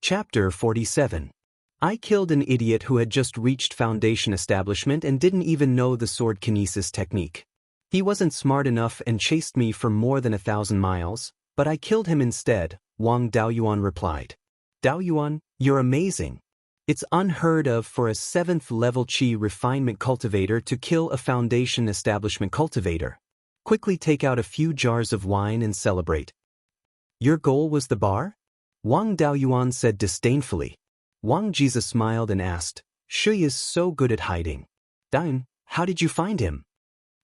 Chapter 47. I killed an idiot who had just reached foundation establishment and didn't even know the sword kinesis technique. He wasn't smart enough and chased me for more than 1,000 miles, but I killed him instead, Wang Daoyuan replied. Daoyuan, you're amazing. It's unheard of for a 7th level Qi refinement cultivator to kill a foundation establishment cultivator. Quickly take out a few jars of wine and celebrate. Your goal was the bar? Wang Daoyuan said disdainfully. Wang Jiza smiled and asked, Shui is so good at hiding. Daoyuan, how did you find him?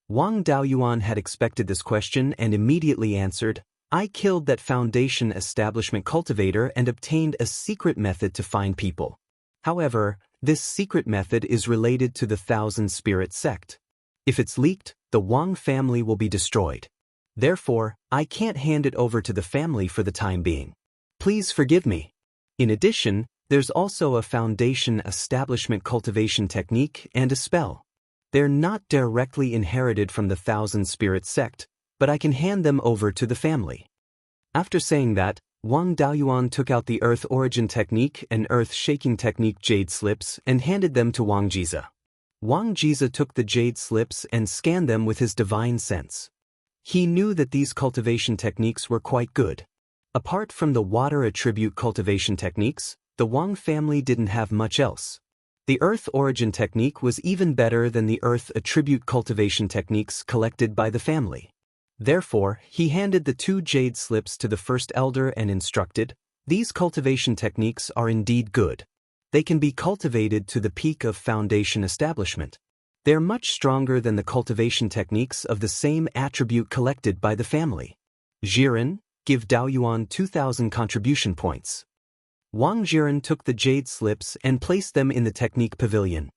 Wang Daoyuan had expected this question and immediately answered, I killed that foundation establishment cultivator and obtained a secret method to find people. However, this secret method is related to the Thousand Spirit sect. If it's leaked, the Wang family will be destroyed. Therefore, I can't hand it over to the family for the time being. Please forgive me. In addition, there's also a foundation establishment cultivation technique and a spell. They're not directly inherited from the Thousand Spirit sect, but I can hand them over to the family. After saying that, Wang Daoyuan took out the Earth Origin Technique and Earth Shaking Technique jade slips and handed them to Wang Jiza. Wang Jiza took the jade slips and scanned them with his divine sense. He knew that these cultivation techniques were quite good. Apart from the water attribute cultivation techniques, the Wang family didn't have much else. The Earth Origin Technique was even better than the Earth attribute cultivation techniques collected by the family. Therefore, he handed the 2 jade slips to the first elder and instructed, these cultivation techniques are indeed good. They can be cultivated to the peak of foundation establishment. They're much stronger than the cultivation techniques of the same attribute collected by the family. Jiren, give Daoyuan 2,000 contribution points. Wang Jiren took the jade slips and placed them in the technique pavilion.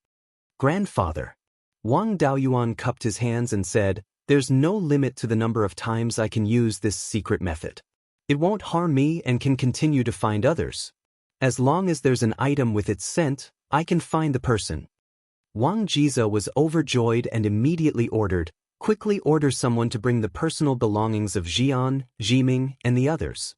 Grandfather. Wang Daoyuan cupped his hands and said, there's no limit to the number of times I can use this secret method. It won't harm me and can continue to find others. As long as there's an item with its scent, I can find the person. Wang Jiza was overjoyed and immediately ordered, quickly order someone to bring the personal belongings of Jian, Jiming, and the others.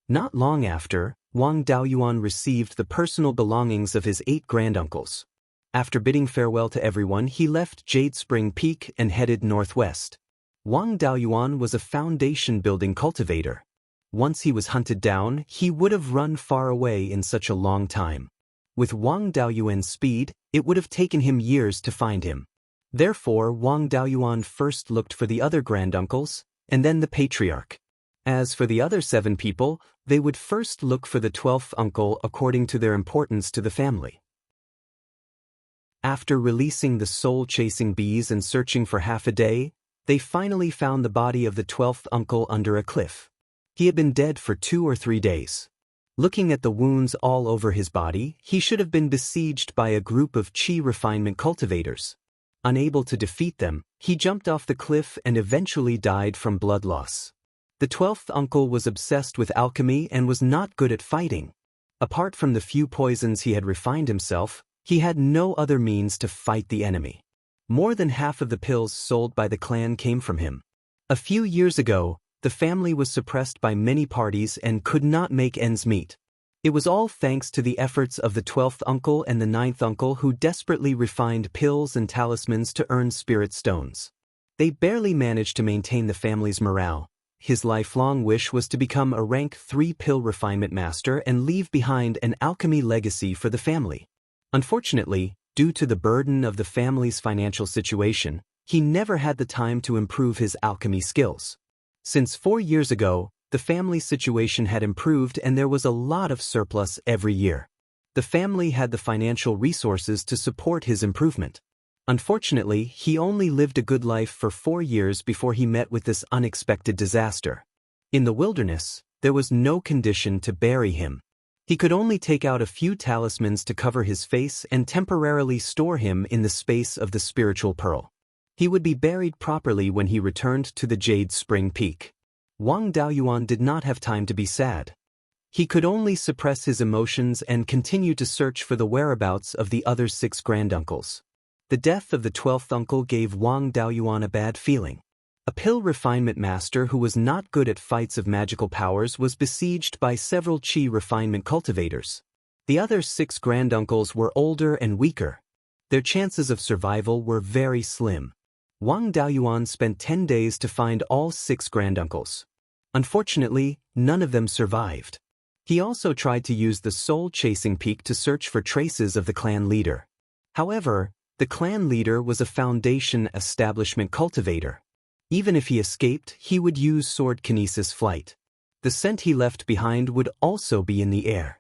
Not long after, Wang Daoyuan received the personal belongings of his 8 granduncles. After bidding farewell to everyone, he left Jade Spring Peak and headed northwest. Wang Daoyuan was a foundation-building cultivator. Once he was hunted down, he would have run far away in such a long time. With Wang Daoyuan's speed, it would have taken him years to find him. Therefore, Wang Daoyuan first looked for the other granduncles, and then the patriarch. As for the other 7 people, they would first look for the 12th uncle according to their importance to the family. After releasing the soul-chasing bees and searching for half a day, they finally found the body of the 12th uncle under a cliff. He had been dead for 2 or 3 days. Looking at the wounds all over his body, he should have been besieged by a group of Qi refinement cultivators. Unable to defeat them, he jumped off the cliff and eventually died from blood loss. The 12th uncle was obsessed with alchemy and was not good at fighting. Apart from the few poisons he had refined himself, he had no other means to fight the enemy. More than half of the pills sold by the clan came from him. A few years ago, the family was suppressed by many parties and could not make ends meet. It was all thanks to the efforts of the 12th uncle and the 9th uncle who desperately refined pills and talismans to earn spirit stones. They barely managed to maintain the family's morale. His lifelong wish was to become a rank 3 pill refinement master and leave behind an alchemy legacy for the family. Unfortunately, due to the burden of the family's financial situation, he never had the time to improve his alchemy skills. Since 4 years ago, the family situation had improved and there was a lot of surplus every year. The family had the financial resources to support his improvement. Unfortunately, he only lived a good life for 4 years before he met with this unexpected disaster. In the wilderness, there was no condition to bury him. He could only take out a few talismans to cover his face and temporarily store him in the space of the spiritual pearl. He would be buried properly when he returned to the Jade Spring Peak. Wang Daoyuan did not have time to be sad. He could only suppress his emotions and continue to search for the whereabouts of the other 6 granduncles. The death of the 12th uncle gave Wang Daoyuan a bad feeling. A pill refinement master who was not good at fights of magical powers was besieged by several Qi refinement cultivators. The other 6 granduncles were older and weaker. Their chances of survival were very slim. Wang Daoyuan spent 10 days to find all 6 granduncles. Unfortunately, none of them survived. He also tried to use the soul-chasing peak to search for traces of the clan leader. However, the clan leader was a Foundation establishment cultivator. Even if he escaped, he would use sword kinesis flight. The scent he left behind would also be in the air.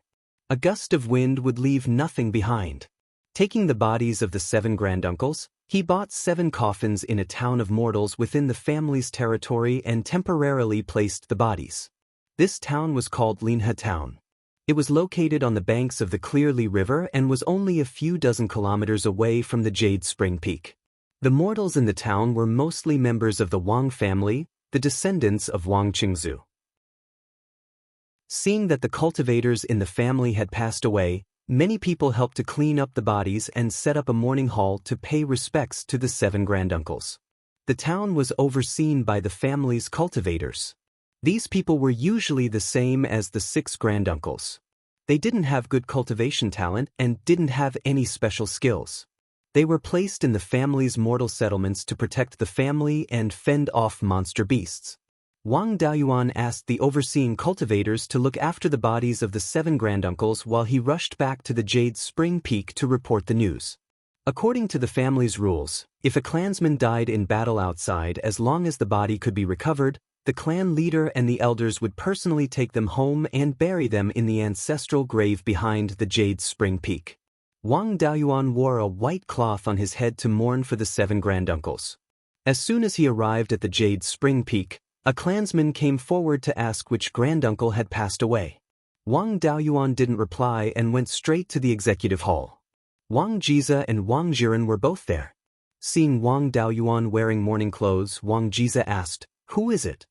A gust of wind would leave nothing behind. Taking the bodies of the 7 granduncles, he bought 7 coffins in a town of mortals within the family's territory and temporarily placed the bodies. This town was called Linha Town. It was located on the banks of the Clearly River and was only a few dozen kilometers away from the Jade Spring Peak. The mortals in the town were mostly members of the Wang family, the descendants of Wang Qingzu. Seeing that the cultivators in the family had passed away, many people helped to clean up the bodies and set up a mourning hall to pay respects to the 7 granduncles. The town was overseen by the family's cultivators. These people were usually the same as the 6 granduncles. They didn't have good cultivation talent and didn't have any special skills. They were placed in the family's mortal settlements to protect the family and fend off monster beasts. Wang Daoyuan asked the overseeing cultivators to look after the bodies of the 7 granduncles while he rushed back to the Jade Spring Peak to report the news. According to the family's rules, if a clansman died in battle outside, as long as the body could be recovered, the clan leader and the elders would personally take them home and bury them in the ancestral grave behind the Jade Spring Peak. Wang Daoyuan wore a white cloth on his head to mourn for the 7 granduncles. As soon as he arrived at the Jade Spring Peak, a clansman came forward to ask which granduncle had passed away. Wang Daoyuan didn't reply and went straight to the executive hall. Wang Jize and Wang Jiren were both there. Seeing Wang Daoyuan wearing mourning clothes, Wang Jize asked, "Who is it?"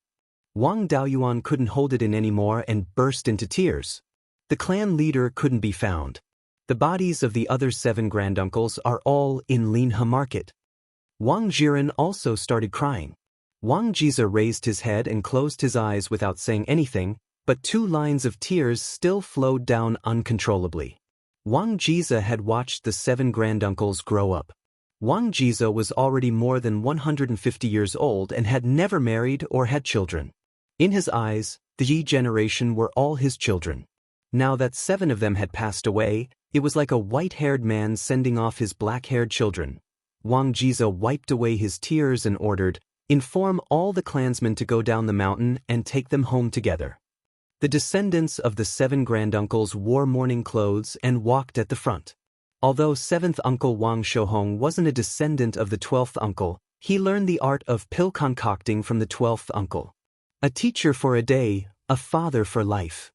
Wang Daoyuan couldn't hold it in anymore and burst into tears. The clan leader couldn't be found. The bodies of the other 7 granduncles are all in Linha Market. Wang Jiren also started crying. Wang Jize raised his head and closed his eyes without saying anything, but 2 lines of tears still flowed down uncontrollably. Wang Jize had watched the 7 granduncles grow up. Wang Jize was already more than 150 years old and had never married or had children. In his eyes, the Yi generation were all his children. Now that 7 of them had passed away, it was like a white-haired man sending off his black-haired children. Wang Jize wiped away his tears and ordered, "Inform all the clansmen to go down the mountain and take them home together." The descendants of the 7 granduncles wore mourning clothes and walked at the front. Although 7th uncle Wang Shouhong wasn't a descendant of the 12th uncle, he learned the art of pill concocting from the 12th uncle. A teacher for a day, a father for life.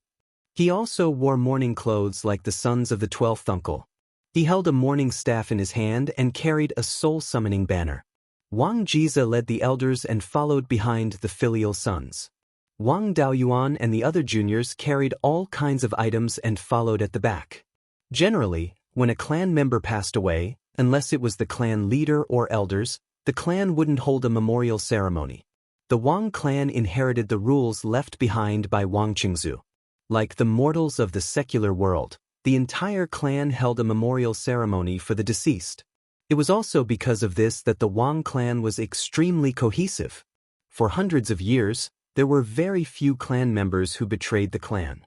He also wore mourning clothes like the sons of the 12th uncle. He held a mourning staff in his hand and carried a soul-summoning banner. Wang Jize led the elders and followed behind the filial sons. Wang Daoyuan and the other juniors carried all kinds of items and followed at the back. Generally, when a clan member passed away, unless it was the clan leader or elders, the clan wouldn't hold a memorial ceremony. The Wang clan inherited the rules left behind by Wang Qingzu. Like the mortals of the secular world, the entire clan held a memorial ceremony for the deceased. It was also because of this that the Wang clan was extremely cohesive. For hundreds of years, there were very few clan members who betrayed the clan.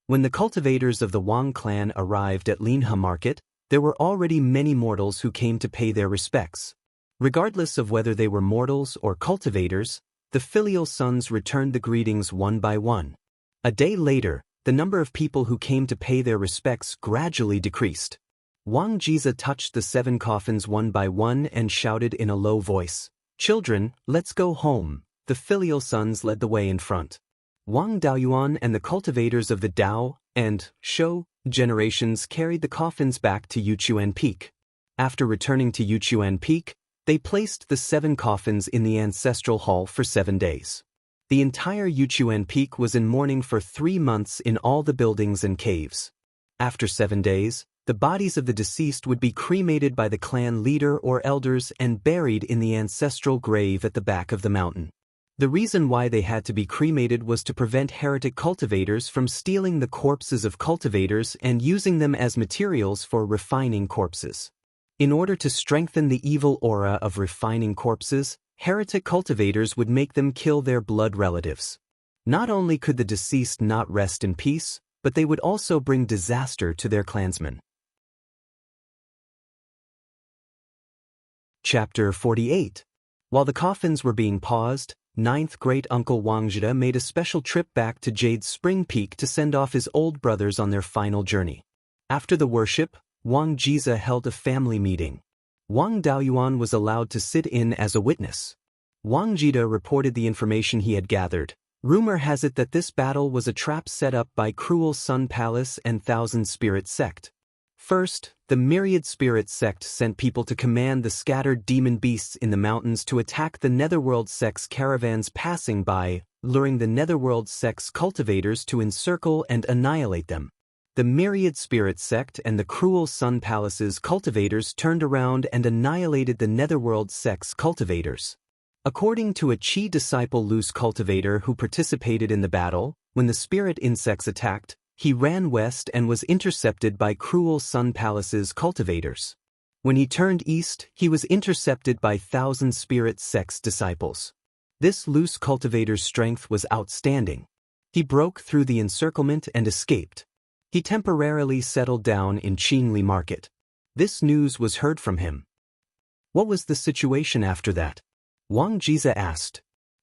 When the cultivators of the Wang clan arrived at Linha Market, there were already many mortals who came to pay their respects. Regardless of whether they were mortals or cultivators, the filial sons returned the greetings one by one. A day later, the number of people who came to pay their respects gradually decreased. Wang Jize touched the 7 coffins one by one and shouted in a low voice, "Children, let's go home." The filial sons led the way in front. Wang Daoyuan and the cultivators of the Dao and Shou generations carried the coffins back to Wuxia Peak. After returning to Wuxia Peak, they placed the 7 coffins in the ancestral hall for 7 days. The entire Wuxia Peak was in mourning for 3 months in all the buildings and caves. After 7 days, the bodies of the deceased would be cremated by the clan leader or elders and buried in the ancestral grave at the back of the mountain. The reason why they had to be cremated was to prevent heretic cultivators from stealing the corpses of cultivators and using them as materials for refining corpses. In order to strengthen the evil aura of refining corpses, heretic cultivators would make them kill their blood relatives. Not only could the deceased not rest in peace, but they would also bring disaster to their clansmen. Chapter 48. While the coffins were being paused, ninth great-uncle Wang Zhida made a special trip back to Jade's Spring Peak to send off his old brothers on their final journey. After the worship, Wang Jiza held a family meeting. Wang Daoyuan was allowed to sit in as a witness. Wang Zhida reported the information he had gathered. Rumor has it that this battle was a trap set up by Cruel Sun Palace and Thousand Spirit Sect. First, the Myriad Spirit Sect sent people to command the scattered demon beasts in the mountains to attack the Netherworld Sect's caravans passing by, luring the Netherworld Sect's cultivators to encircle and annihilate them. The Myriad Spirit Sect and the Cruel Sun Palace's cultivators turned around and annihilated the Netherworld Sect's cultivators. According to a Chi disciple loose cultivator who participated in the battle, when the spirit insects attacked, he ran west and was intercepted by Cruel Sun Palace's cultivators. When he turned east, he was intercepted by Thousand Spirit Sect's disciples. This loose cultivator's strength was outstanding. He broke through the encirclement and escaped. He temporarily settled down in Qingli Market. This news was heard from him. What was the situation after that? Wang Jiza asked.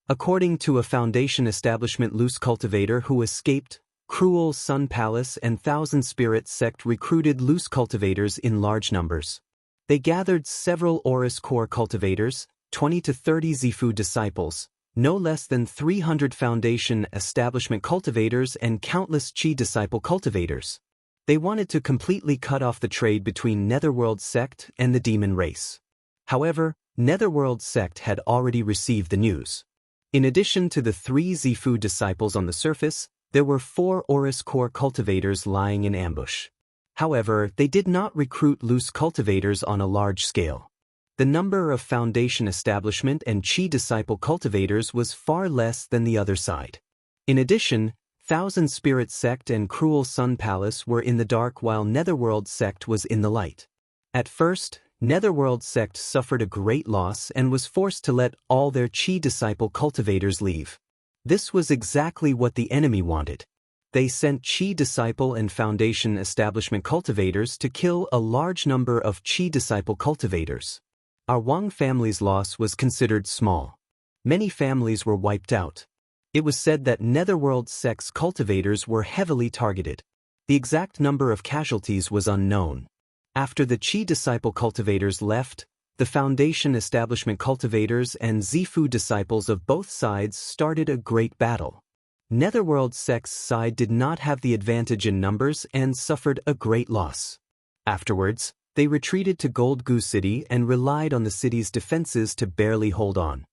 According to a Foundation establishment loose cultivator who escaped, Cruel Sun Palace and Thousand Spirit Sect recruited loose cultivators in large numbers. They gathered several Oris core cultivators, 20 to 30 Zifu disciples, no less than 300 Foundation establishment cultivators and countless Qi disciple cultivators. They wanted to completely cut off the trade between Netherworld Sect and the demon race. However, Netherworld Sect had already received the news. In addition to the 3 Zifu disciples on the surface, there were 4 Oris core cultivators lying in ambush. However, they did not recruit loose cultivators on a large scale. The number of Foundation establishment and Qi disciple cultivators was far less than the other side. In addition, Thousand Spirit Sect and Cruel Sun Palace were in the dark while Netherworld Sect was in the light. At first, Netherworld Sect suffered a great loss and was forced to let all their Qi disciple cultivators leave. This was exactly what the enemy wanted. They sent Qi disciple and Foundation establishment cultivators to kill a large number of Qi disciple cultivators. Our Wang family's loss was considered small. Many families were wiped out. It was said that Netherworld Sect's cultivators were heavily targeted. The exact number of casualties was unknown. After the Qi disciple cultivators left, the Foundation establishment cultivators and Zifu disciples of both sides started a great battle. Netherworld Sect's side did not have the advantage in numbers and suffered a great loss. Afterwards, they retreated to Gold Goose City and relied on the city's defenses to barely hold on.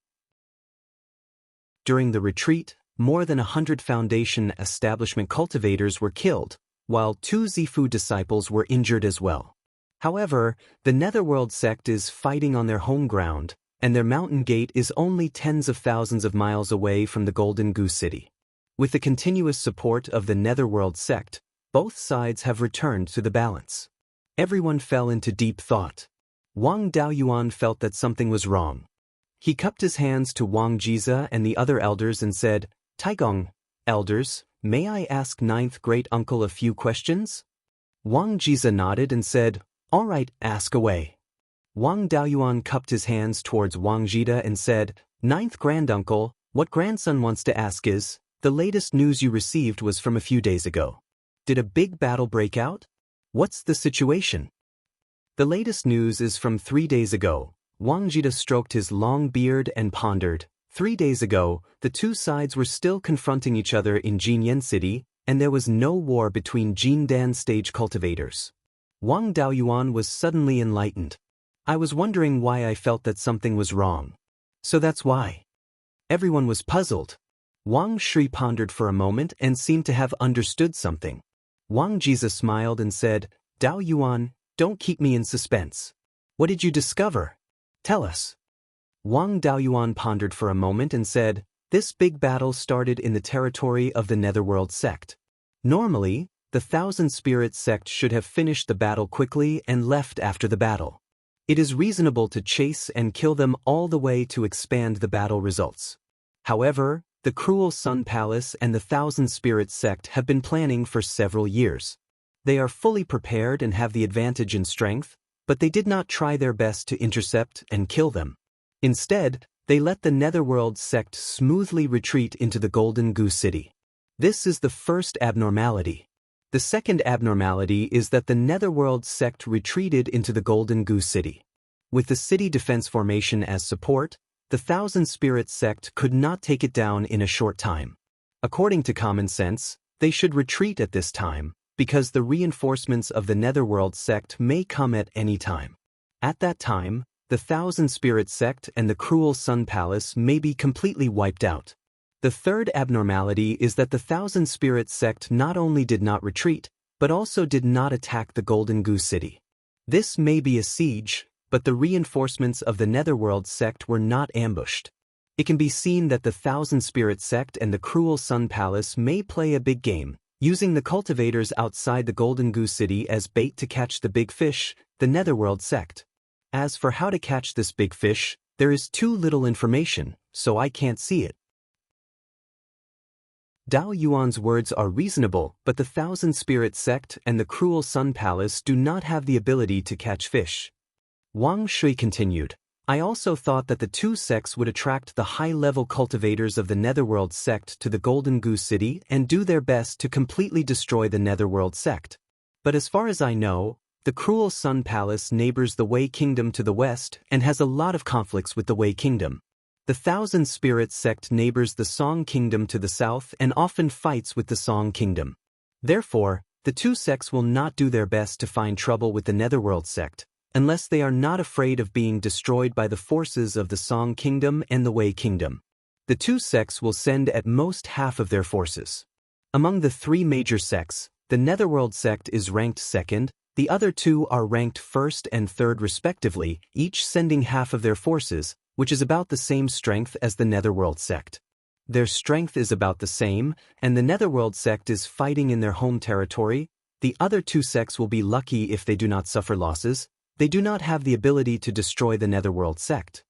During the retreat, more than 100 Foundation establishment cultivators were killed, while 2 Zifu disciples were injured as well. However, the Netherworld Sect is fighting on their home ground, and their mountain gate is only tens of thousands of miles away from the Golden Goose City. With the continuous support of the Netherworld Sect, both sides have returned to the balance. Everyone fell into deep thought. Wang Daoyuan felt that something was wrong. He cupped his hands to Wang Jiza and the other elders and said, "Taigong, elders, may I ask ninth great-uncle a few questions?" Wang Jiza nodded and said, "All right, ask away." Wang Daoyuan cupped his hands towards Wang Zhida and said, "Ninth granduncle, what grandson wants to ask is, the latest news you received was from a few days ago. Did a big battle break out? What's the situation?" "The latest news is from 3 days ago." Wang Zhida stroked his long beard and pondered. 3 days ago, the two sides were still confronting each other in Jinyan City, and there was no war between Jindan stage cultivators. Wang Daoyuan was suddenly enlightened. "I was wondering why I felt that something was wrong. So that's why." Everyone was puzzled. Wang Shi pondered for a moment and seemed to have understood something. Wang Jiza smiled and said, "Daoyuan, don't keep me in suspense. What did you discover? Tell us." Wang Daoyuan pondered for a moment and said, This big battle started in the territory of the Netherworld sect. Normally, the Thousand Spirits sect should have finished the battle quickly and left after the battle. It is reasonable to chase and kill them all the way to expand the battle results. However, the Cruel Sun Palace and the Thousand Spirits sect have been planning for several years. They are fully prepared and have the advantage in strength, but they did not try their best to intercept and kill them. Instead, they let the Netherworld sect smoothly retreat into the Golden Goose City. This is the first abnormality. The second abnormality is that the Netherworld sect retreated into the Golden Goose City. With the city defense formation as support, the Thousand Spirits sect could not take it down in a short time. According to common sense, they should retreat at this time, because the reinforcements of the Netherworld sect may come at any time. At that time, the Thousand Spirits sect and the Cruel Sun Palace may be completely wiped out. The third abnormality is that the Thousand Spirits sect not only did not retreat, but also did not attack the Golden Goose City. This may be a siege, but the reinforcements of the Netherworld sect were not ambushed. It can be seen that the Thousand Spirits sect and the Cruel Sun Palace may play a big game, using the cultivators outside the Golden Goose City as bait to catch the big fish, the Netherworld sect. As for how to catch this big fish, there is too little information, so I can't see it. Dao Yuan's words are reasonable, but the Thousand Spirits sect and the Cruel Sun Palace do not have the ability to catch fish. Wang Shui continued, I also thought that the two sects would attract the high-level cultivators of the Netherworld sect to the Golden Goose City and do their best to completely destroy the Netherworld sect. But as far as I know, the Cruel Sun Palace neighbors the Wei Kingdom to the west and has a lot of conflicts with the Wei Kingdom. The Thousand Spirits sect neighbors the Song Kingdom to the south and often fights with the Song Kingdom. Therefore, the two sects will not do their best to find trouble with the Netherworld sect, unless they are not afraid of being destroyed by the forces of the Song Kingdom and the Wei Kingdom. The two sects will send at most half of their forces. Among the three major sects, the Netherworld sect is ranked second, the other two are ranked first and third respectively, each sending half of their forces, which is about the same strength as the Netherworld sect. Their strength is about the same, and the Netherworld sect is fighting in their home territory. The other two sects will be lucky if they do not suffer losses. They do not have the ability to destroy the Netherworld sect.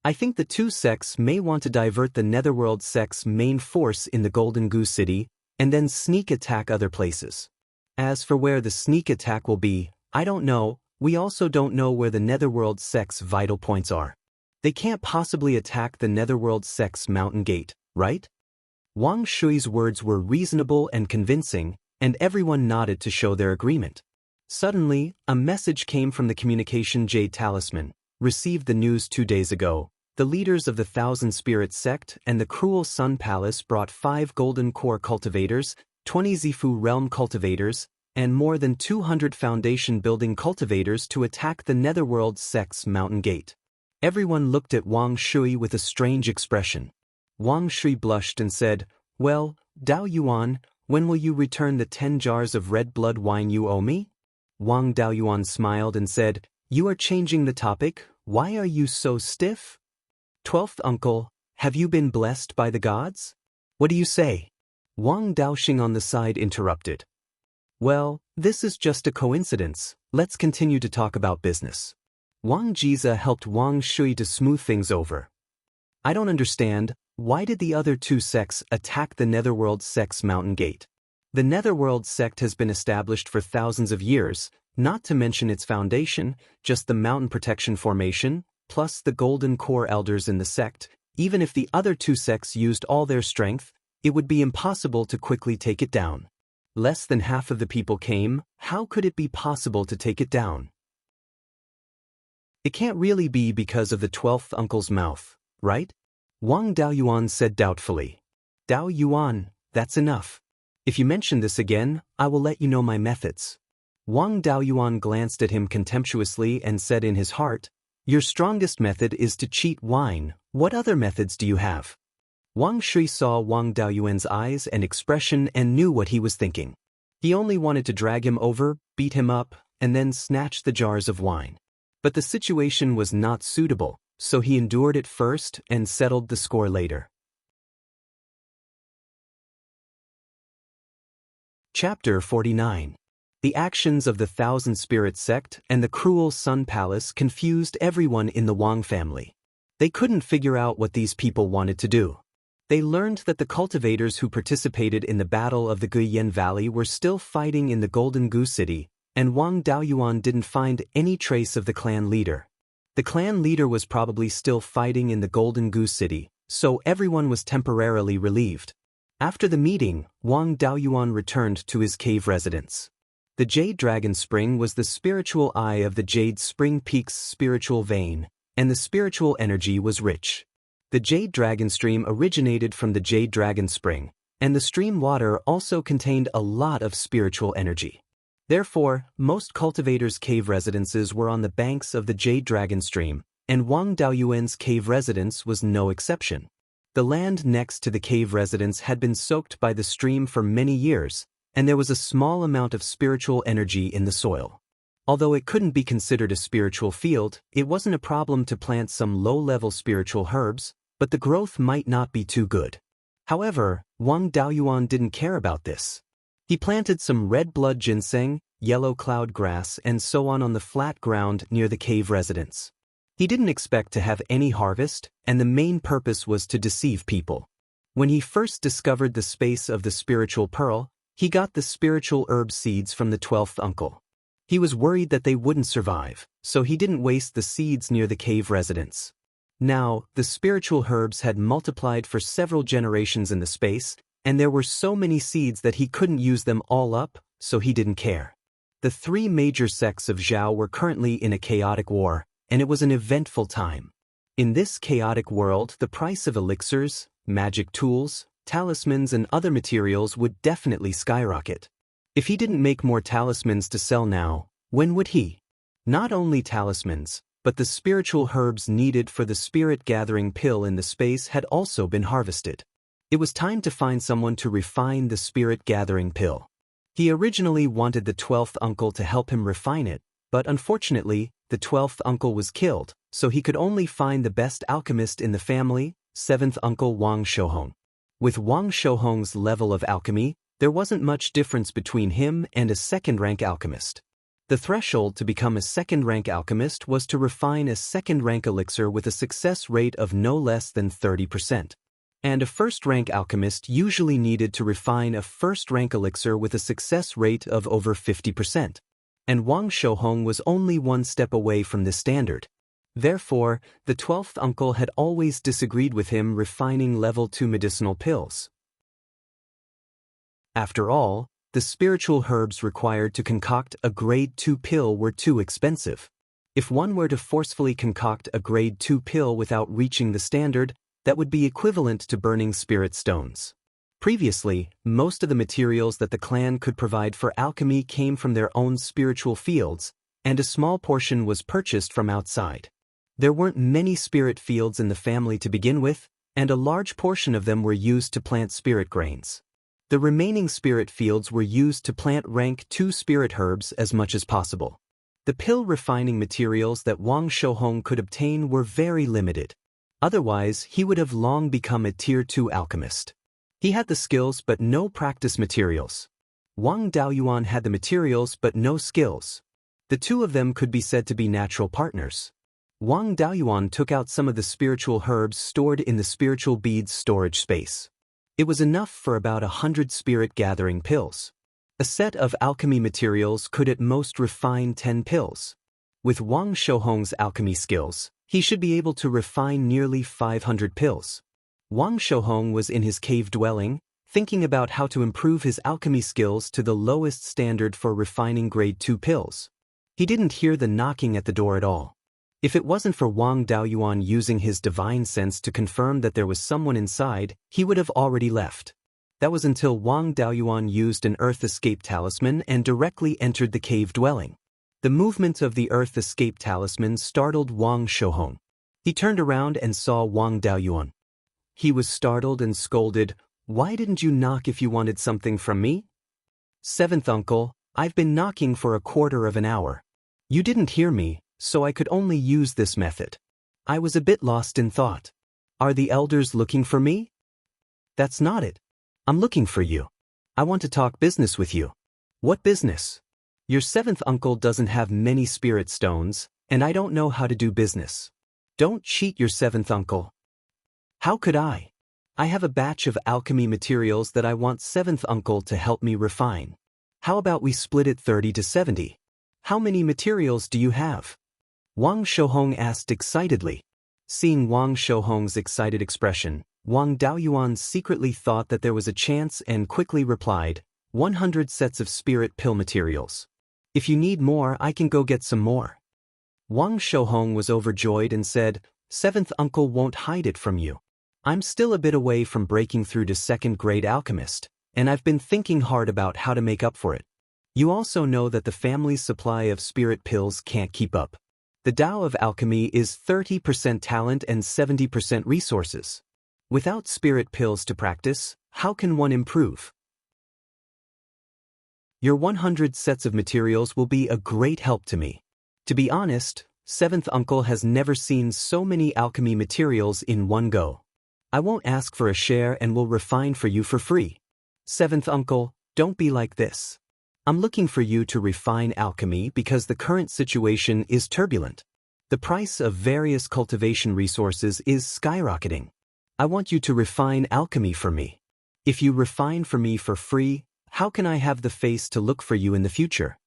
I think the two sects may want to divert the Netherworld sect's main force in the Golden Goose City, and then sneak attack other places. As for where the sneak attack will be, I don't know. We also don't know where the Netherworld sect's vital points are. They can't possibly attack the Netherworld sect's mountain gate, right? Wang Shui's words were reasonable and convincing, and everyone nodded to show their agreement. Suddenly, a message came from the communication Jade Talisman, received the news 2 days ago. The leaders of the Thousand Spirits sect and the Cruel Sun Palace brought 5 Golden Core cultivators, 20 Zifu Realm cultivators, and more than 200 foundation building cultivators to attack the Netherworld sect's mountain gate. Everyone looked at Wang Shui with a strange expression. Wang Shui blushed and said, Well, Dao Yuan, when will you return the 10 jars of red blood wine you owe me? Wang Daoyuan smiled and said, You are changing the topic, why are you so stiff? 12th uncle, have you been blessed by the gods? What do you say? Wang Daoxing on the side interrupted. Well, this is just a coincidence, let's continue to talk about business. Wang Jiza helped Wang Shui to smooth things over. I don't understand, why did the other two sects attack the Netherworld sect's mountain gate? The Netherworld sect has been established for thousands of years, not to mention its foundation, just the mountain protection formation, plus the golden core elders in the sect. Even if the other two sects used all their strength, it would be impossible to quickly take it down. Less than half of the people came, how could it be possible to take it down? It can't really be because of the 12th uncle's mouth, right? Wang Daoyuan said doubtfully. Dao Yuan, that's enough. If you mention this again, I will let you know my methods. Wang Daoyuan glanced at him contemptuously and said in his heart, Your strongest method is to cheat wine, what other methods do you have? Wang Shui saw Wang Daoyuan's eyes and expression and knew what he was thinking. He only wanted to drag him over, beat him up, and then snatch the jars of wine. But the situation was not suitable, so he endured it first and settled the score later. Chapter 49. The actions of the Thousand Spirit sect and the cruel Sun Palace confused everyone in the Wang family. They couldn't figure out what these people wanted to do. They learned that the cultivators who participated in the Battle of the Guiyan Valley were still fighting in the Golden Goose City, and Wang Daoyuan didn't find any trace of the clan leader. The clan leader was probably still fighting in the Golden Goose City, so everyone was temporarily relieved. After the meeting, Wang Daoyuan returned to his cave residence. The Jade Dragon Spring was the spiritual eye of the Jade Spring Peak's spiritual vein, and the spiritual energy was rich. The Jade Dragon Stream originated from the Jade Dragon Spring, and the stream water also contained a lot of spiritual energy. Therefore, most cultivators' cave residences were on the banks of the Jade Dragon Stream, and Wang Daoyuan's cave residence was no exception. The land next to the cave residence had been soaked by the stream for many years, and there was a small amount of spiritual energy in the soil. Although it couldn't be considered a spiritual field, it wasn't a problem to plant some low-level spiritual herbs, but the growth might not be too good. However, Wang Daoyuan didn't care about this. He planted some red blood ginseng, yellow cloud grass, and so on the flat ground near the cave residence. He didn't expect to have any harvest, and the main purpose was to deceive people. When he first discovered the space of the spiritual pearl, he got the spiritual herb seeds from the 12th uncle. He was worried that they wouldn't survive, so he didn't waste the seeds near the cave residence. Now, the spiritual herbs had multiplied for several generations in the space, and there were so many seeds that he couldn't use them all up, so he didn't care. The three major sects of Zhao were currently in a chaotic war, and it was an eventful time. In this chaotic world, the price of elixirs, magic tools, talismans, and other materials would definitely skyrocket. If he didn't make more talismans to sell now, when would he? Not only talismans, but the spiritual herbs needed for the spirit-gathering pill in the space had also been harvested. It was time to find someone to refine the spirit-gathering pill. He originally wanted the 12th uncle to help him refine it, but unfortunately, the 12th uncle was killed, so he could only find the best alchemist in the family, 7th uncle Wang Shouhong. With Wang Shouhong's level of alchemy, there wasn't much difference between him and a second-rank alchemist. The threshold to become a second-rank alchemist was to refine a second-rank elixir with a success rate of no less than 30%. And a first-rank alchemist usually needed to refine a first-rank elixir with a success rate of over 50%. And Wang Shouhong was only one step away from this standard. Therefore, the 12th uncle had always disagreed with him refining level 2 medicinal pills. After all, the spiritual herbs required to concoct a grade 2 pill were too expensive. If one were to forcefully concoct a grade 2 pill without reaching the standard, that would be equivalent to burning spirit stones. Previously, most of the materials that the clan could provide for alchemy came from their own spiritual fields, and a small portion was purchased from outside. There weren't many spirit fields in the family to begin with, and a large portion of them were used to plant spirit grains. The remaining spirit fields were used to plant rank 2 spirit herbs as much as possible. The pill refining materials that Wang Shouhong could obtain were very limited. Otherwise, he would have long become a tier 2 alchemist. He had the skills but no practice materials. Wang Daoyuan had the materials but no skills. The two of them could be said to be natural partners. Wang Daoyuan took out some of the spiritual herbs stored in the spiritual beads storage space. It was enough for about 100 spirit-gathering pills. A set of alchemy materials could at most refine 10 pills. With Wang Shouhong's alchemy skills, he should be able to refine nearly 500 pills. Wang Shouhong was in his cave dwelling, thinking about how to improve his alchemy skills to the lowest standard for refining grade 2 pills. He didn't hear the knocking at the door at all. If it wasn't for Wang Daoyuan using his divine sense to confirm that there was someone inside, he would have already left. That was until Wang Daoyuan used an Earth Escape Talisman and directly entered the cave dwelling. The movement of the Earth Escape Talisman startled Wang Shouhong. He turned around and saw Wang Daoyuan. He was startled and scolded, "Why didn't you knock if you wanted something from me?" "7th uncle, I've been knocking for a quarter of an hour. You didn't hear me, so I could only use this method." I was a bit lost in thought. "Are the elders looking for me?" "That's not it. I'm looking for you." I want to talk business with you. What business? Your seventh uncle doesn't have many spirit stones, and I don't know how to do business. Don't cheat your seventh uncle. How could I? I have a batch of alchemy materials that I want seventh uncle to help me refine. How about we split it 30 to 70? How many materials do you have? Wang Shouhong asked excitedly. Seeing Wang Shouhong's excited expression, Wang Daoyuan secretly thought that there was a chance and quickly replied, 100 sets of spirit pill materials. If you need more, I can go get some more. Wang Shouhong was overjoyed and said, seventh uncle won't hide it from you. I'm still a bit away from breaking through to second-grade alchemist, and I've been thinking hard about how to make up for it. You also know that the family's supply of spirit pills can't keep up. The Tao of alchemy is 30% talent and 70% resources. Without spirit pills to practice, how can one improve? Your 100 sets of materials will be a great help to me. To be honest, seventh uncle has never seen so many alchemy materials in one go. I won't ask for a share and will refine for you for free. Seventh uncle, don't be like this. I'm looking for you to refine alchemy because the current situation is turbulent. The price of various cultivation resources is skyrocketing. I want you to refine alchemy for me. If you refine for me for free, how can I have the face to look for you in the future?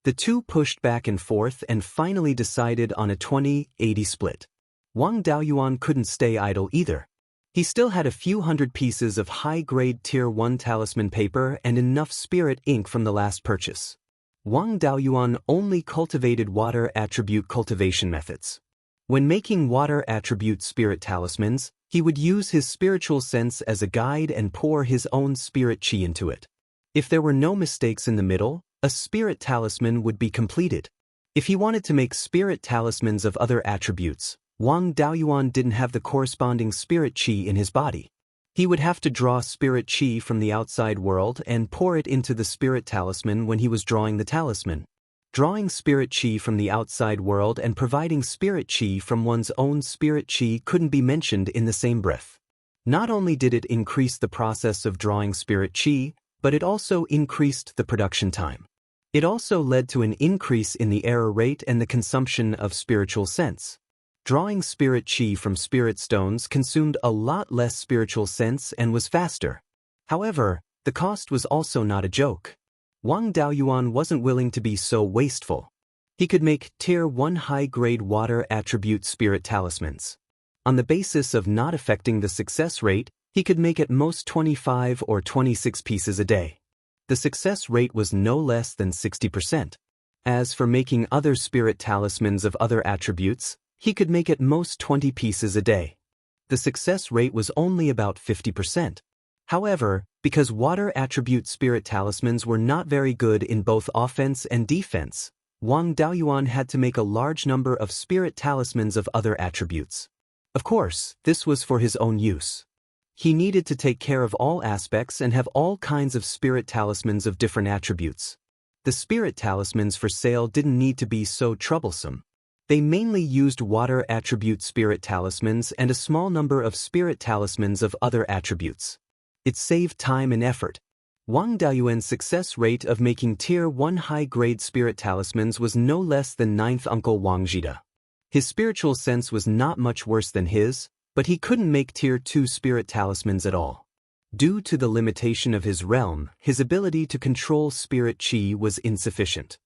The two pushed back and forth and finally decided on a 20-80 split. Wang Daoyuan couldn't stay idle either. He still had a few hundred pieces of high-grade Tier 1 talisman paper and enough spirit ink from the last purchase. Wang Daoyuan only cultivated water attribute cultivation methods. When making water attribute spirit talismans, he would use his spiritual sense as a guide and pour his own spirit chi into it. If there were no mistakes in the middle, a spirit talisman would be completed. If he wanted to make spirit talismans of other attributes, Wang Daoyuan didn't have the corresponding spirit qi in his body. He would have to draw spirit qi from the outside world and pour it into the spirit talisman when he was drawing the talisman. Drawing spirit qi from the outside world and providing spirit qi from one's own spirit qi couldn't be mentioned in the same breath. Not only did it increase the process of drawing spirit qi, but it also increased the production time. It also led to an increase in the error rate and the consumption of spiritual sense. Drawing spirit chi from spirit stones consumed a lot less spiritual sense and was faster. However, the cost was also not a joke. Wang Daoyuan wasn't willing to be so wasteful. He could make Tier 1 high-grade water attribute spirit talismans. On the basis of not affecting the success rate, he could make at most 25 or 26 pieces a day. The success rate was no less than 60%. As for making other spirit talismans of other attributes, he could make at most 20 pieces a day. The success rate was only about 50%. However, because water attribute spirit talismans were not very good in both offense and defense, Wang Daoyuan had to make a large number of spirit talismans of other attributes. Of course, this was for his own use. He needed to take care of all aspects and have all kinds of spirit talismans of different attributes. The spirit talismans for sale didn't need to be so troublesome. They mainly used water attribute spirit talismans and a small number of spirit talismans of other attributes. It saved time and effort. Wang Daoyuan's success rate of making Tier 1 high-grade spirit talismans was no less than ninth uncle Wang Zhida. His spiritual sense was not much worse than his, but he couldn't make Tier 2 spirit talismans at all. Due to the limitation of his realm, his ability to control spirit qi was insufficient.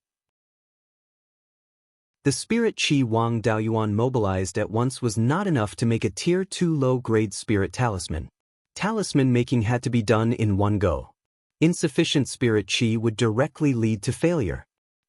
The spirit qi Wang Daoyuan mobilized at once was not enough to make a Tier 2 low-grade spirit talisman. Talisman making had to be done in one go. Insufficient spirit qi would directly lead to failure.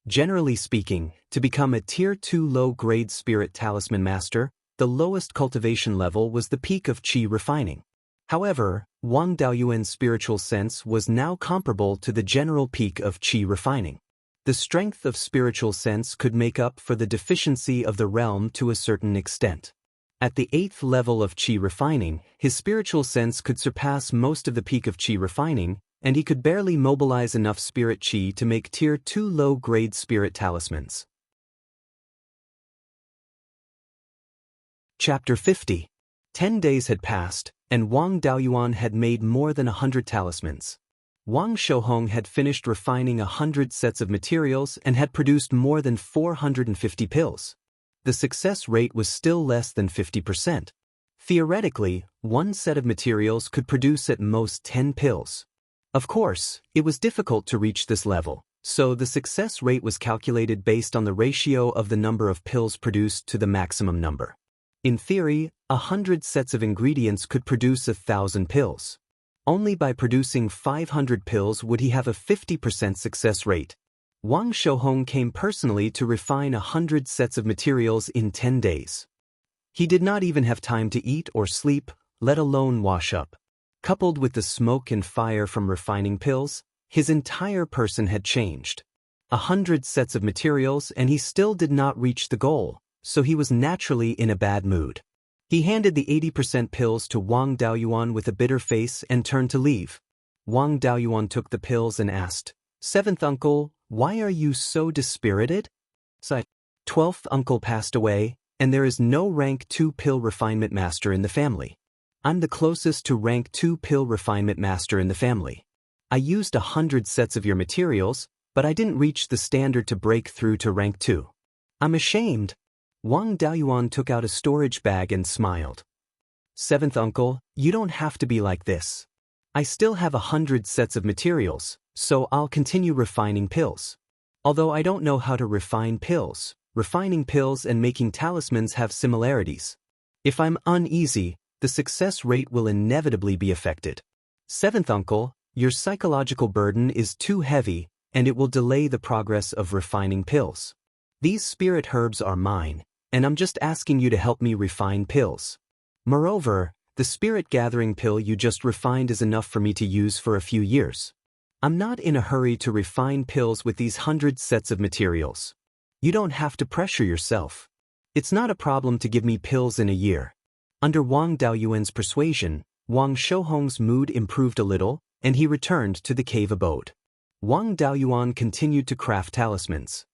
Generally speaking, to become a Tier 2 low-grade spirit talisman master, the lowest cultivation level was the peak of qi refining. However, Wang Daoyuan's spiritual sense was now comparable to the general peak of qi refining. The strength of spiritual sense could make up for the deficiency of the realm to a certain extent. At the 8th level of qi refining, his spiritual sense could surpass most of the peak of qi refining, and he could barely mobilize enough spirit qi to make Tier 2 low-grade spirit talismans. Chapter 50. 10 days had passed, and Wang Daoyuan had made more than 100 talismans. Wang Shouhong had finished refining 100 sets of materials and had produced more than 450 pills. The success rate was still less than 50%. Theoretically, one set of materials could produce at most 10 pills. Of course, it was difficult to reach this level, so the success rate was calculated based on the ratio of the number of pills produced to the maximum number. In theory, 100 sets of ingredients could produce 1,000 pills. Only by producing 500 pills would he have a 50% success rate. Wang Shouhong came personally to refine 100 sets of materials in 10 days. He did not even have time to eat or sleep, let alone wash up. Coupled with the smoke and fire from refining pills, his entire person had changed. 100 sets of materials and he still did not reach the goal, so he was naturally in a bad mood. He handed the 80% pills to Wang Daoyuan with a bitter face and turned to leave. Wang Daoyuan took the pills and asked, "Seventh uncle, why are you so dispirited?" 12th uncle passed away, and there is no rank 2 pill refinement master in the family. I'm the closest to rank 2 pill refinement master in the family. I used 100 sets of your materials, but I didn't reach the standard to break through to rank 2. I'm ashamed. Wang Daoyuan took out a storage bag and smiled. "Seventh uncle, you don't have to be like this. I still have 100 sets of materials, so I'll continue refining pills. Although I don't know how to refine pills, refining pills and making talismans have similarities. If I'm uneasy, the success rate will inevitably be affected. Seventh uncle, your psychological burden is too heavy, and it will delay the progress of refining pills. These spirit herbs are mine, and I'm just asking you to help me refine pills. Moreover, the spirit gathering pill you just refined is enough for me to use for a few years. I'm not in a hurry to refine pills with these 100 sets of materials. You don't have to pressure yourself. It's not a problem to give me pills in a year." Under Wang Daoyuan's persuasion, Wang Shouhong's mood improved a little, and he returned to the cave abode. Wang Daoyuan continued to craft talismans.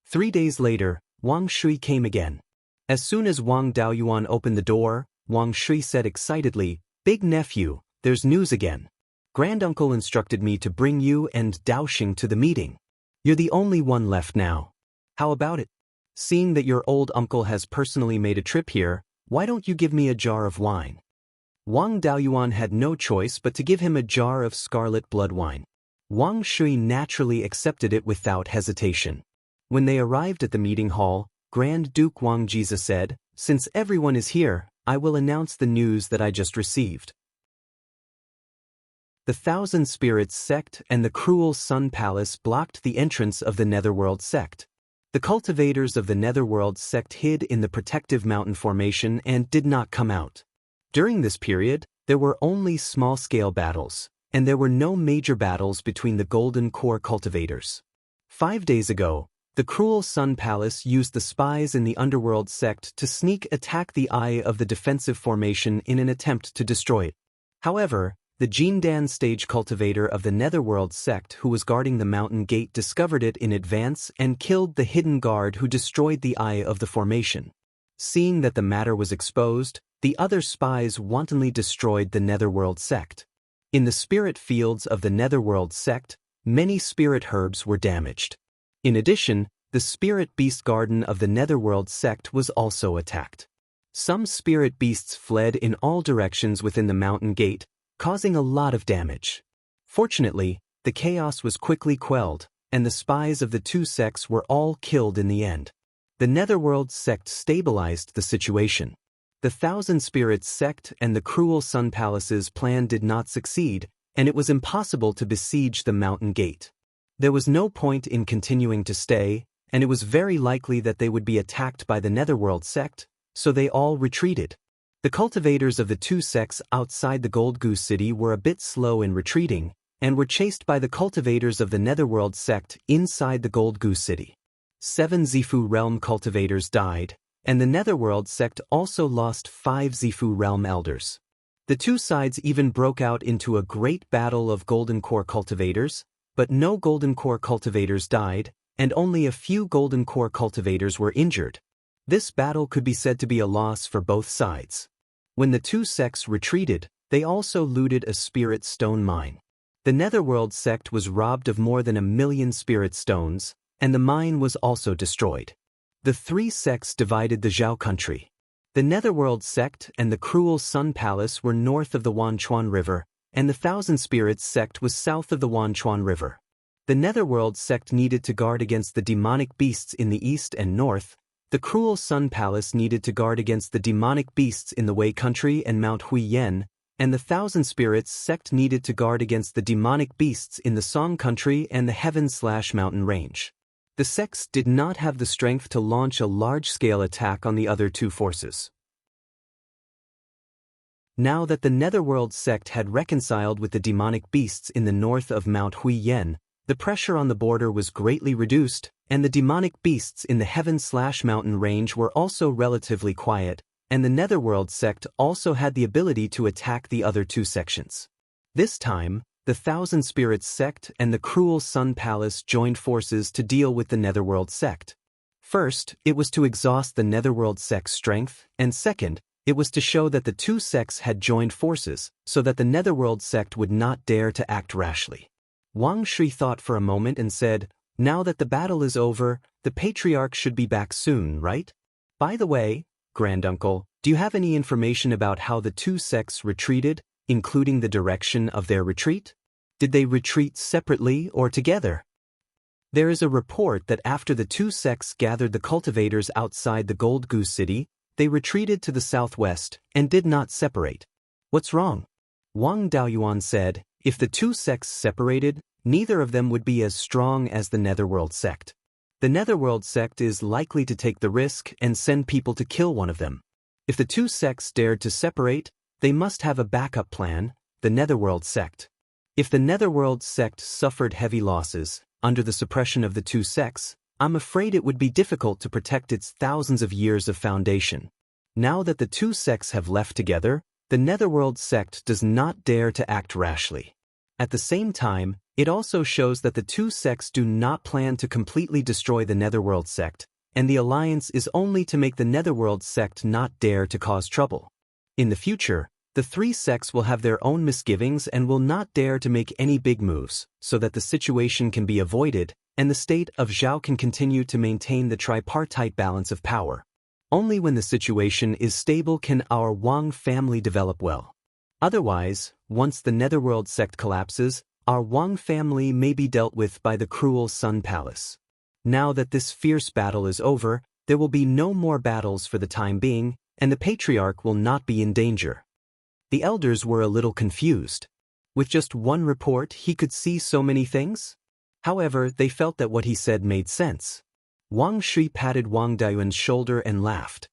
3 days later, Wang Shui came again. As soon as Wang Daoyuan opened the door, Wang Shui said excitedly, "Big nephew, there's news again. Granduncle instructed me to bring you and Daoxing to the meeting. You're the only one left now. How about it? Seeing that your old uncle has personally made a trip here, why don't you give me a jar of wine?" Wang Daoyuan had no choice but to give him a jar of scarlet blood wine. Wang Shui naturally accepted it without hesitation. When they arrived at the meeting hall, Grand Duke Wang Jizi said, "Since everyone is here, I will announce the news that I just received. The Thousand Spirits sect and the Cruel Sun Palace blocked the entrance of the Netherworld sect. The cultivators of the Netherworld sect hid in the protective mountain formation and did not come out. During this period, there were only small-scale battles, and there were no major battles between the Golden Core cultivators. 5 days ago, the Cruel Sun Palace used the spies in the Underworld sect to sneak attack the Eye of the defensive formation in an attempt to destroy it. However, the Jindan stage cultivator of the Netherworld sect who was guarding the mountain gate discovered it in advance and killed the hidden guard who destroyed the Eye of the formation. Seeing that the matter was exposed, the other spies wantonly destroyed the Netherworld sect. In the spirit fields of the Netherworld sect, many spirit herbs were damaged. In addition, the spirit beast garden of the Netherworld sect was also attacked. Some spirit beasts fled in all directions within the mountain gate, causing a lot of damage. Fortunately, the chaos was quickly quelled, and the spies of the two sects were all killed in the end. The Netherworld sect stabilized the situation. The Thousand Spirits sect and the Cruel Sun Palace's plan did not succeed, and it was impossible to besiege the mountain gate. There was no point in continuing to stay, and it was very likely that they would be attacked by the Netherworld sect, so they all retreated. The cultivators of the two sects outside the Gold Goose City were a bit slow in retreating, and were chased by the cultivators of the Netherworld sect inside the Gold Goose City. 7 Zifu realm cultivators died, and the Netherworld sect also lost 5 Zifu realm elders. The two sides even broke out into a great battle of Golden Core cultivators, but no Golden Core cultivators died, and only a few Golden Core cultivators were injured. This battle could be said to be a loss for both sides. When the two sects retreated, they also looted a spirit stone mine. The Netherworld sect was robbed of more than 1,000,000 spirit stones, and the mine was also destroyed. The three sects divided the Zhao country. The Netherworld sect and the Cruel Sun Palace were north of the Wanchuan River, and the Thousand Spirits sect was south of the Wanchuan River. The Netherworld sect needed to guard against the demonic beasts in the east and north. The Cruel Sun Palace needed to guard against the demonic beasts in the Wei country and Mount Huiyen, and the Thousand Spirits sect needed to guard against the demonic beasts in the Song country and the Heaven/Mountain range. The sects did not have the strength to launch a large-scale attack on the other two forces. Now that the Netherworld sect had reconciled with the demonic beasts in the north of Mount Huiyen, the pressure on the border was greatly reduced, and the demonic beasts in the Heaven/Mountain range were also relatively quiet, and the Netherworld sect also had the ability to attack the other two sections. This time, the Thousand Spirits sect and the Cruel Sun Palace joined forces to deal with the Netherworld sect. First, it was to exhaust the Netherworld sect's strength, and second, it was to show that the two sects had joined forces, so that the Netherworld sect would not dare to act rashly. Wang Shi thought for a moment and said, "Now that the battle is over, the Patriarch should be back soon, right? By the way, Granduncle, do you have any information about how the two sects retreated, including the direction of their retreat? Did they retreat separately or together?" There is a report that after the two sects gathered the cultivators outside the Gold Goose City, they retreated to the southwest and did not separate. What's wrong? Wang Daoyuan said, if the two sects separated, neither of them would be as strong as the Netherworld sect. The Netherworld sect is likely to take the risk and send people to kill one of them. If the two sects dared to separate, they must have a backup plan, the Netherworld sect. If the Netherworld sect suffered heavy losses, under the suppression of the two sects, I'm afraid it would be difficult to protect its thousands of years of foundation. Now that the two sects have left together, the Netherworld sect does not dare to act rashly. At the same time, it also shows that the two sects do not plan to completely destroy the Netherworld sect, and the alliance is only to make the Netherworld sect not dare to cause trouble. In the future, the three sects will have their own misgivings and will not dare to make any big moves, so that the situation can be avoided, and the state of Zhao can continue to maintain the tripartite balance of power. Only when the situation is stable can our Wang family develop well. Otherwise, once the Netherworld sect collapses, our Wang family may be dealt with by the Cruel Sun Palace. Now that this fierce battle is over, there will be no more battles for the time being, and the Patriarch will not be in danger. The elders were a little confused. With just one report, he could see so many things? However, they felt that what he said made sense. Wang Shi patted Wang Daoyuan's shoulder and laughed.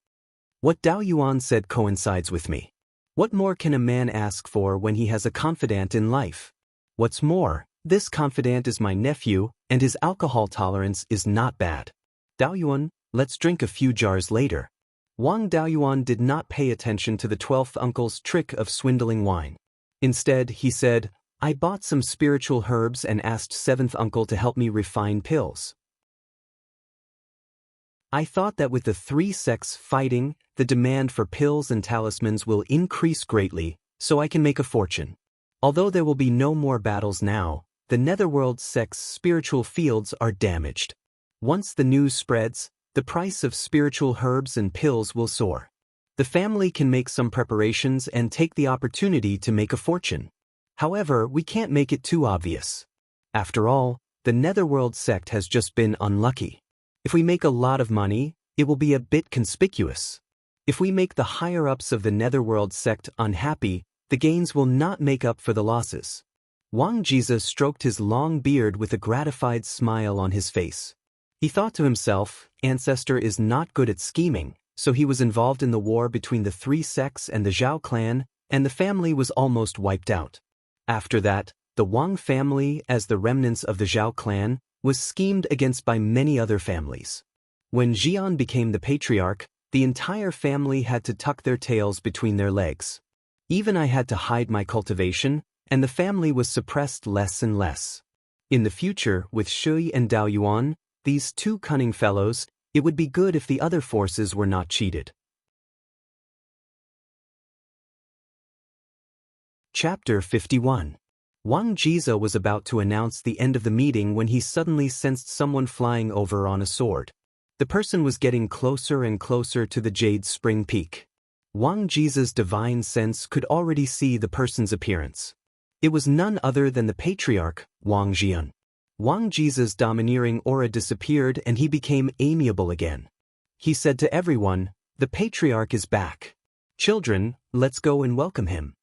What Daoyuan said coincides with me. What more can a man ask for when he has a confidant in life? What's more, this confidant is my nephew, and his alcohol tolerance is not bad. Daoyuan, let's drink a few jars later. Wang Daoyuan did not pay attention to the 12th uncle's trick of swindling wine. Instead, he said, I bought some spiritual herbs and asked 7th uncle to help me refine pills. I thought that with the three sects fighting, the demand for pills and talismans will increase greatly, so I can make a fortune. Although there will be no more battles now, the Netherworld sect's spiritual fields are damaged. Once the news spreads, the price of spiritual herbs and pills will soar. The family can make some preparations and take the opportunity to make a fortune. However, we can't make it too obvious. After all, the Netherworld sect has just been unlucky. If we make a lot of money, it will be a bit conspicuous. If we make the higher-ups of the Netherworld sect unhappy, the gains will not make up for the losses. Wang Jizi stroked his long beard with a gratified smile on his face. He thought to himself, Ancestor is not good at scheming, so he was involved in the war between the three sects and the Zhao clan, and the family was almost wiped out. After that, the Wang family, as the remnants of the Zhao clan, was schemed against by many other families. When Xian became the Patriarch, the entire family had to tuck their tails between their legs. Even I had to hide my cultivation, and the family was suppressed less and less. In the future, with Shui and Daoyuan, these two cunning fellows, it would be good if the other forces were not cheated. Chapter 51. Wang Jiza was about to announce the end of the meeting when he suddenly sensed someone flying over on a sword. The person was getting closer and closer to the Jade Spring Peak. Wang Jiza's divine sense could already see the person's appearance. It was none other than the patriarch, Wang Jian. Wang Jiza's domineering aura disappeared and he became amiable again. He said to everyone, "The patriarch is back. Children, let's go and welcome him."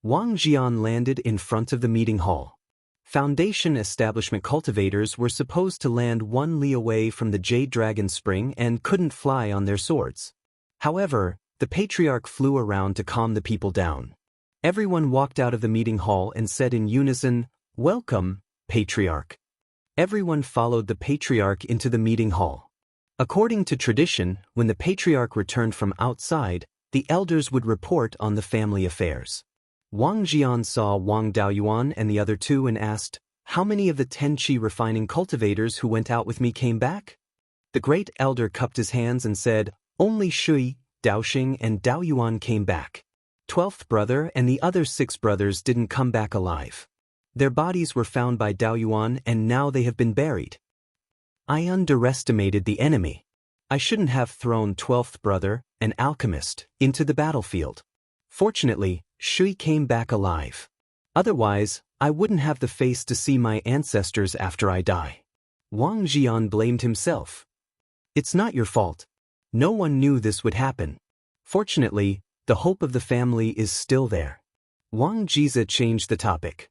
Wang Jian landed in front of the meeting hall. Foundation establishment cultivators were supposed to land 1 li away from the Jade Dragon Spring and couldn't fly on their swords. However, the patriarch flew around to calm the people down. Everyone walked out of the meeting hall and said in unison, "Welcome, patriarch." Everyone followed the patriarch into the meeting hall. According to tradition, when the patriarch returned from outside, the elders would report on the family affairs. Wang Jian saw Wang Daoyuan and the other two and asked, "How many of the 10 qi refining cultivators who went out with me came back?" The great elder cupped his hands and said, "Only Shui, Daoxing and Daoyuan came back. 12th brother and the other 6 brothers didn't come back alive. Their bodies were found by Daoyuan and now they have been buried. I underestimated the enemy. I shouldn't have thrown 12th brother, an alchemist, into the battlefield. Fortunately, Shui came back alive. Otherwise, I wouldn't have the face to see my ancestors after I die." Wang Jian blamed himself. "It's not your fault. No one knew this would happen. Fortunately, the hope of the family is still there." Wang Jiza changed the topic.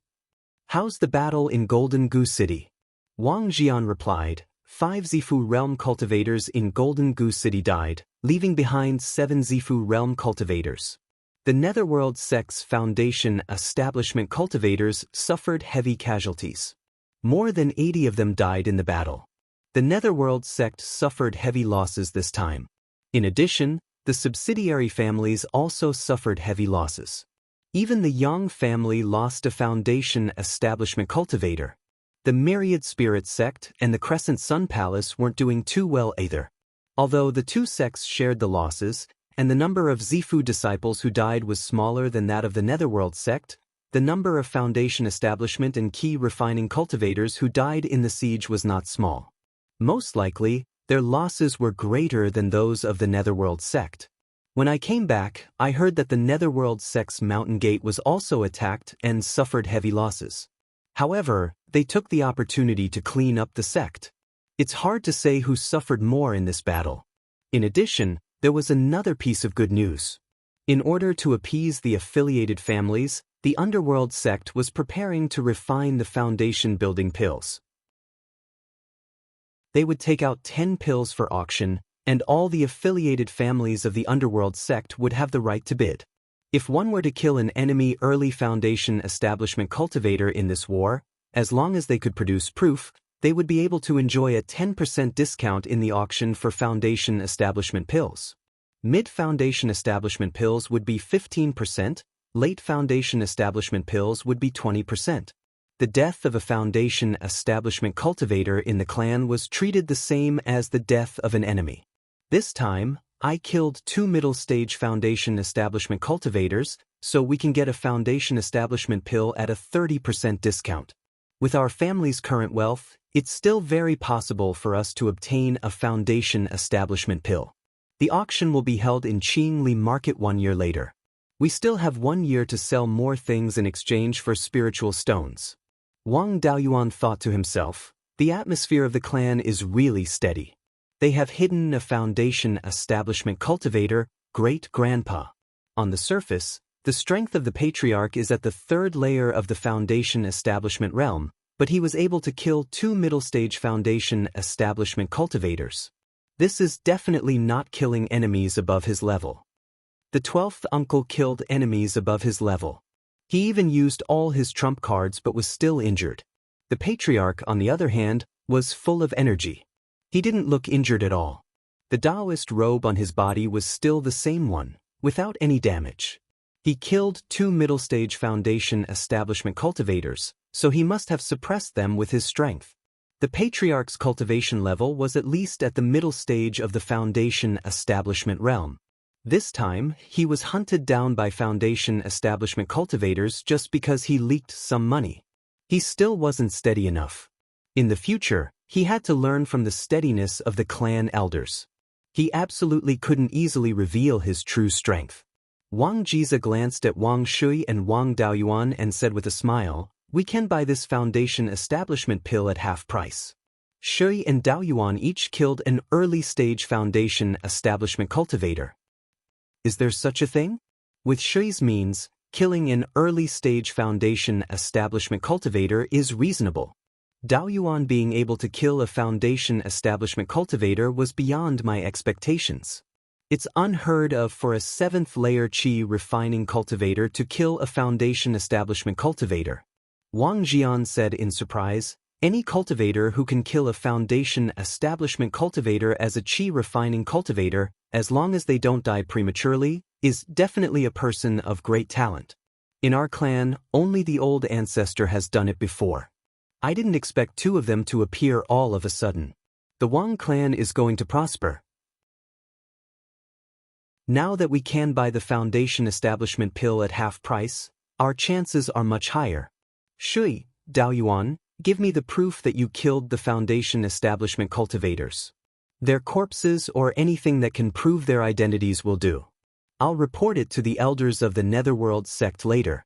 "How's the battle in Golden Goose City?" Wang Jian replied, 5 Zifu realm cultivators in Golden Goose City died, leaving behind 7 Zifu realm cultivators. The Netherworld Sect's Foundation establishment cultivators suffered heavy casualties. More than 80 of them died in the battle. The Netherworld Sect suffered heavy losses this time. In addition, the subsidiary families also suffered heavy losses. Even the Yang family lost a Foundation establishment cultivator. The Myriad Spirit Sect and the Crescent Sun Palace weren't doing too well either. Although the two sects shared the losses, and the number of Zifu disciples who died was smaller than that of the Netherworld sect, the number of Foundation establishment and key refining cultivators who died in the siege was not small. Most likely, their losses were greater than those of the Netherworld sect. When I came back, I heard that the Netherworld sect's mountain gate was also attacked and suffered heavy losses. However, they took the opportunity to clean up the sect. It's hard to say who suffered more in this battle. In addition, there was another piece of good news. In order to appease the affiliated families, the Underworld sect was preparing to refine the Foundation building pills. They would take out 10 pills for auction, and all the affiliated families of the Underworld sect would have the right to bid. If one were to kill an enemy early Foundation establishment cultivator in this war, as long as they could produce proof, they would be able to enjoy a 10% discount in the auction for Foundation establishment pills. Mid-Foundation establishment pills would be 15%, late Foundation establishment pills would be 20%. The death of a Foundation establishment cultivator in the clan was treated the same as the death of an enemy. This time, I killed 2 middle-stage Foundation establishment cultivators, so we can get a Foundation establishment pill at a 30% discount. With our family's current wealth, it's still very possible for us to obtain a Foundation establishment pill. The auction will be held in Qingli Market 1 year later. We still have 1 year to sell more things in exchange for spiritual stones. Wang Daoyuan thought to himself, the atmosphere of the clan is really steady. They have hidden a Foundation establishment cultivator, great-grandpa. On the surface, the strength of the patriarch is at the 3rd layer of the Foundation establishment realm, but he was able to kill 2 middle-stage Foundation establishment cultivators. This is definitely not killing enemies above his level. The 12th uncle killed enemies above his level. He even used all his trump cards but was still injured. The patriarch, on the other hand, was full of energy. He didn't look injured at all. The Daoist robe on his body was still the same one, without any damage. He killed 2 middle-stage Foundation establishment cultivators, so he must have suppressed them with his strength. The patriarch's cultivation level was at least at the middle stage of the Foundation establishment realm. This time, he was hunted down by Foundation establishment cultivators just because he leaked some money. He still wasn't steady enough. In the future, he had to learn from the steadiness of the clan elders. He absolutely couldn't easily reveal his true strength. Wang Jize glanced at Wang Shui and Wang Daoyuan and said with a smile, "We can buy this foundation establishment pill at half price." Shui and Daoyuan each killed an early-stage foundation establishment cultivator. Is there such a thing? With Shui's means, killing an early-stage foundation establishment cultivator is reasonable. Daoyuan being able to kill a foundation establishment cultivator was beyond my expectations. It's unheard of for a 7th-layer qi refining cultivator to kill a foundation establishment cultivator. Wang Jian said in surprise, "Any cultivator who can kill a foundation establishment cultivator as a qi refining cultivator, as long as they don't die prematurely, is definitely a person of great talent. In our clan, only the old ancestor has done it before. I didn't expect 2 of them to appear all of a sudden. The Wang clan is going to prosper. Now that we can buy the foundation establishment pill at half price, our chances are much higher. Shui, Daoyuan, give me the proof that you killed the foundation establishment cultivators. Their corpses or anything that can prove their identities will do. I'll report it to the elders of the Netherworld sect later."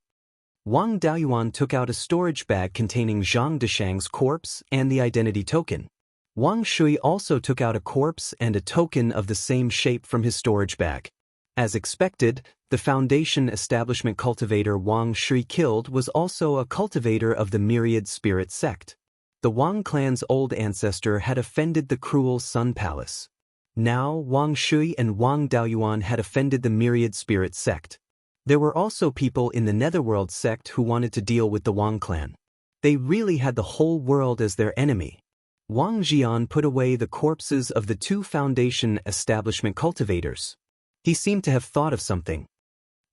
Wang Daoyuan took out a storage bag containing Zhang Deshang's corpse and the identity token. Wang Shui also took out a corpse and a token of the same shape from his storage bag. As expected, the foundation establishment cultivator Wang Shui killed was also a cultivator of the Myriad Spirit sect. The Wang clan's old ancestor had offended the cruel Sun Palace. Now Wang Shui and Wang Daoyuan had offended the Myriad Spirit sect. There were also people in the Netherworld sect who wanted to deal with the Wang clan. They really had the whole world as their enemy. Wang Jian put away the corpses of the 2 foundation establishment cultivators. He seemed to have thought of something.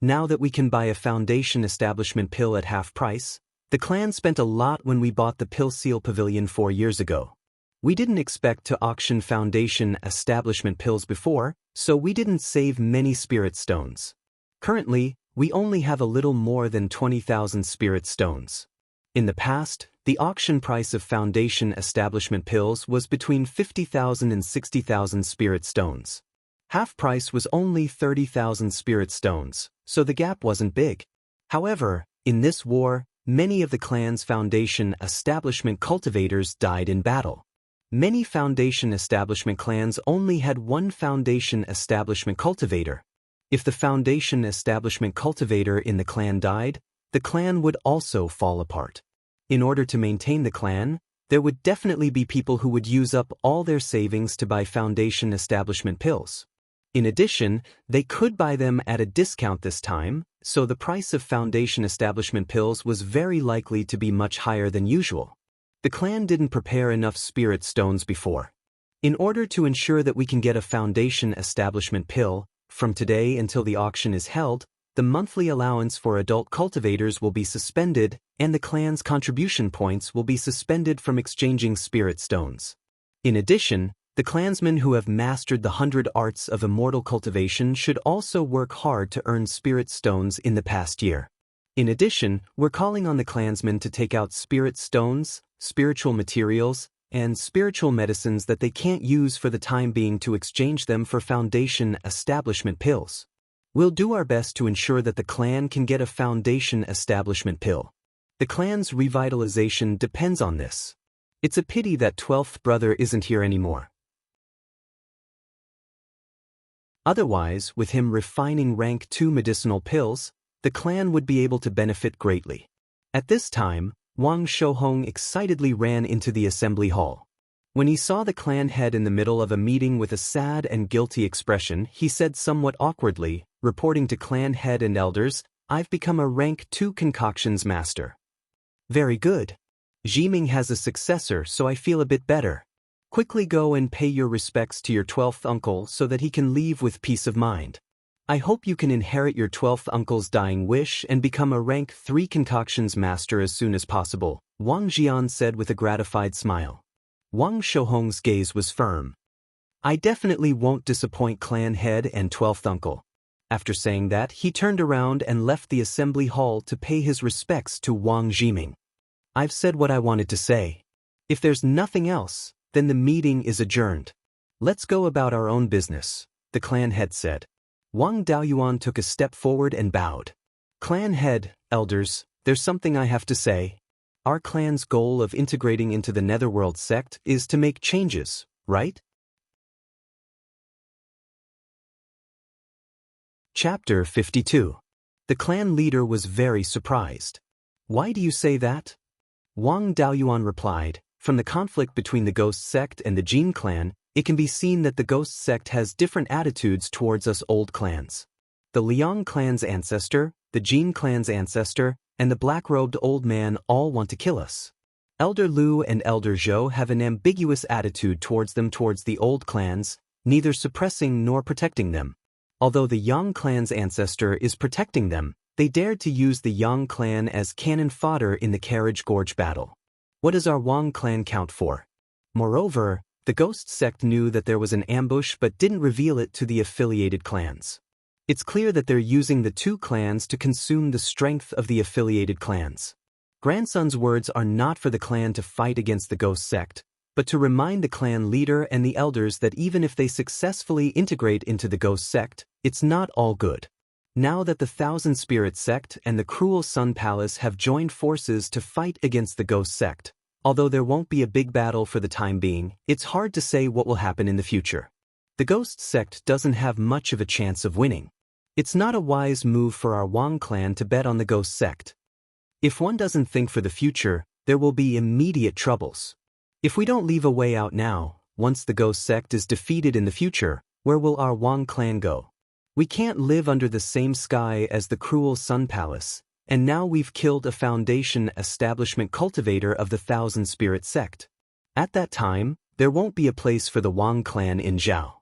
Now that we can buy a foundation establishment pill at half price, the clan spent a lot when we bought the Pill Seal Pavilion 4 years ago. We didn't expect to auction foundation establishment pills before, so we didn't save many spirit stones. Currently, we only have a little more than 20,000 spirit stones. In the past, the auction price of foundation establishment pills was between 50,000 and 60,000 spirit stones. Half price was only 30,000 spirit stones, so the gap wasn't big. However, in this war, many of the clan's foundation establishment cultivators died in battle. Many foundation establishment clans only had 1 foundation establishment cultivator. If the foundation establishment cultivator in the clan died, the clan would also fall apart. In order to maintain the clan, there would definitely be people who would use up all their savings to buy foundation establishment pills. In addition, they could buy them at a discount this time, so the price of foundation establishment pills was very likely to be much higher than usual. The clan didn't prepare enough spirit stones before. In order to ensure that we can get a foundation establishment pill, from today until the auction is held, the monthly allowance for adult cultivators will be suspended, and the clan's contribution points will be suspended from exchanging spirit stones. In addition, the clansmen who have mastered the 100 arts of immortal cultivation should also work hard to earn spirit stones in the past year. In addition, we're calling on the clansmen to take out spirit stones, spiritual materials, and spiritual medicines that they can't use for the time being to exchange them for foundation establishment pills. We'll do our best to ensure that the clan can get a foundation establishment pill. The clan's revitalization depends on this. It's a pity that 12th brother isn't here anymore. Otherwise, with him refining rank 2 medicinal pills, the clan would be able to benefit greatly. At this time, Wang Shouhong excitedly ran into the assembly hall. When he saw the clan head in the middle of a meeting with a sad and guilty expression, he said somewhat awkwardly, reporting to clan head and elders, "I've become a rank 2 concoctions master." "Very good. Jiming has a successor, so I feel a bit better. Quickly go and pay your respects to your 12th uncle so that he can leave with peace of mind. I hope you can inherit your 12th uncle's dying wish and become a rank 3 concoctions master as soon as possible," Wang Jian said with a gratified smile. Wang Shouhong's gaze was firm. "I definitely won't disappoint clan head and 12th uncle." After saying that, he turned around and left the assembly hall to pay his respects to Wang Jiming. I've said what I wanted to say. If there's nothing else, then the meeting is adjourned. Let's go about our own business, the clan head said. Wang Daoyuan took a step forward and bowed. Clan head, elders, there's something I have to say. Our clan's goal of integrating into the Netherworld sect is to make changes, right? Chapter 52. The clan leader was very surprised. Why do you say that? Wang Daoyuan replied, from the conflict between the Ghost sect and the Jin clan, it can be seen that the Ghost sect has different attitudes towards us old clans. The Liang clan's ancestor, the Jin clan's ancestor, and the black-robed old man all want to kill us. Elder Lu and Elder Zhou have an ambiguous attitude towards the old clans, neither suppressing nor protecting them. Although the Yang clan's ancestor is protecting them, they dared to use the Yang clan as cannon fodder in the Carriage Gorge battle. What does our Wang clan count for? Moreover, the Ghost sect knew that there was an ambush but didn't reveal it to the affiliated clans. It's clear that they're using the two clans to consume the strength of the affiliated clans. Grandson's words are not for the clan to fight against the Ghost sect, but to remind the clan leader and the elders that even if they successfully integrate into the Ghost sect, it's not all good. Now that the Thousand Spirit sect and the Cruel Sun Palace have joined forces to fight against the Ghost sect, although there won't be a big battle for the time being, it's hard to say what will happen in the future. The Ghost sect doesn't have much of a chance of winning. It's not a wise move for our Wang clan to bet on the Ghost sect. If one doesn't think for the future, there will be immediate troubles. If we don't leave a way out now, once the Ghost sect is defeated in the future, where will our Wang clan go? We can't live under the same sky as the Cruel Sun Palace, and now we've killed a foundation establishment cultivator of the Thousand Spirit sect. At that time, there won't be a place for the Wang clan in Zhao.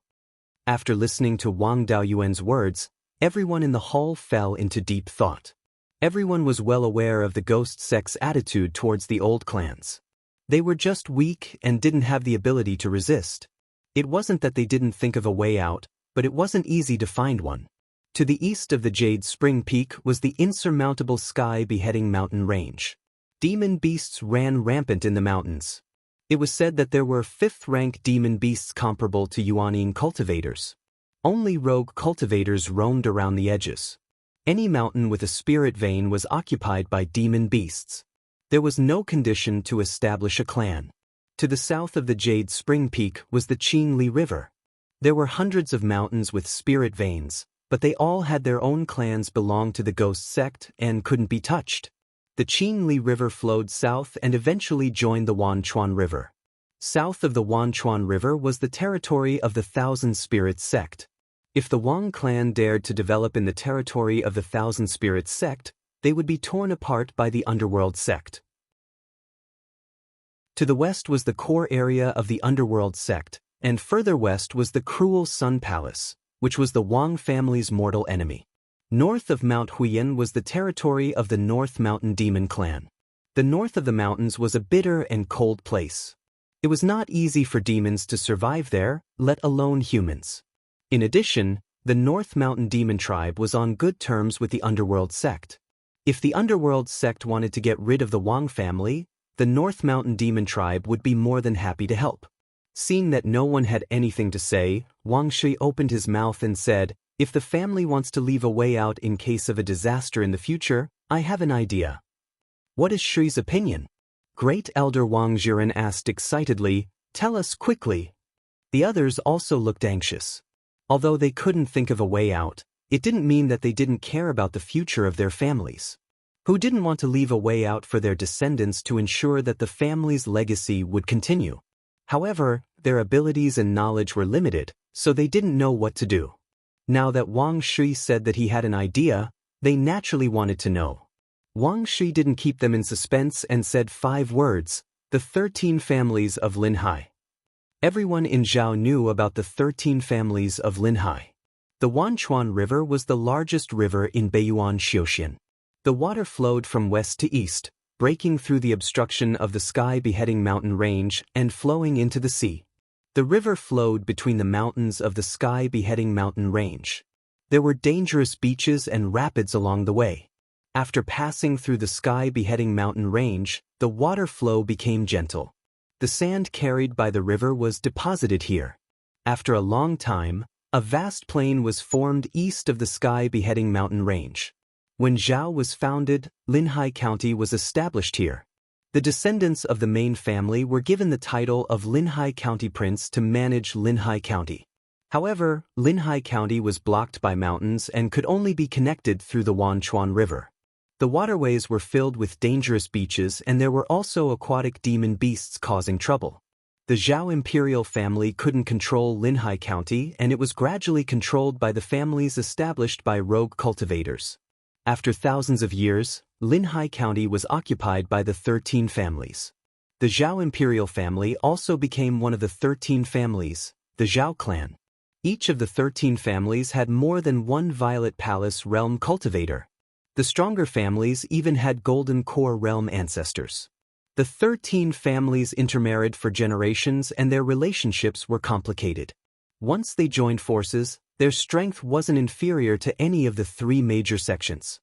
After listening to Wang Daoyuan's words, everyone in the hall fell into deep thought. Everyone was well aware of the Ghost sect's attitude towards the old clans. They were just weak and didn't have the ability to resist. It wasn't that they didn't think of a way out, but it wasn't easy to find one. To the east of the Jade Spring Peak was the insurmountable sky-beheading mountain range. Demon beasts ran rampant in the mountains. It was said that there were fifth-rank demon beasts comparable to Yuanine cultivators. Only rogue cultivators roamed around the edges. Any mountain with a spirit vein was occupied by demon beasts. There was no condition to establish a clan. To the south of the Jade Spring Peak was the Qingli River. There were hundreds of mountains with spirit veins, but they all had their own clans belonged to the Ghost sect and couldn't be touched. The Qingli River flowed south and eventually joined the Wanchuan River. South of the Wanchuan River was the territory of the Thousand Spirits sect. If the Wang clan dared to develop in the territory of the Thousand Spirits sect, they would be torn apart by the Underworld sect. To the west was the core area of the Underworld sect, and further west was the Cruel Sun Palace, which was the Wang family's mortal enemy. North of Mount Huiyan was the territory of the North Mountain Demon clan. The north of the mountains was a bitter and cold place. It was not easy for demons to survive there, let alone humans. In addition, the North Mountain Demon tribe was on good terms with the Underworld sect. If the Underworld sect wanted to get rid of the Wang family, the North Mountain Demon tribe would be more than happy to help. Seeing that no one had anything to say, Wang Shi opened his mouth and said, "If the family wants to leave a way out in case of a disaster in the future, I have an idea." "What is Shi's opinion?" Great Elder Wang Jiren asked excitedly. "Tell us quickly." The others also looked anxious. Although they couldn't think of a way out, it didn't mean that they didn't care about the future of their families. Who didn't want to leave a way out for their descendants to ensure that the family's legacy would continue? However, their abilities and knowledge were limited, so they didn't know what to do. Now that Wang Shi said that he had an idea, they naturally wanted to know. Wang Shi didn't keep them in suspense and said 5 words, the 13 families of Linhai. Everyone in Zhao knew about the 13 families of Linhai. The Wanchuan River was the largest river in Beiyuan Xiuxian. The water flowed from west to east, breaking through the obstruction of the sky-beheading mountain range and flowing into the sea. The river flowed between the mountains of the sky-beheading mountain range. There were dangerous beaches and rapids along the way. After passing through the sky-beheading mountain range, the water flow became gentle. The sand carried by the river was deposited here. After a long time, a vast plain was formed east of the sky-beheading mountain range. When Zhao was founded, Linhai County was established here. The descendants of the main family were given the title of Linhai County Prince to manage Linhai County. However, Linhai County was blocked by mountains and could only be connected through the Wanchuan River. The waterways were filled with dangerous beaches, and there were also aquatic demon beasts causing trouble. The Zhao imperial family couldn't control Linhai County, and it was gradually controlled by the families established by rogue cultivators. After thousands of years, Linhai County was occupied by the 13 families. The Zhao imperial family also became one of the 13 families, the Zhao clan. Each of the 13 families had more than one Violet Palace realm cultivator. The stronger families even had Golden Core realm ancestors. The 13 families intermarried for generations, and their relationships were complicated. Once they joined forces, their strength wasn't inferior to any of the three major sections.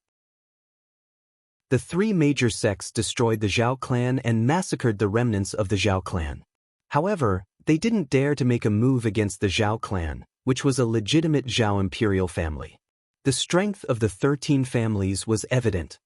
The three major sects destroyed the Zhao clan and massacred the remnants of the Zhao clan. However, they didn't dare to make a move against the Zhao clan, which was a legitimate Zhao imperial family. The strength of the 13 families was evident.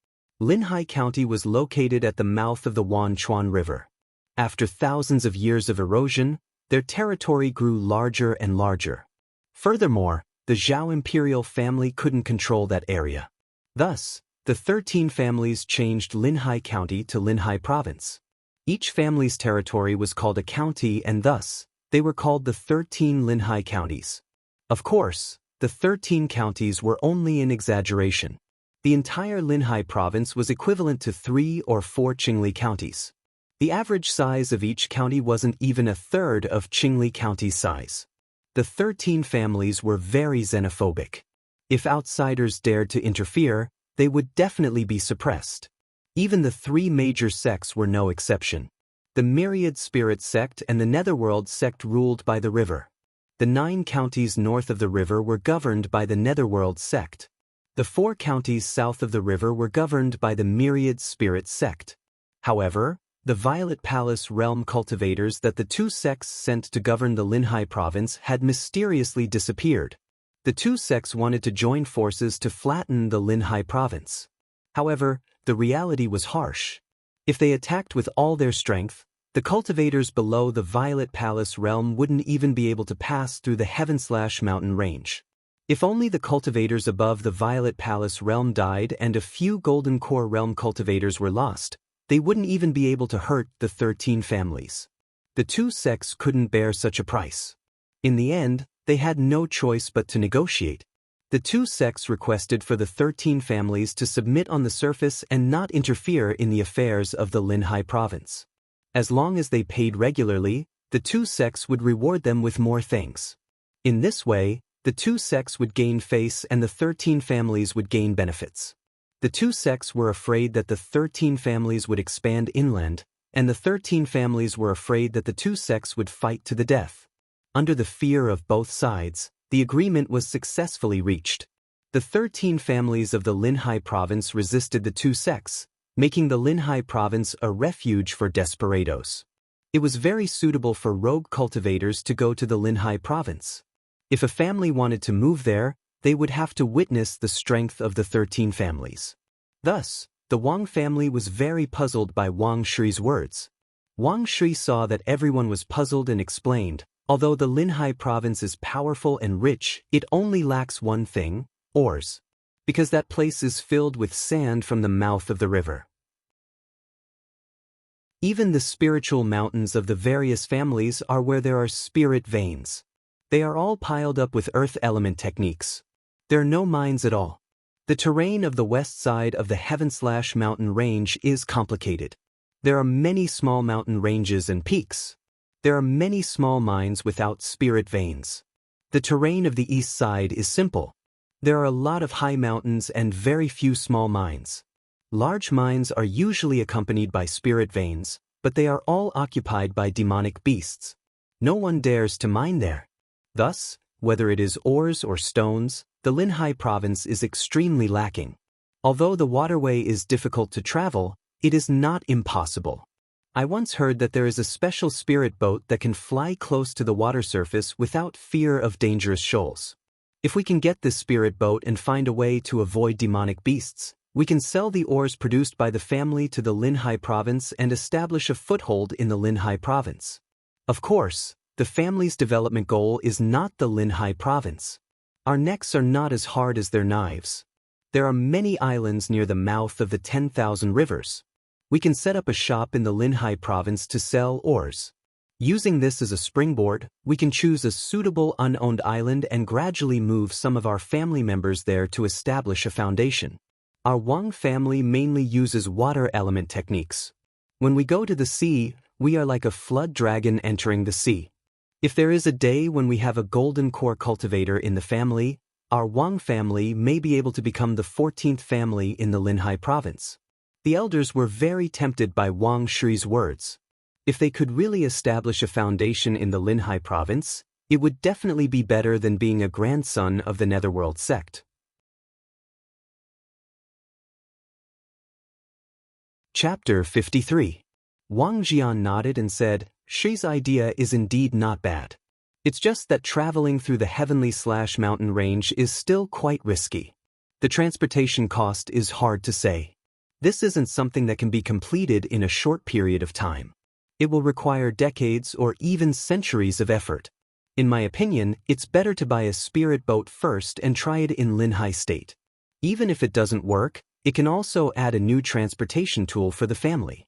Linhai County was located at the mouth of the Wanchuan River. After thousands of years of erosion, their territory grew larger and larger. Furthermore, the Zhao imperial family couldn't control that area. Thus, the 13 families changed Linhai County to Linhai Province. Each family's territory was called a county, and thus, they were called the 13 Linhai counties. Of course, the 13 counties were only an exaggeration. The entire Linhai province was equivalent to 3 or 4 Qingli counties. The average size of each county wasn't even a third of Qingli County's size. The 13 families were very xenophobic. If outsiders dared to interfere, they would definitely be suppressed. Even the three major sects were no exception. The Myriad Spirit sect and the Netherworld sect ruled by the river. The 9 counties north of the river were governed by the Netherworld sect. The 4 counties south of the river were governed by the Myriad Spirit sect. However, the Violet Palace realm cultivators that the 2 sects sent to govern the Linhai province had mysteriously disappeared. The 2 sects wanted to join forces to flatten the Linhai province. However, the reality was harsh. If they attacked with all their strength, the cultivators below the Violet Palace realm wouldn't even be able to pass through the Heaven/Mountain range. If only the cultivators above the Violet Palace realm died and a few Golden Core realm cultivators were lost, they wouldn't even be able to hurt the 13 families. The 2 sects couldn't bear such a price. In the end, they had no choice but to negotiate. The 2 sects requested for the 13 families to submit on the surface and not interfere in the affairs of the Linhai province. As long as they paid regularly, the 2 sects would reward them with more things. In this way, the 2 sects would gain face and the 13 families would gain benefits. The 2 sects were afraid that the 13 families would expand inland, and the 13 families were afraid that the 2 sects would fight to the death. Under the fear of both sides, the agreement was successfully reached. The 13 families of the Linhai province resisted the 2 sects, making the Linhai province a refuge for desperados. It was very suitable for rogue cultivators to go to the Linhai province. If a family wanted to move there, they would have to witness the strength of the 13 families. Thus, the Wang family was very puzzled by Wang Shi's words. Wang Shi saw that everyone was puzzled and explained, although the Linhai province is powerful and rich, it only lacks one thing, ores. Because that place is filled with sand from the mouth of the river. Even the spiritual mountains of the various families are where there are spirit veins. They are all piled up with earth element techniques. There are no mines at all. The terrain of the west side of the Heaven/Mountain range is complicated. There are many small mountain ranges and peaks. There are many small mines without spirit veins. The terrain of the east side is simple. There are a lot of high mountains and very few small mines. Large mines are usually accompanied by spirit veins, but they are all occupied by demonic beasts. No one dares to mine there. Thus, whether it is ores or stones, the Linhai province is extremely lacking. Although the waterway is difficult to travel, it is not impossible. I once heard that there is a special spirit boat that can fly close to the water surface without fear of dangerous shoals. If we can get this spirit boat and find a way to avoid demonic beasts, we can sell the ores produced by the family to the Linhai province and establish a foothold in the Linhai province. Of course, the family's development goal is not the Linhai province. Our necks are not as hard as their knives. There are many islands near the mouth of the 10,000 rivers. We can set up a shop in the Linhai province to sell ores. Using this as a springboard, we can choose a suitable unowned island and gradually move some of our family members there to establish a foundation. Our Wang family mainly uses water element techniques. When we go to the sea, we are like a flood dragon entering the sea. If there is a day when we have a golden core cultivator in the family, our Wang family may be able to become the 14th family in the Linhai province. The elders were very tempted by Wang Shi's words. If they could really establish a foundation in the Linhai province, it would definitely be better than being a grandson of the Netherworld sect. Chapter 53. Wang Jian nodded and said, Shi's idea is indeed not bad. It's just that traveling through the heavenly/mountain range is still quite risky. The transportation cost is hard to say. This isn't something that can be completed in a short period of time. It will require decades or even centuries of effort. In my opinion, it's better to buy a spirit boat first and try it in Linhai State. Even if it doesn't work, it can also add a new transportation tool for the family.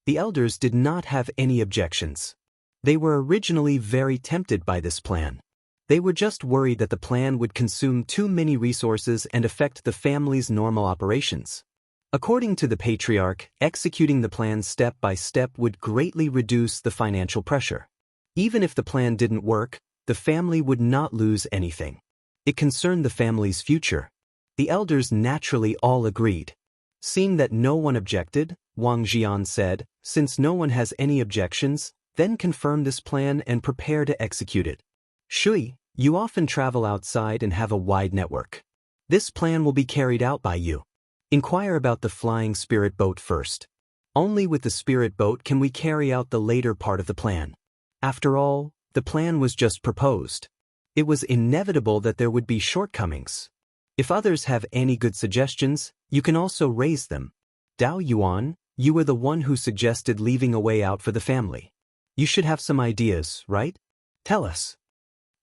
The elders did not have any objections. They were originally very tempted by this plan. They were just worried that the plan would consume too many resources and affect the family's normal operations. According to the patriarch, executing the plan step by step would greatly reduce the financial pressure. Even if the plan didn't work, the family would not lose anything. It concerned the family's future. The elders naturally all agreed. Seeing that no one objected, Wang Jian said, Since no one has any objections, then confirm this plan and prepare to execute it. Shui, you often travel outside and have a wide network. This plan will be carried out by you. Inquire about the flying spirit boat first. Only with the spirit boat can we carry out the later part of the plan. After all, the plan was just proposed. It was inevitable that there would be shortcomings. If others have any good suggestions, you can also raise them. Daoist, you were the one who suggested leaving a way out for the family. You should have some ideas, right? Tell us.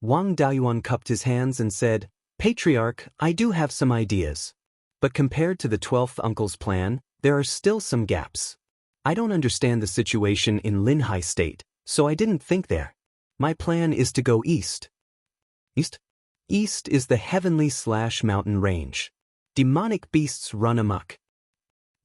Wang Daoist cupped his hands and said, Patriarch, I do have some ideas. But compared to the 12th uncle's plan, there are still some gaps. I don't understand the situation in Linhai State, so I didn't think there. My plan is to go east. East? East is the heavenly/mountain range. Demonic beasts run amok.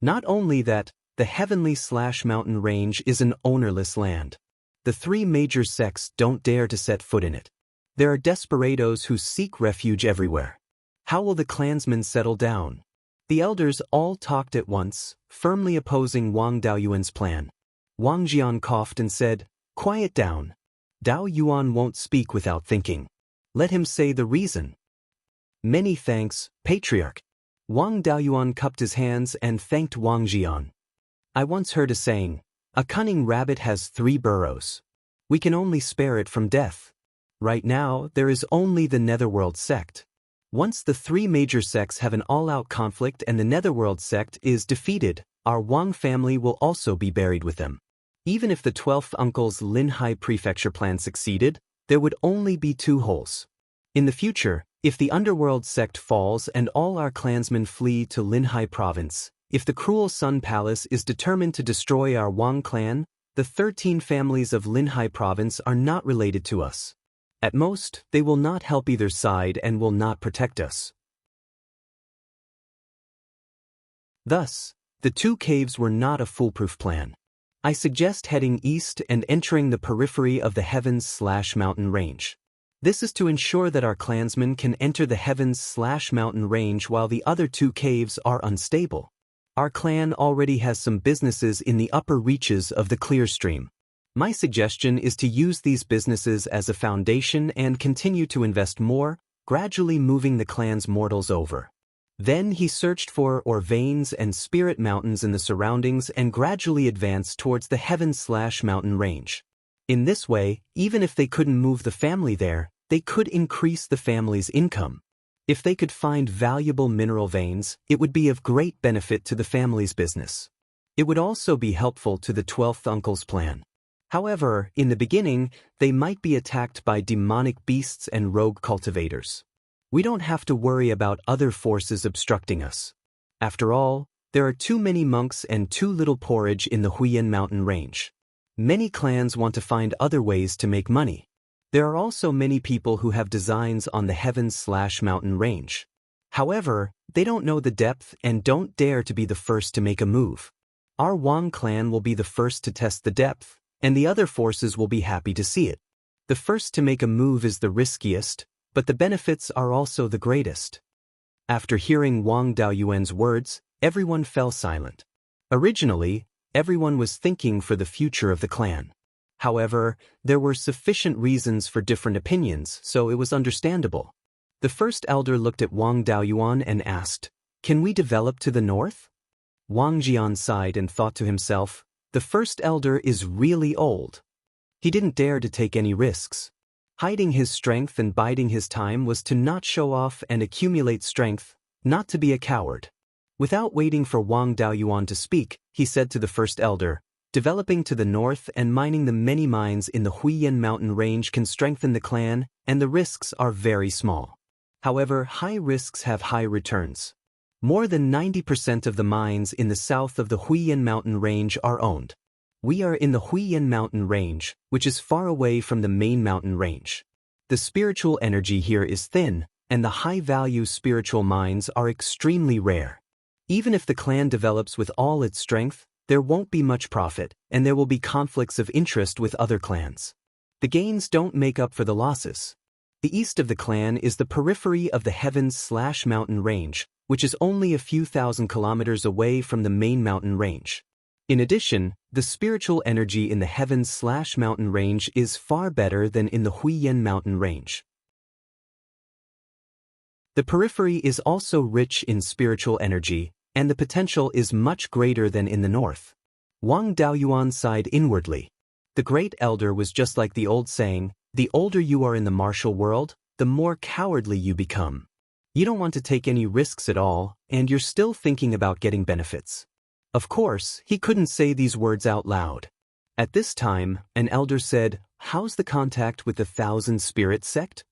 Not only that, the heavenly/mountain range is an ownerless land. The three major sects don't dare to set foot in it. There are desperados who seek refuge everywhere. How will the clansmen settle down? The elders all talked at once, firmly opposing Wang Daoyuan's plan. Wang Jian coughed and said, Quiet down. Daoyuan won't speak without thinking. Let him say the reason. Many thanks, Patriarch. Wang Daoyuan cupped his hands and thanked Wang Jian. I once heard a saying, a cunning rabbit has 3 burrows. We can only spare it from death. Right now, there is only the Netherworld sect. Once the 3 major sects have an all-out conflict and the Netherworld sect is defeated, our Wang family will also be buried with them. Even if the 12th uncle's Linhai prefecture plan succeeded, there would only be 2 holes. In the future, if the underworld sect falls and all our clansmen flee to Linhai province, if the cruel Sun Palace is determined to destroy our Wang clan, the 13 families of Linhai province are not related to us. At most, they will not help either side and will not protect us. Thus, the 2 caves were not a foolproof plan. I suggest heading east and entering the periphery of the heavens/mountain range. This is to ensure that our clansmen can enter the heavens/mountain range while the other 2 caves are unstable. Our clan already has some businesses in the upper reaches of the clear stream. My suggestion is to use these businesses as a foundation and continue to invest more, gradually moving the clan's mortals over. Then he searched for veins and spirit mountains in the surroundings and gradually advanced towards the heaven/mountain range. In this way, even if they couldn't move the family there, they could increase the family's income. If they could find valuable mineral veins, it would be of great benefit to the family's business. It would also be helpful to the 12th uncle's plan. However, in the beginning, they might be attacked by demonic beasts and rogue cultivators. We don't have to worry about other forces obstructing us. After all, there are too many monks and too little porridge in the Huiyan mountain range. Many clans want to find other ways to make money. There are also many people who have designs on the heavens/mountain range. However, they don't know the depth and don't dare to be the first to make a move. Our Wang clan will be the first to test the depth, and the other forces will be happy to see it. The first to make a move is the riskiest, but the benefits are also the greatest. After hearing Wang Daoyuan's words, everyone fell silent. Originally, everyone was thinking for the future of the clan. However, there were sufficient reasons for different opinions, so it was understandable. The first elder looked at Wang Daoyuan and asked, "Can we develop to the north?" Wang Jian sighed and thought to himself, "The first elder is really old." He didn't dare to take any risks. Hiding his strength and biding his time was to not show off and accumulate strength, not to be a coward. Without waiting for Wang Daoyuan to speak, he said to the first elder, "Developing to the north and mining the many mines in the Huiyan mountain range can strengthen the clan, and the risks are very small. However, high risks have high returns. More than 90% of the mines in the south of the Huiyan mountain range are owned. We are in the Huiyan mountain range, which is far away from the main mountain range. The spiritual energy here is thin, and the high-value spiritual mines are extremely rare. Even if the clan develops with all its strength, there won't be much profit, and there will be conflicts of interest with other clans. The gains don't make up for the losses. The east of the clan is the periphery of the heavens/mountain range, which is only a few thousand kilometers away from the main mountain range. In addition, the spiritual energy in the heavens/mountain range is far better than in the Huiyan mountain range. The periphery is also rich in spiritual energy, and the potential is much greater than in the north. Wang Daoyuan sighed inwardly. The great elder was just like the old saying, "The older you are in the martial world, the more cowardly you become." You don't want to take any risks at all, and you're still thinking about getting benefits. Of course, he couldn't say these words out loud. At this time, an elder said, "How's the contact with the Thousand Spirit sect?"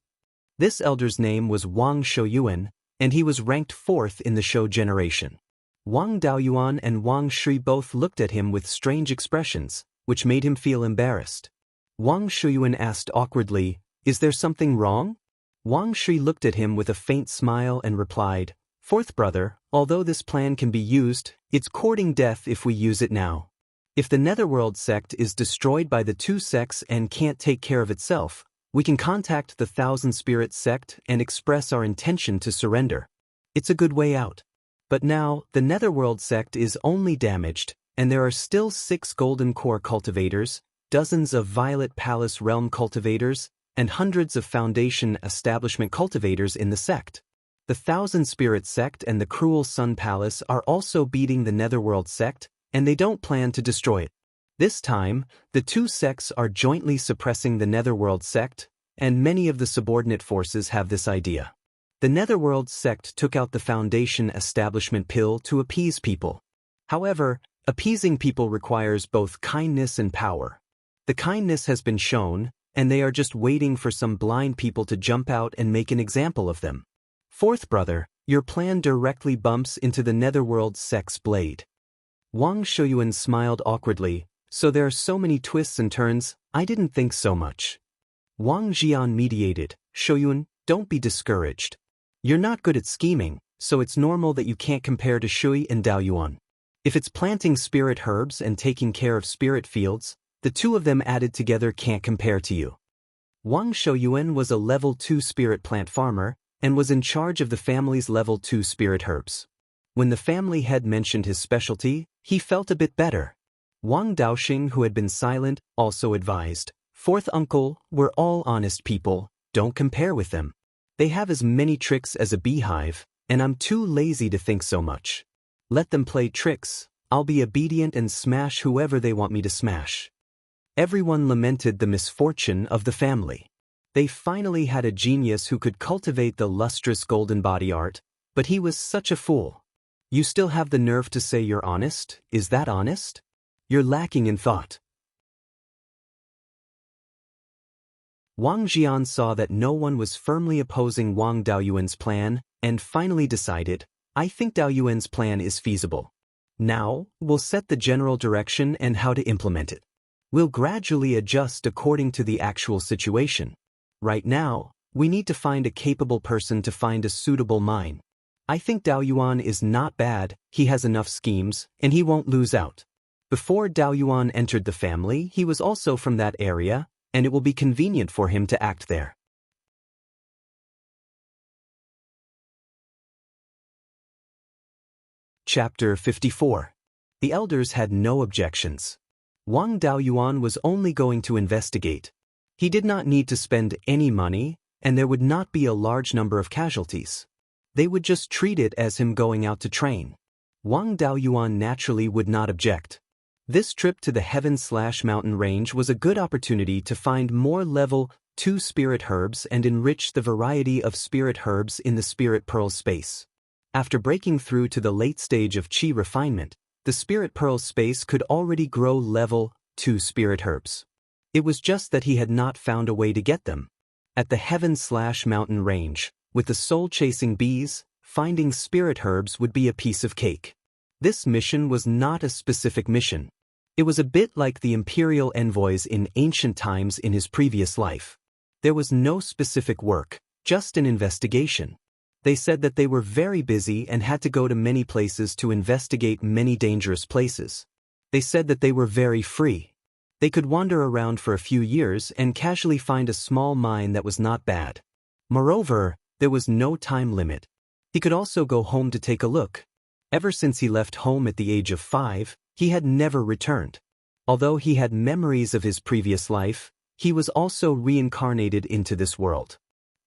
This elder's name was Wang Shouyuan, and he was ranked 4th in the Shou generation. Wang Daoyuan and Wang Shui both looked at him with strange expressions, which made him feel embarrassed. Wang Shouyuan asked awkwardly, "Is there something wrong?" Wang Shui looked at him with a faint smile and replied, "Fourth brother, although this plan can be used, it's courting death if we use it now. If the Netherworld sect is destroyed by the two sects and can't take care of itself, we can contact the Thousand Spirit sect and express our intention to surrender. It's a good way out. But now, the Netherworld sect is only damaged, and there are still 6 Golden Core cultivators, dozens of Violet Palace Realm cultivators, and hundreds of Foundation Establishment cultivators in the sect. The Thousand Spirit sect and the Cruel Sun Palace are also beating the Netherworld sect, and they don't plan to destroy it. This time, the two sects are jointly suppressing the Netherworld sect, and many of the subordinate forces have this idea. The Netherworld sect took out the Foundation Establishment pill to appease people. However, appeasing people requires both kindness and power. The kindness has been shown, and they are just waiting for some blind people to jump out and make an example of them. Fourth brother, your plan directly bumps into the Netherworld sect's blade." Wang Shouyuan smiled awkwardly, "So there are so many twists and turns, I didn't think so much." Wang Jian mediated, "Shouyuan, don't be discouraged. You're not good at scheming, so it's normal that you can't compare to Shui and Daoyuan. If it's planting spirit herbs and taking care of spirit fields, the two of them added together can't compare to you." Wang Shouyuan was a level 2 spirit plant farmer, and was in charge of the family's level 2 spirit herbs. When the family head mentioned his specialty, he felt a bit better. Wang Daoxing, who had been silent, also advised, "Fourth uncle, we're all honest people, don't compare with them. They have as many tricks as a beehive, and I'm too lazy to think so much. Let them play tricks, I'll be obedient and smash whoever they want me to smash." Everyone lamented the misfortune of the family. They finally had a genius who could cultivate the lustrous golden body art, but he was such a fool. You still have the nerve to say you're honest? Is that honest? You're lacking in thought. Wang Jian saw that no one was firmly opposing Wang Daoyuan's plan, and finally decided, "I think Daoyuan's plan is feasible. Now, we'll set the general direction and how to implement it. We'll gradually adjust according to the actual situation. Right now, we need to find a capable person to find a suitable mine. I think Daoyuan is not bad, he has enough schemes, and he won't lose out." Before Daoyuan entered the family, he was also from that area, and it will be convenient for him to act there. Chapter 54. The elders had no objections. Wang Daoyuan was only going to investigate. He did not need to spend any money, and there would not be a large number of casualties. They would just treat it as him going out to train. Wang Daoyuan naturally would not object. This trip to the heaven/mountain range was a good opportunity to find more level 2 spirit herbs and enrich the variety of spirit herbs in the spirit pearl space. After breaking through to the late stage of qi refinement, the spirit pearl space could already grow level 2 spirit herbs. It was just that he had not found a way to get them. At the heaven/mountain range, with the soul-chasing bees, finding spirit herbs would be a piece of cake. This mission was not a specific mission. It was a bit like the imperial envoys in ancient times in his previous life. There was no specific work, just an investigation. They said that they were very busy and had to go to many places to investigate many dangerous places. They said that they were very free. They could wander around for a few years and casually find a small mine that was not bad. Moreover, there was no time limit. He could also go home to take a look. Ever since he left home at the age of 5, he had never returned. Although he had memories of his previous life, he was also reincarnated into this world.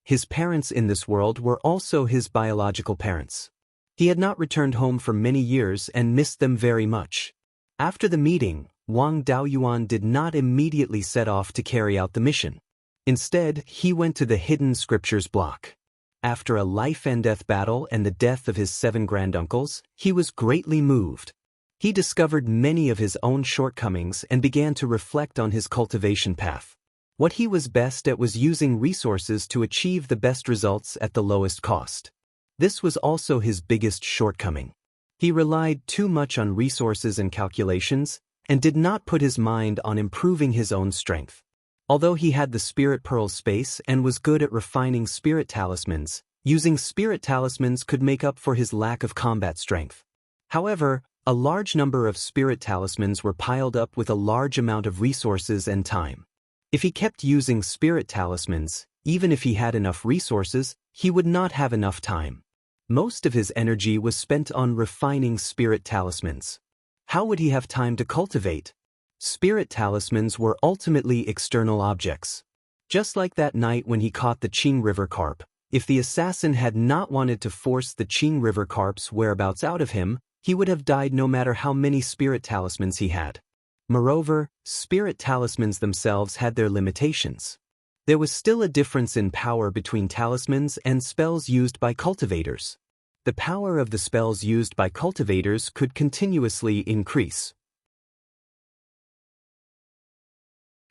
His parents in this world were also his biological parents. He had not returned home for many years and missed them very much. After the meeting, Wang Daoyuan did not immediately set off to carry out the mission. Instead, he went to the hidden scriptures block. After a life-and-death battle and the death of his 7 granduncles, he was greatly moved. He discovered many of his own shortcomings and began to reflect on his cultivation path. What he was best at was using resources to achieve the best results at the lowest cost. This was also his biggest shortcoming. He relied too much on resources and calculations, and did not put his mind on improving his own strength. Although he had the spirit pearl space and was good at refining spirit talismans, using spirit talismans could make up for his lack of combat strength. However, a large number of spirit talismans were piled up with a large amount of resources and time. If he kept using spirit talismans, even if he had enough resources, he would not have enough time. Most of his energy was spent on refining spirit talismans. How would he have time to cultivate? Spirit talismans were ultimately external objects. Just like that night when he caught the Qing River carp, if the assassin had not wanted to force the Qing River carp's whereabouts out of him, he would have died no matter how many spirit talismans he had. Moreover, spirit talismans themselves had their limitations. There was still a difference in power between talismans and spells used by cultivators. The power of the spells used by cultivators could continuously increase.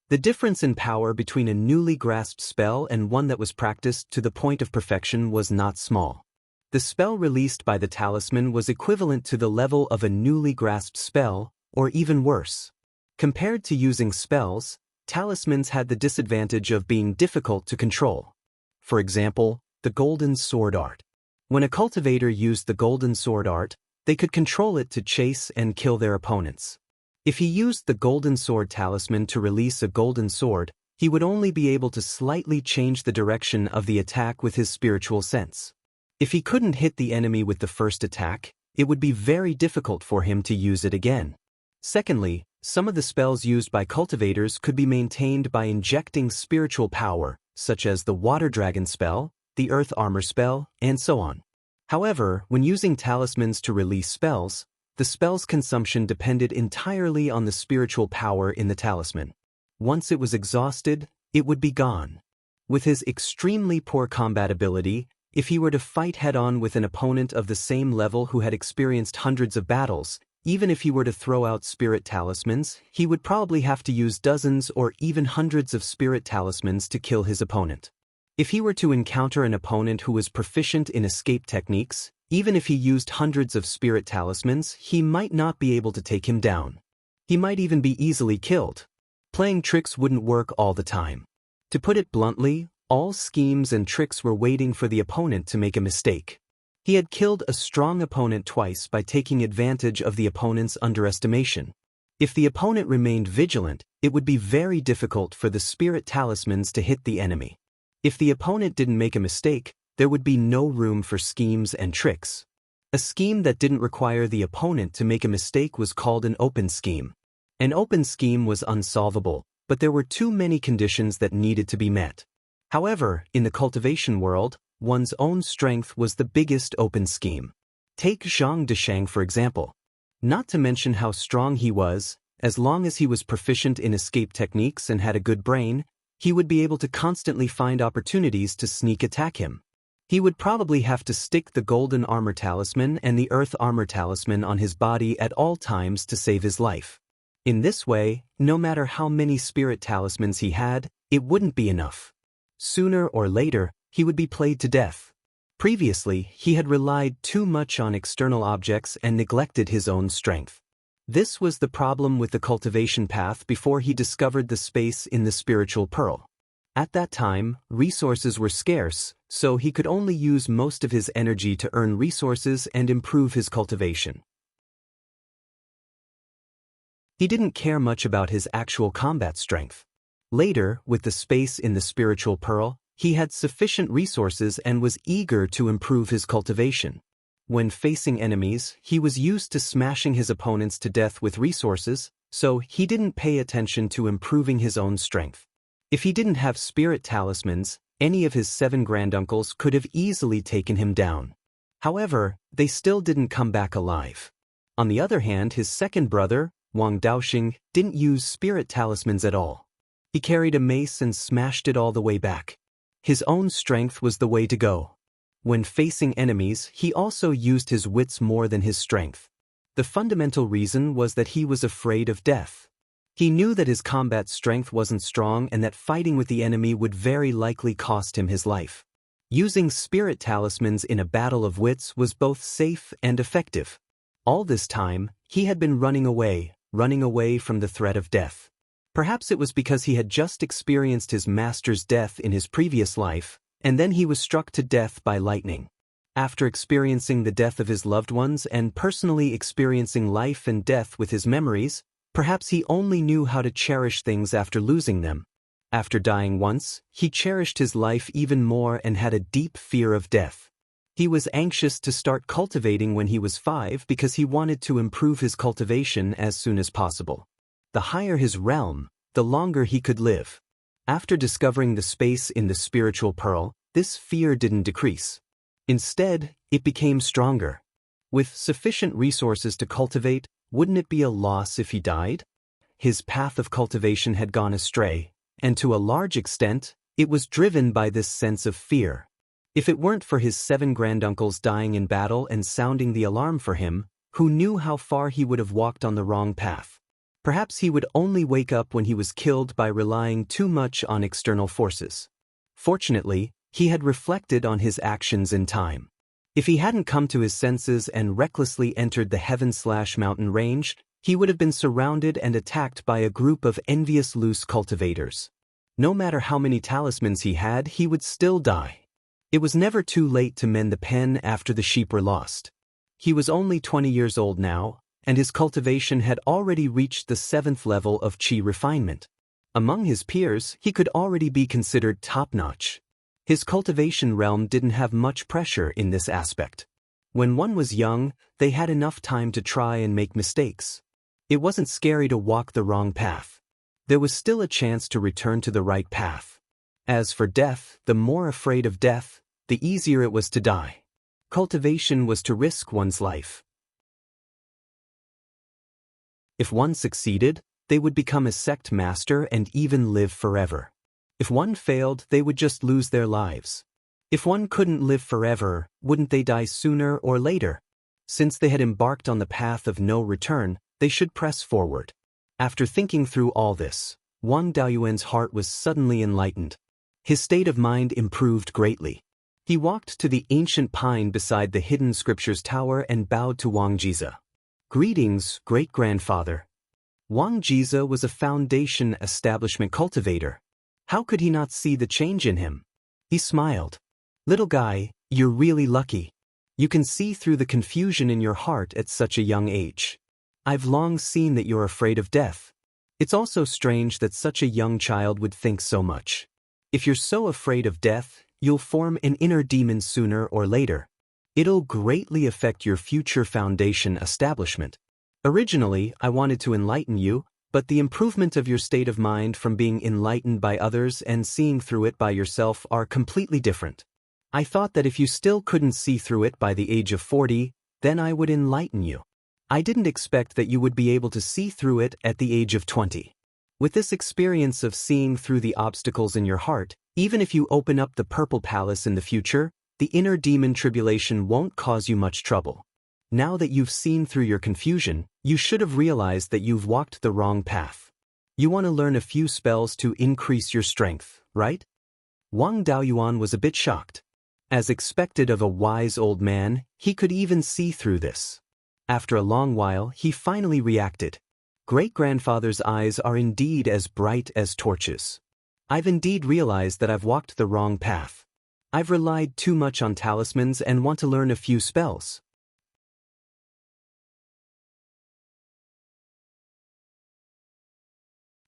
The difference in power between a newly grasped spell and one that was practiced to the point of perfection was not small. The spell released by the talisman was equivalent to the level of a newly grasped spell, or even worse. Compared to using spells, talismans had the disadvantage of being difficult to control. For example, the golden sword art. When a cultivator used the golden sword art, they could control it to chase and kill their opponents. If he used the golden sword talisman to release a golden sword, he would only be able to slightly change the direction of the attack with his spiritual sense. If he couldn't hit the enemy with the first attack, it would be very difficult for him to use it again. Secondly, some of the spells used by cultivators could be maintained by injecting spiritual power, such as the water dragon spell, the earth armor spell, and so on. However, when using talismans to release spells, the spell's consumption depended entirely on the spiritual power in the talisman. Once it was exhausted, it would be gone. With his extremely poor combat ability, if he were to fight head-on with an opponent of the same level who had experienced hundreds of battles, even if he were to throw out spirit talismans, he would probably have to use dozens or even hundreds of spirit talismans to kill his opponent. If he were to encounter an opponent who was proficient in escape techniques, even if he used hundreds of spirit talismans, he might not be able to take him down. He might even be easily killed. Playing tricks wouldn't work all the time. To put it bluntly, all schemes and tricks were waiting for the opponent to make a mistake. He had killed a strong opponent twice by taking advantage of the opponent's underestimation. If the opponent remained vigilant, it would be very difficult for the spirit talismans to hit the enemy. If the opponent didn't make a mistake, there would be no room for schemes and tricks. A scheme that didn't require the opponent to make a mistake was called an open scheme. An open scheme was unsolvable, but there were too many conditions that needed to be met. However, in the cultivation world, one's own strength was the biggest open scheme. Take Zhang Deshang for example. Not to mention how strong he was, as long as he was proficient in escape techniques and had a good brain, he would be able to constantly find opportunities to sneak attack him. He would probably have to stick the golden armor talisman and the earth armor talisman on his body at all times to save his life. In this way, no matter how many spirit talismans he had, it wouldn't be enough. Sooner or later, he would be played to death. Previously, he had relied too much on external objects and neglected his own strength. This was the problem with the cultivation path before he discovered the space in the spiritual pearl. At that time, resources were scarce, so he could only use most of his energy to earn resources and improve his cultivation. He didn't care much about his actual combat strength. Later, with the space in the spiritual pearl, he had sufficient resources and was eager to improve his cultivation. When facing enemies, he was used to smashing his opponents to death with resources, so he didn't pay attention to improving his own strength. If he didn't have spirit talismans, any of his 7 granduncles could have easily taken him down. However, they still didn't come back alive. On the other hand, his second brother, Wang Daoxing, didn't use spirit talismans at all. He carried a mace and smashed it all the way back. His own strength was the way to go. When facing enemies, he also used his wits more than his strength. The fundamental reason was that he was afraid of death. He knew that his combat strength wasn't strong and that fighting with the enemy would very likely cost him his life. Using spirit talismans in a battle of wits was both safe and effective. All this time, he had been running away from the threat of death. Perhaps it was because he had just experienced his master's death in his previous life, and then he was struck to death by lightning. After experiencing the death of his loved ones and personally experiencing life and death with his memories, perhaps he only knew how to cherish things after losing them. After dying once, he cherished his life even more and had a deep fear of death. He was anxious to start cultivating when he was 5 because he wanted to improve his cultivation as soon as possible. The higher his realm, the longer he could live. After discovering the space in the spiritual pearl, this fear didn't decrease. Instead, it became stronger. With sufficient resources to cultivate, wouldn't it be a loss if he died? His path of cultivation had gone astray, and to a large extent, it was driven by this sense of fear. If it weren't for his 7 granduncles dying in battle and sounding the alarm for him, who knew how far he would have walked on the wrong path? Perhaps he would only wake up when he was killed by relying too much on external forces. Fortunately, he had reflected on his actions in time. If he hadn't come to his senses and recklessly entered the heaven/mountain range, he would have been surrounded and attacked by a group of envious loose cultivators. No matter how many talismans he had, he would still die. It was never too late to mend the pen after the sheep were lost. He was only 20 years old now, and his cultivation had already reached the 7th level of qi refinement. Among his peers, he could already be considered top-notch. His cultivation realm didn't have much pressure in this aspect. When one was young, they had enough time to try and make mistakes. It wasn't scary to walk the wrong path. There was still a chance to return to the right path. As for death, the more afraid of death, the easier it was to die. Cultivation was to risk one's life. If one succeeded, they would become a sect master and even live forever. If one failed, they would just lose their lives. If one couldn't live forever, wouldn't they die sooner or later? Since they had embarked on the path of no return, they should press forward. After thinking through all this, Wang Daoyuan's heart was suddenly enlightened. His state of mind improved greatly. He walked to the ancient pine beside the hidden scriptures tower and bowed to Wang Jize. Greetings, great-grandfather. Wang Jize was a foundation establishment cultivator. How could he not see the change in him? He smiled. Little guy, you're really lucky. You can see through the confusion in your heart at such a young age. I've long seen that you're afraid of death. It's also strange that such a young child would think so much. If you're so afraid of death, you'll form an inner demon sooner or later. It'll greatly affect your future foundation establishment. Originally, I wanted to enlighten you, but the improvement of your state of mind from being enlightened by others and seeing through it by yourself are completely different. I thought that if you still couldn't see through it by the age of 40, then I would enlighten you. I didn't expect that you would be able to see through it at the age of 20. With this experience of seeing through the obstacles in your heart, even if you open up the Purple Palace in the future, the inner demon tribulation won't cause you much trouble. Now that you've seen through your confusion, you should have realized that you've walked the wrong path. You want to learn a few spells to increase your strength, right? Wang Daoyuan was a bit shocked. As expected of a wise old man, he could even see through this. After a long while, he finally reacted. Great-grandfather's eyes are indeed as bright as torches. I've indeed realized that I've walked the wrong path. I've relied too much on talismans and want to learn a few spells.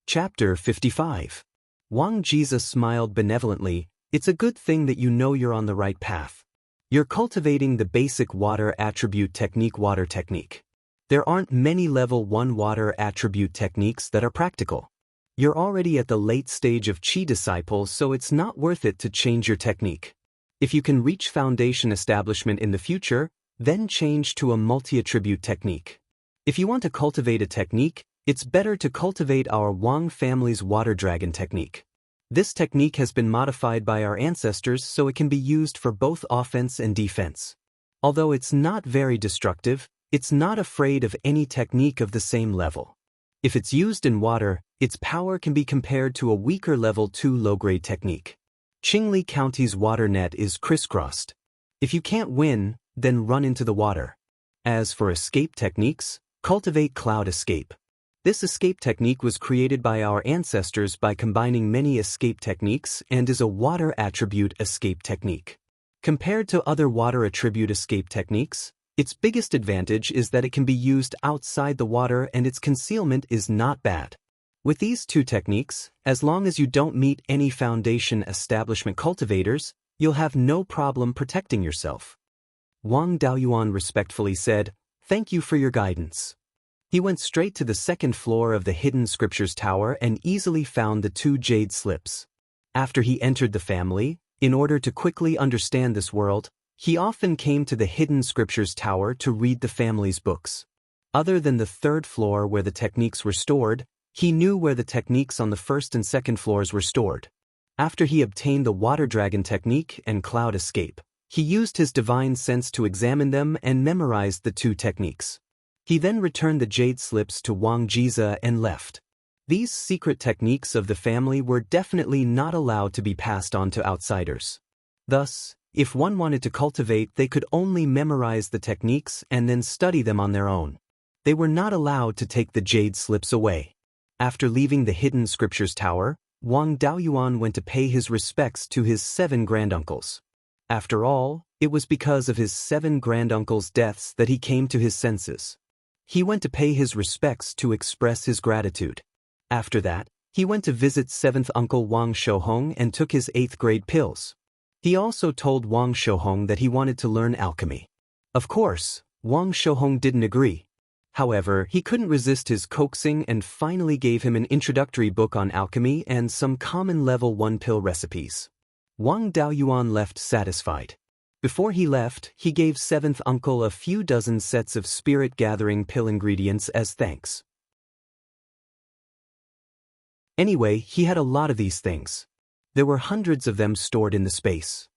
Chapter 55. Wang Jize smiled benevolently. It's a good thing that you know you're on the right path. You're cultivating the basic water attribute technique water technique. There aren't many level 1 water attribute techniques that are practical. You're already at the late stage of Qi disciple, so it's not worth it to change your technique. If you can reach foundation establishment in the future, then change to a multi-attribute technique. If you want to cultivate a technique, it's better to cultivate our Wang family's water dragon technique. This technique has been modified by our ancestors so it can be used for both offense and defense. Although it's not very destructive, it's not afraid of any technique of the same level. If it's used in water, its power can be compared to a weaker level 2 low-grade technique. Qingli County's water net is crisscrossed. If you can't win, then run into the water. As for escape techniques, cultivate cloud escape. This escape technique was created by our ancestors by combining many escape techniques and is a water attribute escape technique. Compared to other water attribute escape techniques, its biggest advantage is that it can be used outside the water and its concealment is not bad. With these two techniques, as long as you don't meet any foundation establishment cultivators, you'll have no problem protecting yourself. Wang Daoyuan respectfully said, "Thank you for your guidance." He went straight to the second floor of the hidden scriptures tower and easily found the 2 jade slips. After he entered the family, in order to quickly understand this world, he often came to the hidden scriptures tower to read the family's books. Other than the 3rd floor where the techniques were stored, he knew where the techniques on the 1st and 2nd floors were stored. After he obtained the water dragon technique and cloud escape, he used his divine sense to examine them and memorized the 2 techniques. He then returned the jade slips to Wang Jize and left. These secret techniques of the family were definitely not allowed to be passed on to outsiders. Thus, if one wanted to cultivate, they could only memorize the techniques and then study them on their own. They were not allowed to take the jade slips away. After leaving the hidden scriptures tower, Wang Daoyuan went to pay his respects to his 7 granduncles. After all, it was because of his 7 granduncles' deaths that he came to his senses. He went to pay his respects to express his gratitude. After that, he went to visit 7th uncle Wang Shouhong and took his 8th grade pills. He also told Wang Shouhong that he wanted to learn alchemy. Of course, Wang Shouhong didn't agree. However, he couldn't resist his coaxing and finally gave him an introductory book on alchemy and some common level 1 pill recipes. Wang Daoyuan left satisfied. Before he left, he gave seventh uncle a few dozen sets of spirit-gathering pill ingredients as thanks. Anyway, he had a lot of these things. There were hundreds of them stored in the space.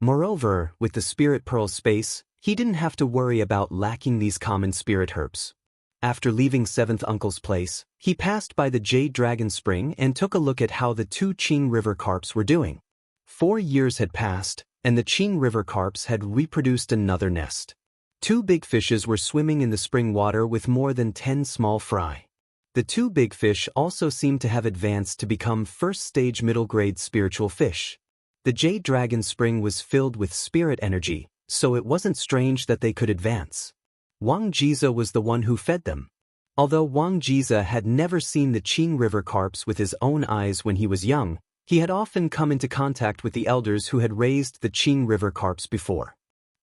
Moreover, with the spirit pearl space, he didn't have to worry about lacking these common spirit herbs. After leaving seventh uncle's place, he passed by the Jade Dragon Spring and took a look at how the two Qing River carps were doing. 4 years had passed, and the Qing River carps had reproduced another nest. 2 big fishes were swimming in the spring water with more than 10 small fry. The 2 big fish also seemed to have advanced to become first-stage middle-grade spiritual fish. The Jade Dragon Spring was filled with spirit energy, so it wasn't strange that they could advance. Wang Jiza was the one who fed them. Although Wang Jiza had never seen the Qing River carps with his own eyes when he was young, he had often come into contact with the elders who had raised the Qing River carps before.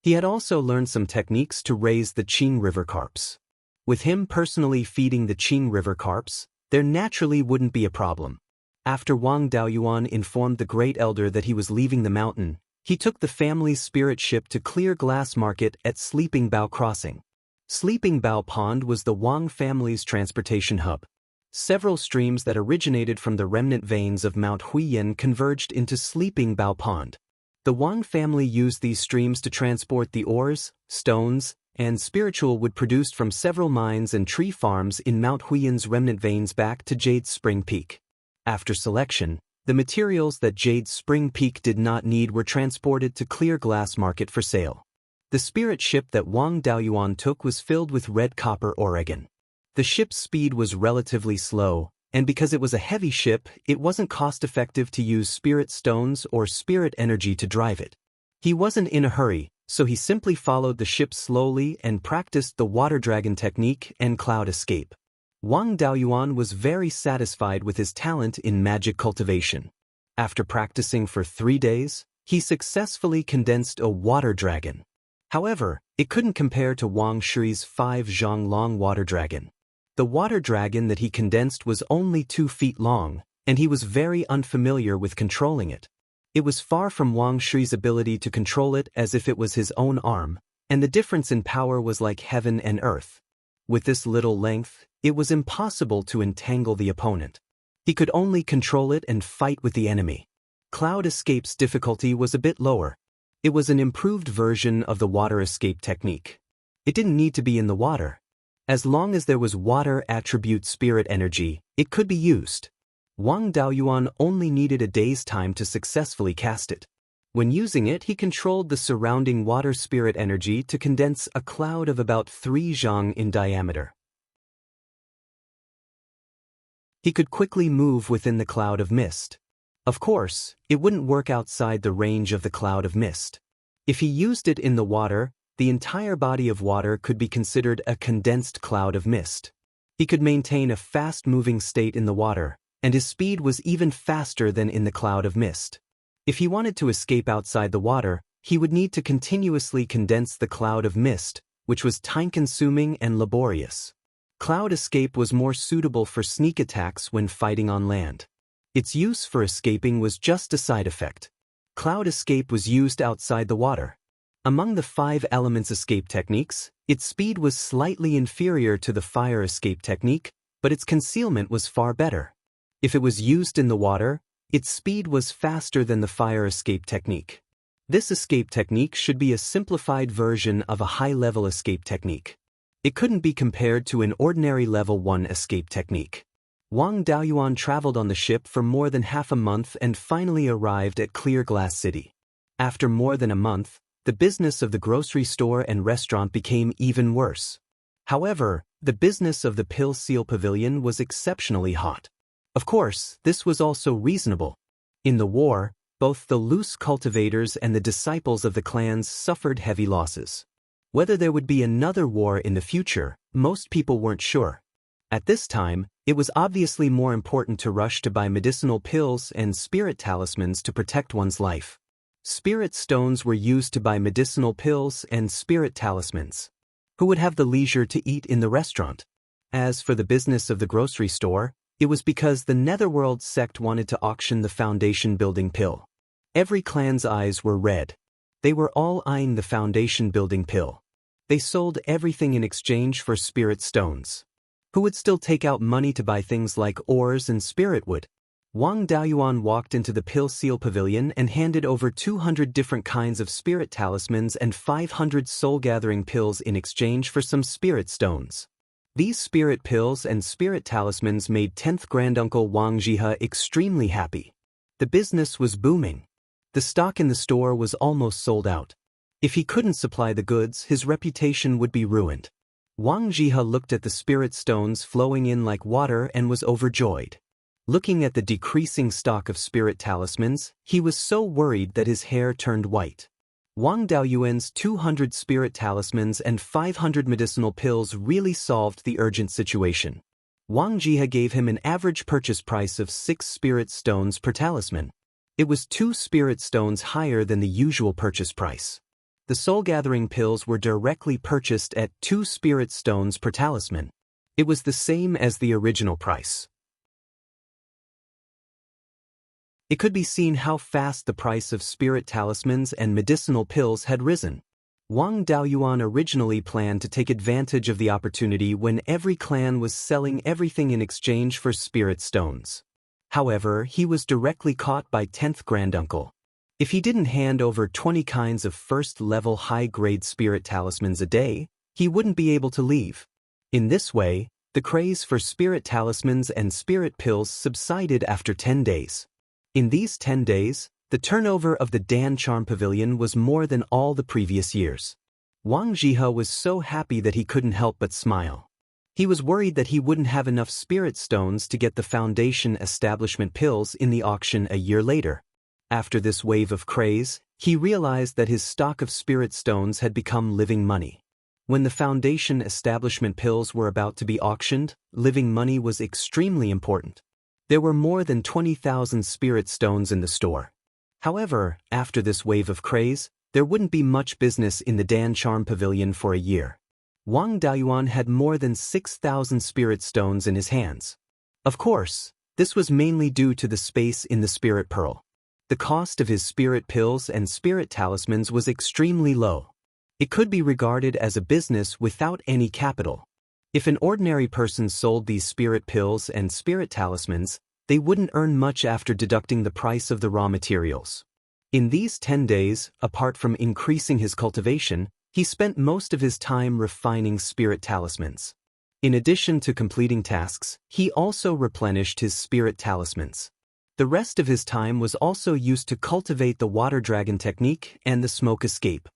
He had also learned some techniques to raise the Qing River carps. With him personally feeding the Qing River carps, there naturally wouldn't be a problem. After Wang Daoyuan informed the great elder that he was leaving the mountain, he took the family's spirit ship to Clear Glass Market at Sleeping Bow Crossing. Sleeping Bow Pond was the Wang family's transportation hub. Several streams that originated from the remnant veins of Mount Huiyan converged into Sleeping Bow Pond. The Wang family used these streams to transport the ores, stones, and spiritual wood produced from several mines and tree farms in Mount Huiyan's remnant veins back to Jade Spring Peak. After selection, the materials that Jade Spring Peak did not need were transported to Clear Glass Market for sale. The spirit ship that Wang Daoyuan took was filled with red copper Oregon. The ship's speed was relatively slow, and because it was a heavy ship, it wasn't cost-effective to use spirit stones or spirit energy to drive it. He wasn't in a hurry, so he simply followed the ship slowly and practiced the water dragon technique and cloud escape. Wang Daoyuan was very satisfied with his talent in magic cultivation. After practicing for 3 days, he successfully condensed a water dragon. However, it couldn't compare to Wang Shi's 5 zhang long water dragon. The water dragon that he condensed was only 2 feet long, and he was very unfamiliar with controlling it. It was far from Wang Shi's ability to control it as if it was his own arm, and the difference in power was like heaven and earth. With this little length, it was impossible to entangle the opponent. He could only control it and fight with the enemy. Cloud escape's difficulty was a bit lower. It was an improved version of the water escape technique. It didn't need to be in the water. As long as there was water attribute spirit energy, it could be used. Wang Daoyuan only needed a day's time to successfully cast it. When using it, he controlled the surrounding water spirit energy to condense a cloud of about 3 zhang in diameter. He could quickly move within the cloud of mist. Of course, it wouldn't work outside the range of the cloud of mist. If he used it in the water, the entire body of water could be considered a condensed cloud of mist. He could maintain a fast-moving state in the water, and his speed was even faster than in the cloud of mist. If he wanted to escape outside the water, he would need to continuously condense the cloud of mist, which was time-consuming and laborious. Cloud escape was more suitable for sneak attacks when fighting on land. Its use for escaping was just a side effect. Cloud escape was used outside the water. Among the 5 elements escape techniques, its speed was slightly inferior to the fire escape technique, but its concealment was far better. If it was used in the water, its speed was faster than the fire escape technique. This escape technique should be a simplified version of a high-level escape technique. It couldn't be compared to an ordinary level 1 escape technique. Wang Daoyuan traveled on the ship for more than half a month and finally arrived at Clear Glass City. After more than a month, the business of the grocery store and restaurant became even worse. However, the business of the Pill Seal Pavilion was exceptionally hot. Of course, this was also reasonable. In the war, both the loose cultivators and the disciples of the clans suffered heavy losses. Whether there would be another war in the future, most people weren't sure. At this time, it was obviously more important to rush to buy medicinal pills and spirit talismans to protect one's life. Spirit stones were used to buy medicinal pills and spirit talismans. Who would have the leisure to eat in the restaurant? As for the business of the grocery store, it was because the Netherworld sect wanted to auction the foundation building pill. Every clan's eyes were red. They were all eyeing the foundation-building pill. They sold everything in exchange for spirit stones. Who would still take out money to buy things like ores and spirit wood? Wang Daoyuan walked into the pill seal pavilion and handed over 200 different kinds of spirit talismans and 500 soul-gathering pills in exchange for some spirit stones. These spirit pills and spirit talismans made 10th granduncle Wang Zhihe extremely happy. The business was booming. The stock in the store was almost sold out. If he couldn't supply the goods, his reputation would be ruined. Wang Zhihe looked at the spirit stones flowing in like water and was overjoyed. Looking at the decreasing stock of spirit talismans, he was so worried that his hair turned white. Wang Daoyuan's 200 spirit talismans and 500 medicinal pills really solved the urgent situation. Wang Zhihe gave him an average purchase price of 6 spirit stones per talisman. It was 2 spirit stones higher than the usual purchase price. The soul-gathering pills were directly purchased at 2 spirit stones per talisman. It was the same as the original price. It could be seen how fast the price of spirit talismans and medicinal pills had risen. Wang Daoyuan originally planned to take advantage of the opportunity when every clan was selling everything in exchange for spirit stones. However, he was directly caught by 10th granduncle. If he didn't hand over 20 kinds of first-level high-grade spirit talismans a day, he wouldn't be able to leave. In this way, the craze for spirit talismans and spirit pills subsided after 10 days. In these 10 days, the turnover of the Dan Charm Pavilion was more than all the previous years. Wang Zhihe was so happy that he couldn't help but smile. He was worried that he wouldn't have enough spirit stones to get the foundation establishment pills in the auction a year later. After this wave of craze, he realized that his stock of spirit stones had become living money. When the foundation establishment pills were about to be auctioned, living money was extremely important. There were more than 20,000 spirit stones in the store. However, after this wave of craze, there wouldn't be much business in the Dan Charm Pavilion for a year. Wang Daoyuan had more than 6,000 spirit stones in his hands. Of course, this was mainly due to the space in the spirit pearl. The cost of his spirit pills and spirit talismans was extremely low. It could be regarded as a business without any capital. If an ordinary person sold these spirit pills and spirit talismans, they wouldn't earn much after deducting the price of the raw materials. In these 10 days, apart from increasing his cultivation, he spent most of his time refining spirit talismans. In addition to completing tasks, he also replenished his spirit talismans. The rest of his time was also used to cultivate the water dragon technique and the smoke escape.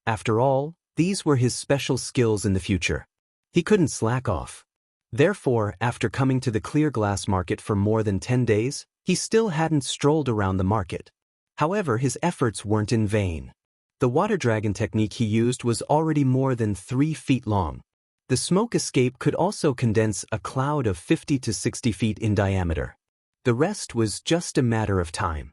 After all, these were his special skills in the future. He couldn't slack off. Therefore, after coming to the clear glass market for more than 10 days, he still hadn't strolled around the market. However, his efforts weren't in vain. The water dragon technique he used was already more than 3 feet long. The smoke escape could also condense a cloud of 50 to 60 feet in diameter. The rest was just a matter of time.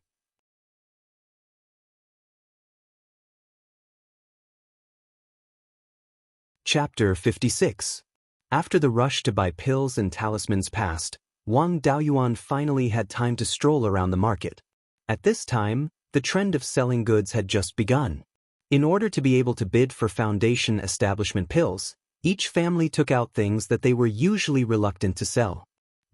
Chapter 56. After the rush to buy pills and talismans passed, Wang Daoyuan finally had time to stroll around the market. At this time, the trend of selling goods had just begun. In order to be able to bid for foundation establishment pills, each family took out things that they were usually reluctant to sell.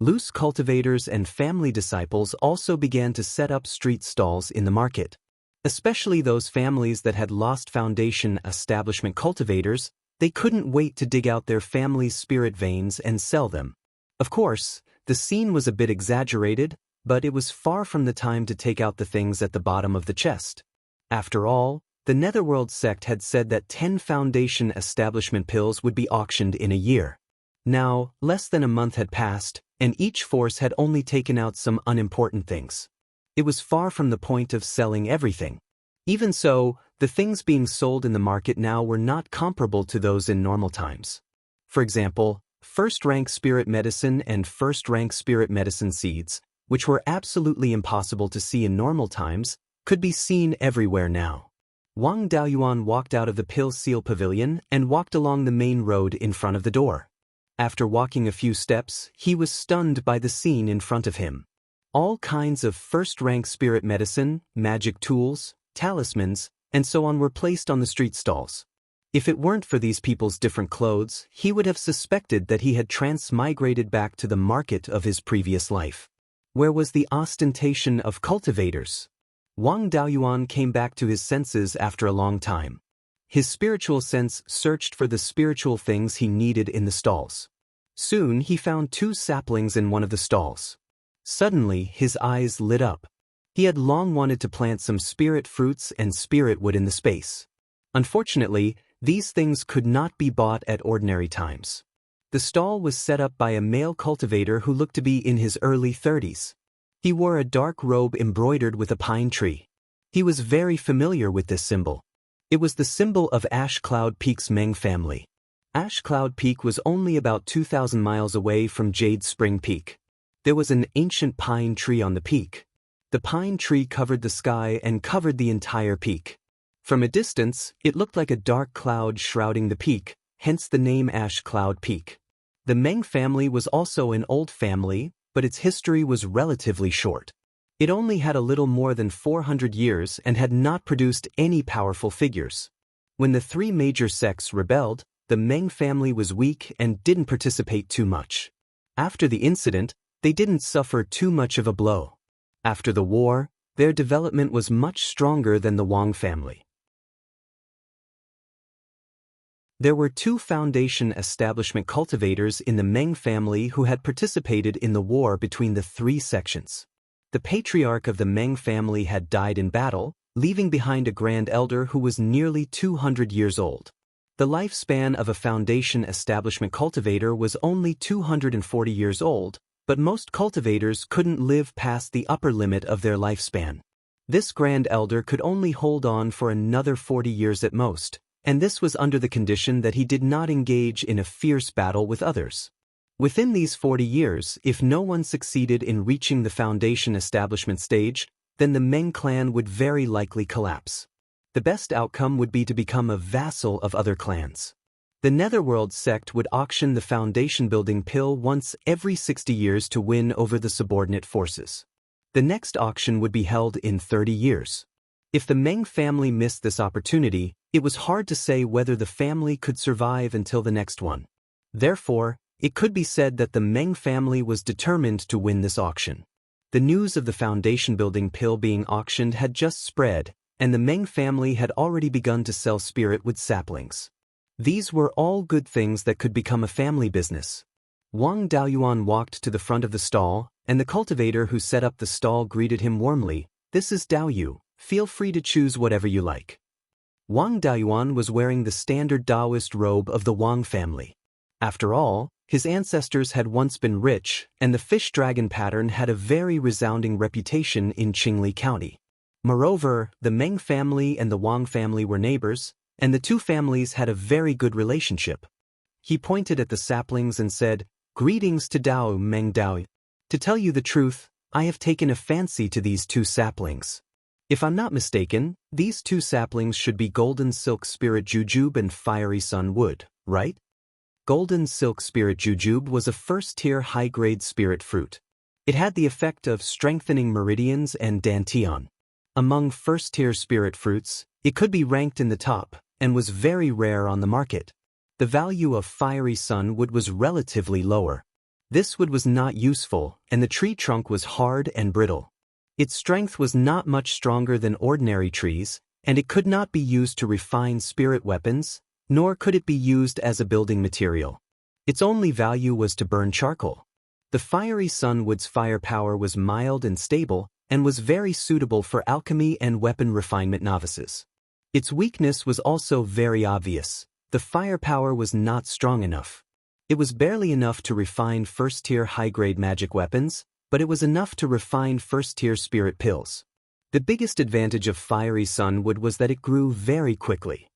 Loose cultivators and family disciples also began to set up street stalls in the market. Especially those families that had lost foundation establishment cultivators, they couldn't wait to dig out their family's spirit veins and sell them. Of course, the scene was a bit exaggerated, but it was far from the time to take out the things at the bottom of the chest. After all, the Netherworld sect had said that 10 foundation establishment pills would be auctioned in a year. Now, less than a month had passed, and each force had only taken out some unimportant things. It was far from the point of selling everything. Even so, the things being sold in the market now were not comparable to those in normal times. For example, first-rank spirit medicine and first-rank spirit medicine seeds, which were absolutely impossible to see in normal times, could be seen everywhere now. Wang Daoyuan walked out of the Pill Seal Pavilion and walked along the main road in front of the door. After walking a few steps, he was stunned by the scene in front of him. All kinds of first-rank spirit medicine, magic tools, talismans, and so on were placed on the street stalls. If it weren't for these people's different clothes, he would have suspected that he had transmigrated back to the market of his previous life. Where was the ostentation of cultivators? Wang Daoyuan came back to his senses after a long time. His spiritual sense searched for the spiritual things he needed in the stalls. Soon he found 2 saplings in one of the stalls. Suddenly his eyes lit up. He had long wanted to plant some spirit fruits and spirit wood in the space. Unfortunately, these things could not be bought at ordinary times. The stall was set up by a male cultivator who looked to be in his early 30s. He wore a dark robe embroidered with a pine tree. He was very familiar with this symbol. It was the symbol of Ash Cloud Peak's Meng family. Ash Cloud Peak was only about 2,000 miles away from Jade Spring Peak. There was an ancient pine tree on the peak. The pine tree covered the sky and covered the entire peak. From a distance, it looked like a dark cloud shrouding the peak, hence the name Ash Cloud Peak. The Meng family was also an old family, but its history was relatively short. It only had a little more than 400 years and had not produced any powerful figures. When the 3 major sects rebelled, the Meng family was weak and didn't participate too much. After the incident, they didn't suffer too much of a blow. After the war, their development was much stronger than the Wang family. There were 2 foundation establishment cultivators in the Meng family who had participated in the war between the 3 sections. The patriarch of the Meng family had died in battle, leaving behind a grand elder who was nearly 200 years old. The lifespan of a foundation establishment cultivator was only 240 years old, but most cultivators couldn't live past the upper limit of their lifespan. This grand elder could only hold on for another 40 years at most, and this was under the condition that he did not engage in a fierce battle with others. Within these 40 years, if no one succeeded in reaching the foundation establishment stage, then the Meng clan would very likely collapse. The best outcome would be to become a vassal of other clans. The Netherworld sect would auction the foundation building pill once every 60 years to win over the subordinate forces. The next auction would be held in 30 years. If the Meng family missed this opportunity, it was hard to say whether the family could survive until the next one. Therefore, it could be said that the Meng family was determined to win this auction. The news of the foundation building pill being auctioned had just spread, and the Meng family had already begun to sell spirit wood saplings. These were all good things that could become a family business. Wang Daoyuan walked to the front of the stall, and the cultivator who set up the stall greeted him warmly. "This is Daoyu. Feel free to choose whatever you like." Wang Daoyuan was wearing the standard Daoist robe of the Wang family. After all, his ancestors had once been rich, and the fish dragon pattern had a very resounding reputation in Qingli County. Moreover, the Meng family and the Wang family were neighbors, and the 2 families had a very good relationship. He pointed at the saplings and said, "Greetings to Dao Meng Dao. To tell you the truth, I have taken a fancy to these 2 saplings. If I'm not mistaken, these 2 saplings should be Golden Silk Spirit Jujube and Fiery Sun Wood, right?" Golden Silk Spirit Jujube was a first-tier high-grade spirit fruit. It had the effect of strengthening meridians and dantian. Among first-tier spirit fruits, it could be ranked in the top, and was very rare on the market. The value of Fiery Sun Wood was relatively lower. This wood was not useful, and the tree trunk was hard and brittle. Its strength was not much stronger than ordinary trees, and it could not be used to refine spirit weapons, nor could it be used as a building material. Its only value was to burn charcoal. The Fiery Sun Wood's firepower was mild and stable, and was very suitable for alchemy and weapon refinement novices. Its weakness was also very obvious. The firepower was not strong enough. It was barely enough to refine first-tier high-grade magic weapons, but it was enough to refine first-tier spirit pills. The biggest advantage of Fiery Sun Wood was that it grew very quickly.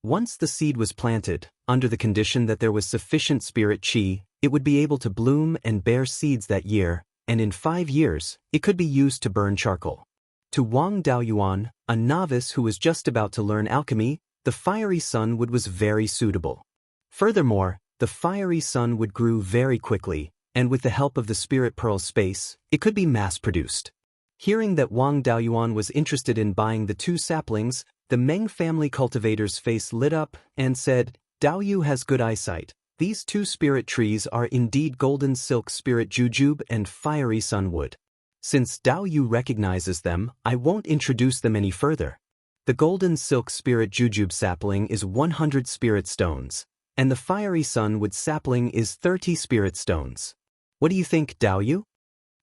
Once the seed was planted, under the condition that there was sufficient spirit qi, it would be able to bloom and bear seeds that year, and in 5 years, it could be used to burn charcoal. To Wang Daoyuan, a novice who was just about to learn alchemy, the Fiery Sun Wood was very suitable. Furthermore, the Fiery Sun Wood grew very quickly, and with the help of the Spirit Pearl space, it could be mass-produced. Hearing that Wang Daoyuan was interested in buying the 2 saplings, the Meng family cultivator's face lit up and said, "Daoyu has good eyesight. These 2 spirit trees are indeed golden silk spirit jujube and fiery sunwood. Since Daoyu recognizes them, I won't introduce them any further. The golden silk spirit jujube sapling is 100 spirit stones, and the fiery sunwood sapling is 30 spirit stones. What do you think, Daoyu?"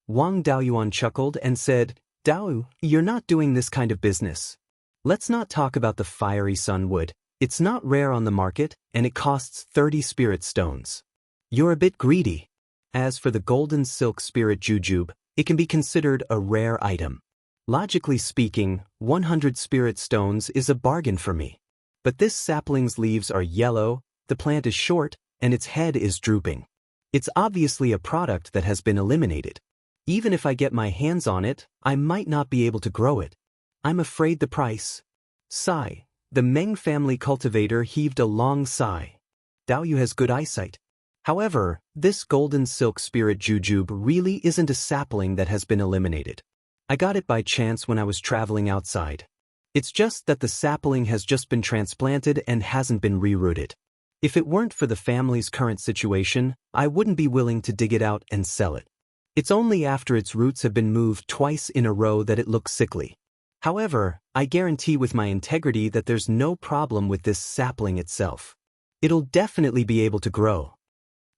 Wang Daoyuan chuckled and said, "Daoyu, you're not doing this kind of business. Let's not talk about the fiery sunwood. It's not rare on the market, and it costs 30 spirit stones. You're a bit greedy. As for the golden silk spirit jujube, it can be considered a rare item. Logically speaking, 100 spirit stones is a bargain for me. But this sapling's leaves are yellow, the plant is short, and its head is drooping. It's obviously a product that has been eliminated. Even if I get my hands on it, I might not be able to grow it. I'm afraid the price." Sigh. The Meng family cultivator heaved a long sigh. Daoyu has good eyesight. However, this golden silk spirit jujube really isn't a sapling that has been eliminated. I got it by chance when I was traveling outside. It's just that the sapling has just been transplanted and hasn't been rerooted. If it weren't for the family's current situation, I wouldn't be willing to dig it out and sell it. It's only after its roots have been moved twice in a row that it looks sickly. However, I guarantee with my integrity that there's no problem with this sapling itself. It'll definitely be able to grow."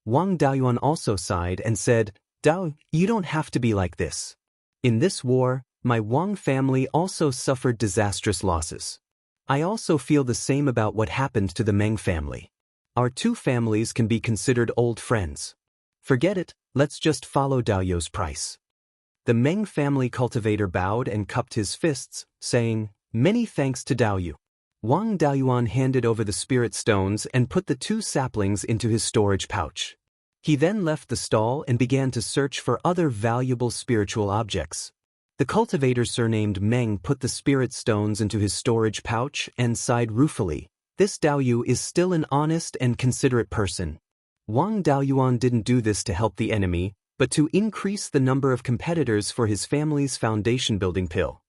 Wang Daoyuan also sighed and said, "Dao, you don't have to be like this. In this war, my Wang family also suffered disastrous losses. I also feel the same about what happened to the Meng family. Our 2 families can be considered old friends. Forget it, let's just follow Daoyu's price." The Meng family cultivator bowed and cupped his fists, saying, "Many thanks to Daoyu." Wang Daoyuan handed over the spirit stones and put the 2 saplings into his storage pouch. He then left the stall and began to search for other valuable spiritual objects. The cultivator surnamed Meng put the spirit stones into his storage pouch and sighed ruefully. This Daoyu is still an honest and considerate person. Wang Daoyuan didn't do this to help the enemy, but to increase the number of competitors for his family's foundation-building pill.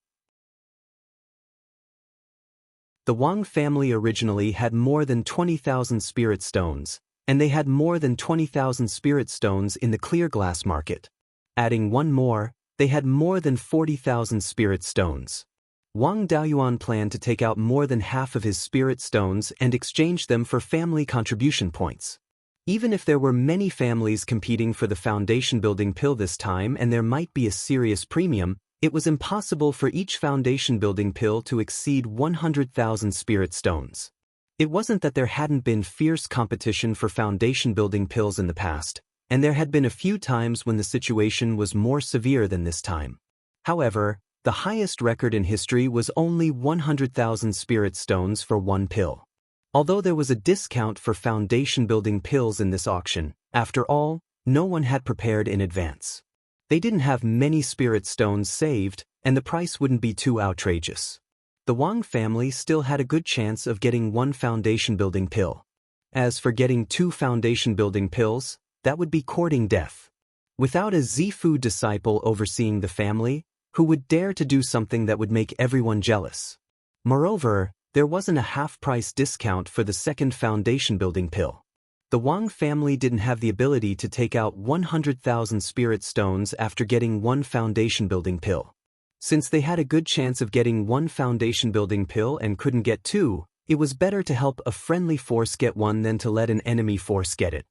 The Wang family originally had more than 20,000 spirit stones, and they had more than 20,000 spirit stones in the clear glass market. Adding one more, they had more than 40,000 spirit stones. Wang Daoyuan planned to take out more than half of his spirit stones and exchange them for family contribution points. Even if there were many families competing for the foundation-building pill this time and there might be a serious premium, it was impossible for each foundation-building pill to exceed 100,000 spirit stones. It wasn't that there hadn't been fierce competition for foundation-building pills in the past, and there had been a few times when the situation was more severe than this time. However, the highest record in history was only 100,000 spirit stones for one pill. Although there was a discount for foundation-building pills in this auction, after all, no one had prepared in advance. They didn't have many spirit stones saved, and the price wouldn't be too outrageous. The Wang family still had a good chance of getting one foundation-building pill. As for getting 2 foundation-building pills, that would be courting death. Without a Zifu disciple overseeing the family, who would dare to do something that would make everyone jealous? Moreover, there wasn't a half-price discount for the second foundation-building pill. The Wang family didn't have the ability to take out 100,000 spirit stones after getting one foundation-building pill. Since they had a good chance of getting one foundation-building pill and couldn't get 2, it was better to help a friendly force get one than to let an enemy force get it.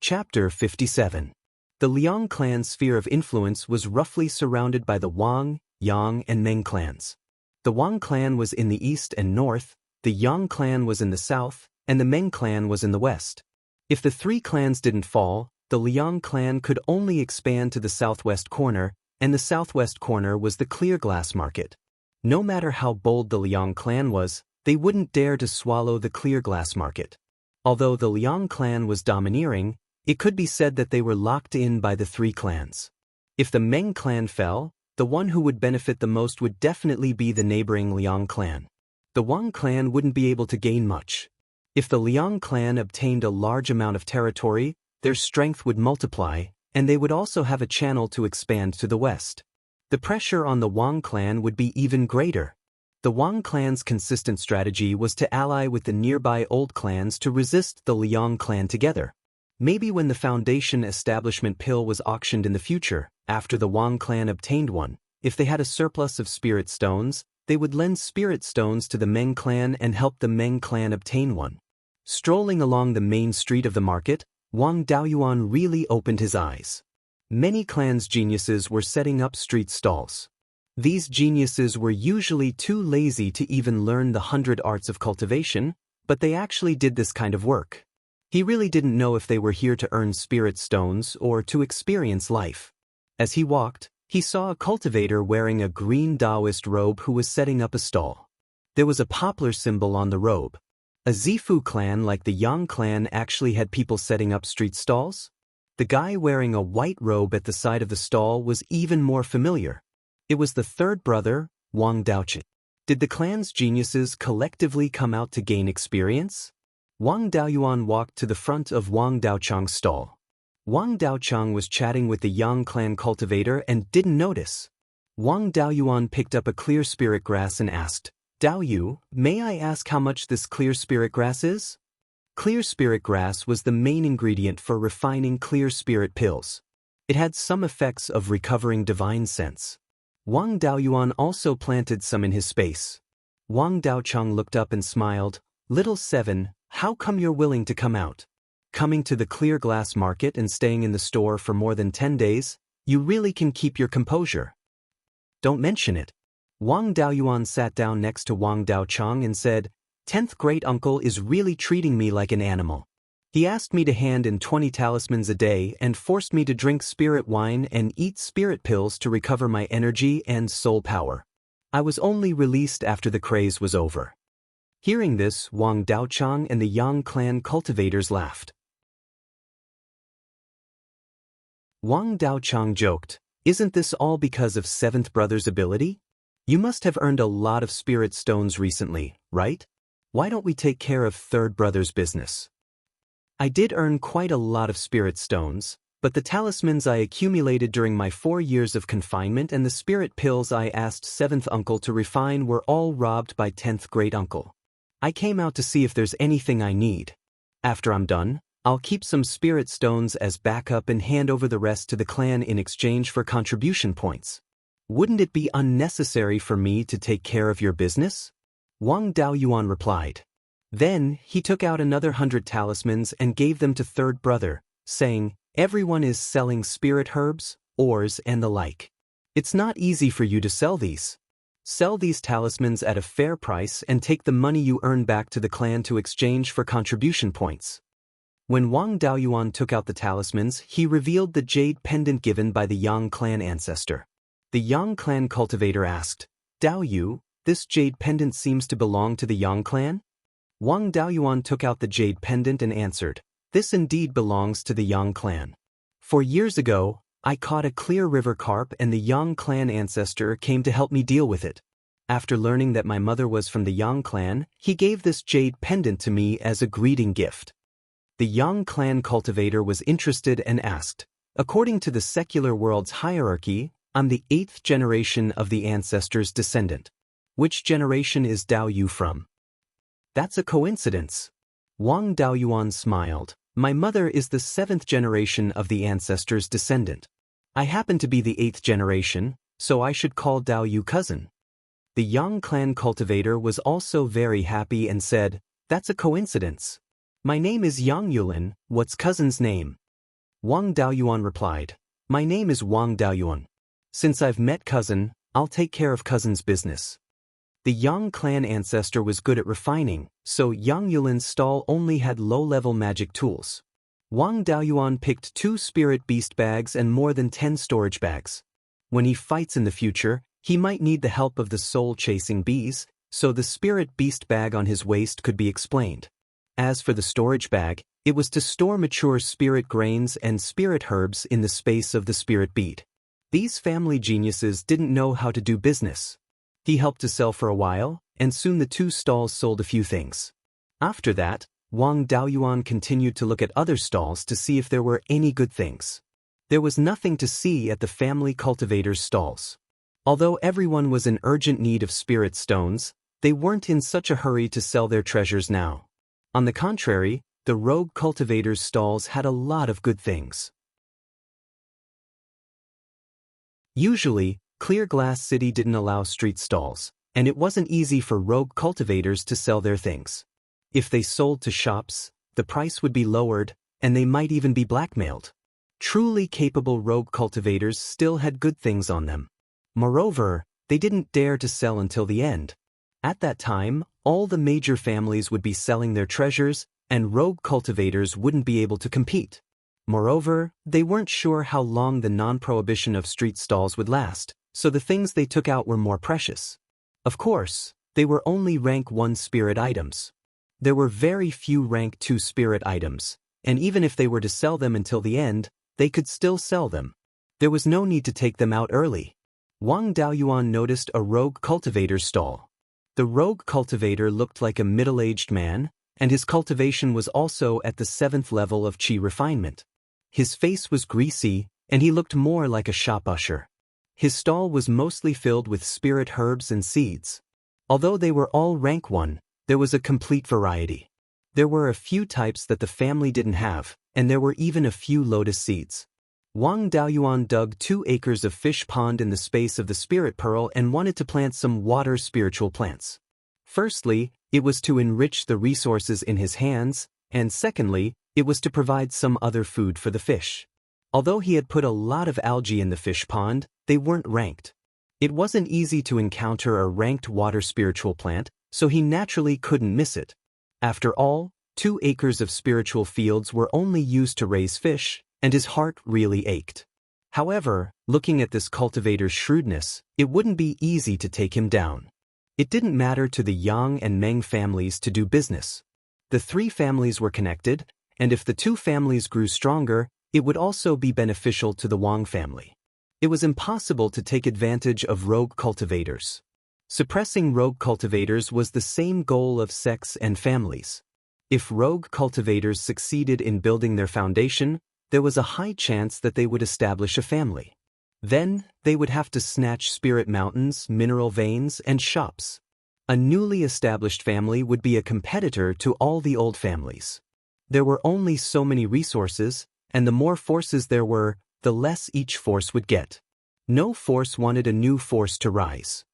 Chapter 57. The Liang clan's sphere of influence was roughly surrounded by the Wang, Yang, and Meng clans. The Wang clan was in the east and north, the Yang clan was in the south, and the Meng clan was in the west. If the 3 clans didn't fall, the Liang clan could only expand to the southwest corner, and the southwest corner was the clear glass market. No matter how bold the Liang clan was, they wouldn't dare to swallow the clear glass market. Although the Liang clan was domineering, it could be said that they were locked in by the 3 clans. If the Meng clan fell, the one who would benefit the most would definitely be the neighboring Liang clan. The Wang clan wouldn't be able to gain much. If the Liang clan obtained a large amount of territory, their strength would multiply, and they would also have a channel to expand to the west. The pressure on the Wang clan would be even greater. The Wang clan's consistent strategy was to ally with the nearby old clans to resist the Liang clan together. Maybe when the foundation establishment pill was auctioned in the future, after the Wang clan obtained one, if they had a surplus of spirit stones, they would lend spirit stones to the Meng clan and help the Meng clan obtain one. Strolling along the main street of the market, Wang Daoyuan really opened his eyes. Many clans' geniuses were setting up street stalls. These geniuses were usually too lazy to even learn the 100 arts of cultivation, but they actually did this kind of work. He really didn't know if they were here to earn spirit stones or to experience life. As he walked, he saw a cultivator wearing a green Daoist robe who was setting up a stall. There was a poplar symbol on the robe. A Zifu clan like the Yang clan actually had people setting up street stalls? The guy wearing a white robe at the side of the stall was even more familiar. It was the third brother, Wang Daocheng. Did the clan's geniuses collectively come out to gain experience? Wang Daoyuan walked to the front of Wang Daocheng's stall. Wang Daocheng was chatting with the Yang clan cultivator and didn't notice. Wang Daoyuan picked up a clear spirit grass and asked, "Daoyu, may I ask how much this clear spirit grass is?" Clear spirit grass was the main ingredient for refining clear spirit pills. It had some effects of recovering divine sense. Wang Daoyuan also planted some in his space. Wang Daocheng looked up and smiled. "Little Seven, how come you're willing to come out? Coming to the clear glass market and staying in the store for more than 10 days, you really can keep your composure." "Don't mention it." Wang Daoyuan sat down next to Wang Daocheng and said, "10th great uncle is really treating me like an animal. He asked me to hand in 20 talismans a day and forced me to drink spirit wine and eat spirit pills to recover my energy and soul power. I was only released after the craze was over." Hearing this, Wang Daocheng and the Yang clan cultivators laughed. Wang Daocheng joked, "Isn't this all because of 7th brother's ability? You must have earned a lot of spirit stones recently, right? Why don't we take care of 3rd brother's business?" "I did earn quite a lot of spirit stones, but the talismans I accumulated during my 4 years of confinement and the spirit pills I asked 7th uncle to refine were all robbed by 10th great uncle. I came out to see if there's anything I need. After I'm done, I'll keep some spirit stones as backup and hand over the rest to the clan in exchange for contribution points. Wouldn't it be unnecessary for me to take care of your business?" Wang Daoyuan replied. Then he took out another 100 talismans and gave them to 3rd brother, saying, "Everyone is selling spirit herbs, ores and the like. It's not easy for you to sell these. Sell these talismans at a fair price and take the money you earn back to the clan to exchange for contribution points." When Wang Daoyuan took out the talismans, he revealed the jade pendant given by the Yang clan ancestor. The Yang clan cultivator asked, "Daoyu, this jade pendant seems to belong to the Yang clan?" Wang Daoyuan took out the jade pendant and answered, "This indeed belongs to the Yang clan. 4 years ago, I caught a clear river carp and the Yang clan ancestor came to help me deal with it. After learning that my mother was from the Yang clan, he gave this jade pendant to me as a greeting gift." The Yang clan cultivator was interested and asked, "According to the secular world's hierarchy, I'm the 8th generation of the ancestor's descendant. Which generation is Daoyu from?" "That's a coincidence." Wang Daoyuan smiled. "My mother is the 7th generation of the ancestor's descendant. I happen to be the 8th generation, so I should call Daoyu cousin." The Yang clan cultivator was also very happy and said, "That's a coincidence. My name is Yang Yulin, what's cousin's name?" Wang Daoyuan replied, "My name is Wang Daoyuan. Since I've met cousin, I'll take care of cousin's business." The Yang clan ancestor was good at refining, so Yang Yulin's stall only had low-level magic tools. Wang Daoyuan picked 2 spirit beast bags and more than 10 storage bags. When he fights in the future, he might need the help of the soul-chasing bees, so the spirit beast bag on his waist could be explained. As for the storage bag, it was to store mature spirit grains and spirit herbs in the space of the spirit bead. These family geniuses didn't know how to do business. He helped to sell for a while, and soon the 2 stalls sold a few things. After that, Wang Daoyuan continued to look at other stalls to see if there were any good things. There was nothing to see at the family cultivator's stalls. Although everyone was in urgent need of spirit stones, they weren't in such a hurry to sell their treasures now. On the contrary, the rogue cultivator's stalls had a lot of good things. Usually, Clear Glass City didn't allow street stalls, and it wasn't easy for rogue cultivators to sell their things. If they sold to shops, the price would be lowered, and they might even be blackmailed. Truly capable rogue cultivators still had good things on them. Moreover, they didn't dare to sell until the end. At that time, all the major families would be selling their treasures, and rogue cultivators wouldn't be able to compete. Moreover, they weren't sure how long the non-prohibition of street stalls would last, so the things they took out were more precious. Of course, they were only rank 1 spirit items. There were very few rank 2 spirit items, and even if they were to sell them until the end, they could still sell them. There was no need to take them out early. Wang Daoyuan noticed a rogue cultivator's stall. The rogue cultivator looked like a middle-aged man, and his cultivation was also at the 7th level of qi refinement. His face was greasy, and he looked more like a shop usher. His stall was mostly filled with spirit herbs and seeds. Although they were all rank 1, there was a complete variety. There were a few types that the family didn't have, and there were even a few lotus seeds. Wang Daoyuan dug 2 acres of fish pond in the space of the spirit pearl and wanted to plant some water spiritual plants. Firstly, it was to enrich the resources in his hands, and secondly, it was to provide some other food for the fish. Although he had put a lot of algae in the fish pond, they weren't ranked. It wasn't easy to encounter a ranked water spiritual plant, so he naturally couldn't miss it. After all, 2 acres of spiritual fields were only used to raise fish, and his heart really ached. However, looking at this cultivator's shrewdness, it wouldn't be easy to take him down. It didn't matter to the Yang and Meng families to do business. The 3 families were connected, and if the 2 families grew stronger, it would also be beneficial to the Wang family. It was impossible to take advantage of rogue cultivators. Suppressing rogue cultivators was the same goal of sects and families. If rogue cultivators succeeded in building their foundation, there was a high chance that they would establish a family. Then, they would have to snatch spirit mountains, mineral veins, and shops. A newly established family would be a competitor to all the old families. There were only so many resources, and the more forces there were, the less each force would get. No force wanted a new force to rise.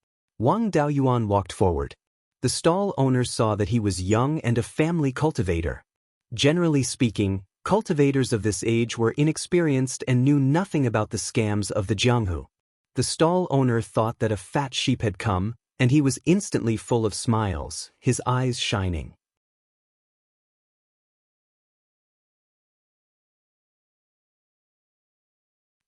Wang Daoyuan walked forward. The stall owner saw that he was young and a family cultivator. Generally speaking, cultivators of this age were inexperienced and knew nothing about the scams of the Jianghu. The stall owner thought that a fat sheep had come, and he was instantly full of smiles, his eyes shining.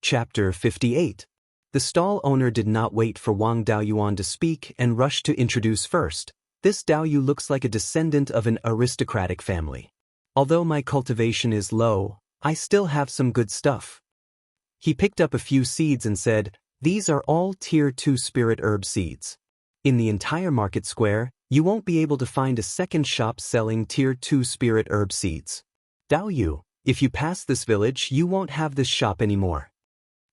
Chapter 58. The stall owner did not wait for Wang Daoyuan to speak and rushed to introduce first. This Daoyu looks like a descendant of an aristocratic family. Although my cultivation is low, I still have some good stuff. He picked up a few seeds and said, "These are all Tier 2 spirit herb seeds. In the entire market square, you won't be able to find a second shop selling Tier 2 spirit herb seeds. Daoyu, if you pass this village, you won't have this shop anymore."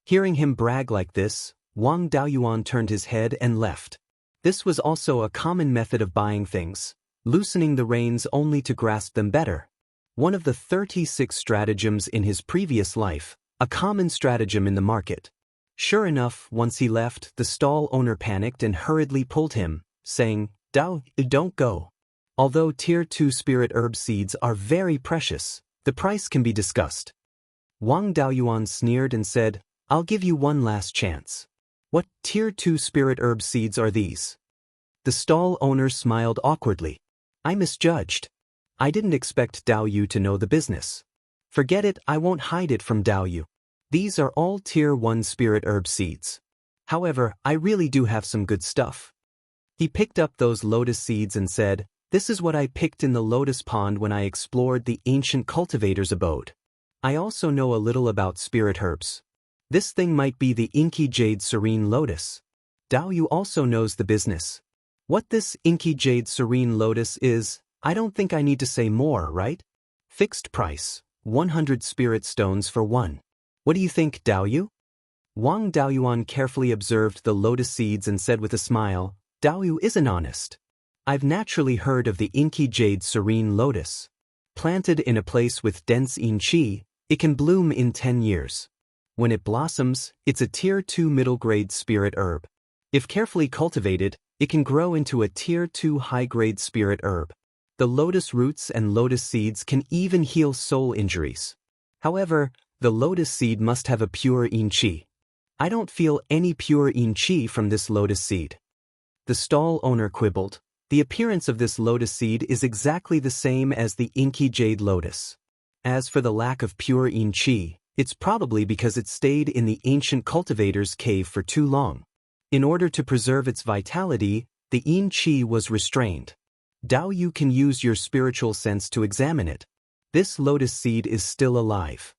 Hearing him brag like this, Wang Daoyuan turned his head and left. This was also a common method of buying things, loosening the reins only to grasp them better. One of the 36 stratagems in his previous life, a common stratagem in the market. Sure enough, once he left, the stall owner panicked and hurriedly pulled him, saying, "Dao, don't go." Although Tier 2 spirit herb seeds are very precious, the price can be discussed. Wang Daoyuan sneered and said, "I'll give you one last chance. What Tier 2 spirit herb seeds are these?" The stall owner smiled awkwardly. "I misjudged. I didn't expect Daoyu to know the business. Forget it, I won't hide it from Daoyu. These are all Tier 1 spirit herb seeds. However, I really do have some good stuff." He picked up those lotus seeds and said, "This is what I picked in the lotus pond when I explored the ancient cultivator's abode. I also know a little about spirit herbs. This thing might be the inky jade serene lotus." Daoyu also knows the business. What this inky jade serene lotus is, I don't think I need to say more, right? Fixed price, 100 spirit stones for one. What do you think, Daoyu? Wang Daoyuan carefully observed the lotus seeds and said with a smile, Daoyu isn't honest. I've naturally heard of the inky jade serene lotus. Planted in a place with dense yin qi, it can bloom in 10 years. When it blossoms, it's a Tier 2 middle-grade spirit herb. If carefully cultivated, it can grow into a Tier 2 high-grade spirit herb. The lotus roots and lotus seeds can even heal soul injuries. However, the lotus seed must have a pure yin qi. I don't feel any pure yin qi from this lotus seed. The stall owner quibbled. The appearance of this lotus seed is exactly the same as the inky jade lotus. As for the lack of pure yin qi, it's probably because it stayed in the ancient cultivator's cave for too long. In order to preserve its vitality, the yin qi was restrained. Daoyu can use your spiritual sense to examine it. This lotus seed is still alive.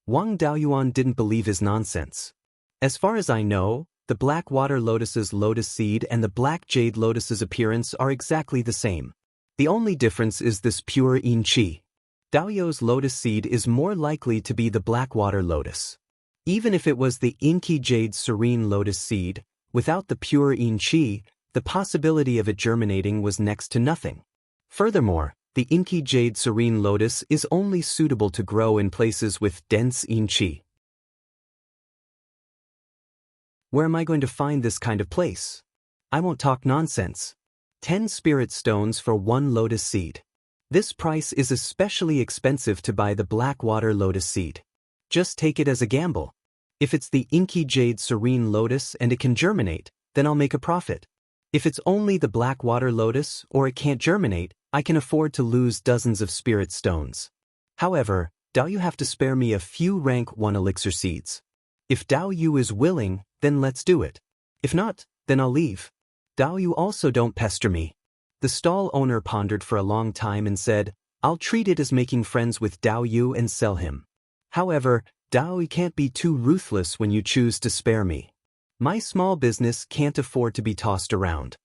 Wang Daoyuan didn't believe his nonsense. As far as I know, the black water lotus's lotus seed and the black jade lotus's appearance are exactly the same. The only difference is this pure yin qi. Daoyu's lotus seed is more likely to be the black water lotus. Even if it was the inky jade serene lotus seed, without the pure yin qi, the possibility of it germinating was next to nothing. Furthermore, the inky jade serene lotus is only suitable to grow in places with dense yin qi. Where am I going to find this kind of place? I won't talk nonsense. 10 spirit stones for one lotus seed. This price is especially expensive to buy the black water lotus seed. Just take it as a gamble. If it's the inky jade serene lotus and it can germinate, then I'll make a profit. If it's only the black water lotus or it can't germinate, I can afford to lose dozens of spirit stones. However, Daoyu have to spare me a few rank 1 elixir seeds. If Daoyu is willing, then let's do it. If not, then I'll leave. Daoyu also don't pester me. The stall owner pondered for a long time and said, I'll treat it as making friends with Daoyu and sell him. However, Daoyu can't be too ruthless when you choose to spare me. My small business can't afford to be tossed around.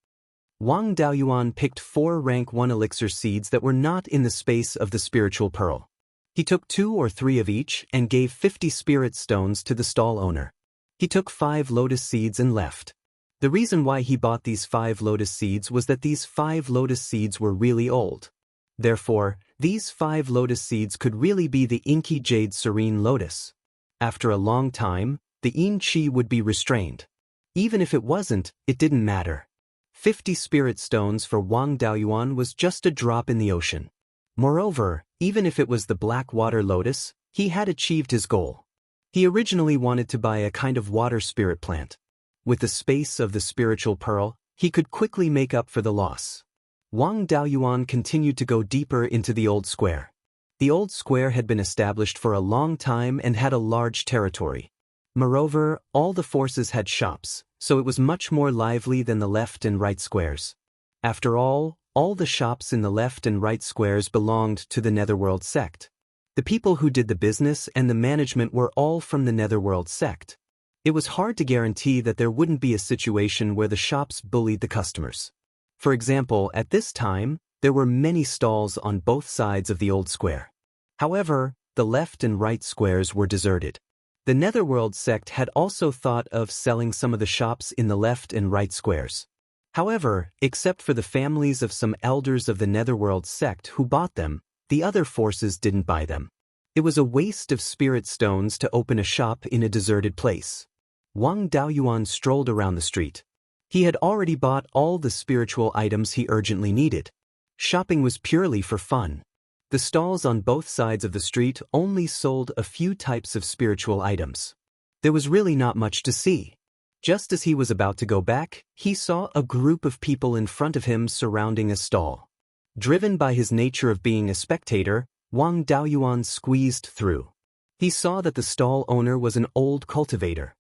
Wang Daoyuan picked 4 rank 1 elixir seeds that were not in the space of the spiritual pearl. He took 2 or 3 of each and gave 50 spirit stones to the stall owner. He took 5 lotus seeds and left. The reason why he bought these 5 lotus seeds was that these 5 lotus seeds were really old. Therefore, these 5 lotus seeds could really be the inky jade serene lotus. After a long time, the yin qi would be restrained. Even if it wasn't, it didn't matter. 50 spirit stones for Wang Daoyuan was just a drop in the ocean. Moreover, even if it was the black water lotus, he had achieved his goal. He originally wanted to buy a kind of water spirit plant. With the space of the spiritual pearl, he could quickly make up for the loss. Wang Daoyuan continued to go deeper into the old square. The old square had been established for a long time and had a large territory. Moreover, all the forces had shops, so it was much more lively than the left and right squares. After all the shops in the left and right squares belonged to the Netherworld sect. The people who did the business and the management were all from the Netherworld sect. It was hard to guarantee that there wouldn't be a situation where the shops bullied the customers. For example, at this time, there were many stalls on both sides of the old square. However, the left and right squares were deserted. The Netherworld sect had also thought of selling some of the shops in the left and right squares. However, except for the families of some elders of the Netherworld sect who bought them, the other forces didn't buy them. It was a waste of spirit stones to open a shop in a deserted place. Wang Daoyuan strolled around the street. He had already bought all the spiritual items he urgently needed. Shopping was purely for fun. The stalls on both sides of the street only sold a few types of spiritual items. There was really not much to see. Just as he was about to go back, he saw a group of people in front of him surrounding a stall. Driven by his nature of being a spectator, Wang Daoyuan squeezed through. He saw that the stall owner was an old cultivator.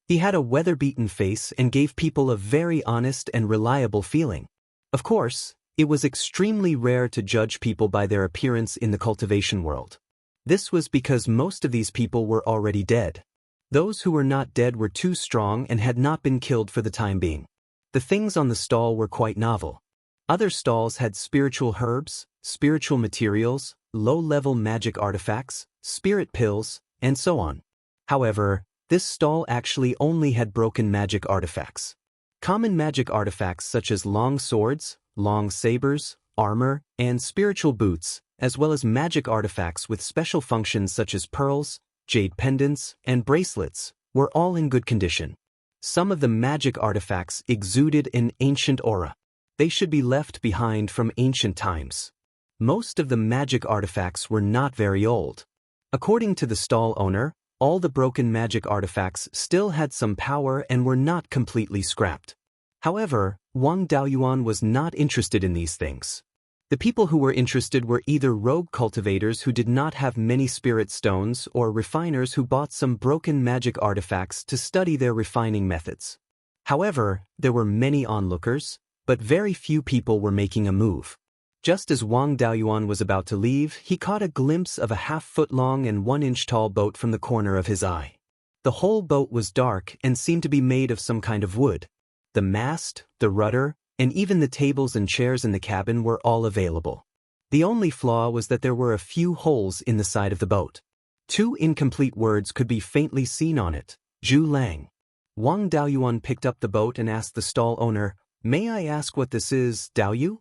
He had a weather-beaten face and gave people a very honest and reliable feeling. Of course, it was extremely rare to judge people by their appearance in the cultivation world. This was because most of these people were already dead. Those who were not dead were too strong and had not been killed for the time being. The things on the stall were quite novel. Other stalls had spiritual herbs, spiritual materials, low-level magic artifacts, spirit pills, and so on. However, this stall actually only had broken magic artifacts. Common magic artifacts such as long swords, long sabers, armor, and spiritual boots, as well as magic artifacts with special functions such as pearls, jade pendants, and bracelets, were all in good condition. Some of the magic artifacts exuded an ancient aura. They should be left behind from ancient times. Most of the magic artifacts were not very old. According to the stall owner, all the broken magic artifacts still had some power and were not completely scrapped. However, Wang Daoyuan was not interested in these things. The people who were interested were either rogue cultivators who did not have many spirit stones or refiners who bought some broken magic artifacts to study their refining methods. However, there were many onlookers, but very few people were making a move. Just as Wang Daoyuan was about to leave, he caught a glimpse of a half-foot-long and 1-inch-tall boat from the corner of his eye. The whole boat was dark and seemed to be made of some kind of wood. The mast, the rudder, and even the tables and chairs in the cabin were all available. The only flaw was that there were a few holes in the side of the boat. 2 incomplete words could be faintly seen on it: Zhu Lang. Wang Daoyuan picked up the boat and asked the stall owner, "May I ask what this is, Daoyu?"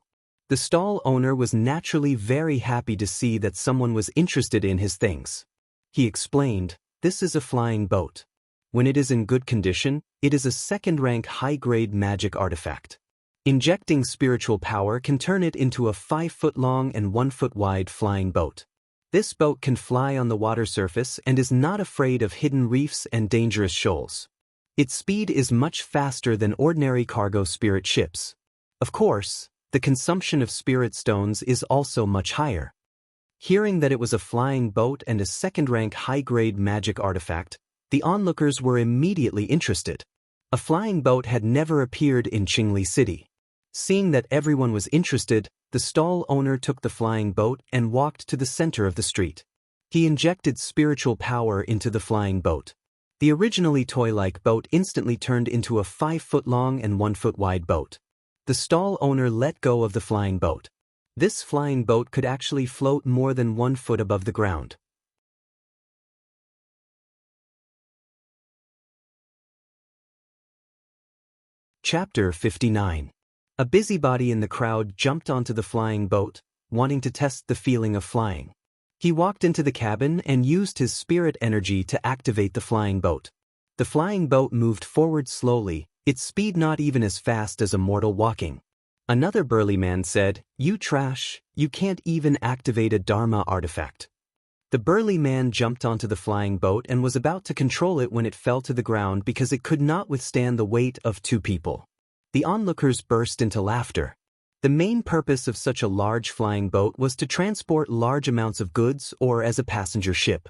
The stall owner was naturally very happy to see that someone was interested in his things. He explained, "This is a flying boat. When it is in good condition, it is a second-rank high-grade magic artifact. Injecting spiritual power can turn it into a 5-foot-long and 1-foot-wide flying boat. This boat can fly on the water surface and is not afraid of hidden reefs and dangerous shoals. Its speed is much faster than ordinary cargo spirit ships. Of course, the consumption of spirit stones is also much higher." Hearing that it was a flying boat and a second-rank high-grade magic artifact, the onlookers were immediately interested. A flying boat had never appeared in Qingli City. Seeing that everyone was interested, the stall owner took the flying boat and walked to the center of the street. He injected spiritual power into the flying boat. The originally toy-like boat instantly turned into a 5-foot-long and 1-foot-wide boat. The stall owner let go of the flying boat. This flying boat could actually float more than 1 foot above the ground. Chapter 59. A busybody in the crowd jumped onto the flying boat, wanting to test the feeling of flying. He walked into the cabin and used his spirit energy to activate the flying boat. The flying boat moved forward slowly, its speed not even as fast as a mortal walking. Another burly man said, "You trash, you can't even activate a Dharma artifact." The burly man jumped onto the flying boat and was about to control it when it fell to the ground because it could not withstand the weight of 2 people. The onlookers burst into laughter. The main purpose of such a large flying boat was to transport large amounts of goods or as a passenger ship.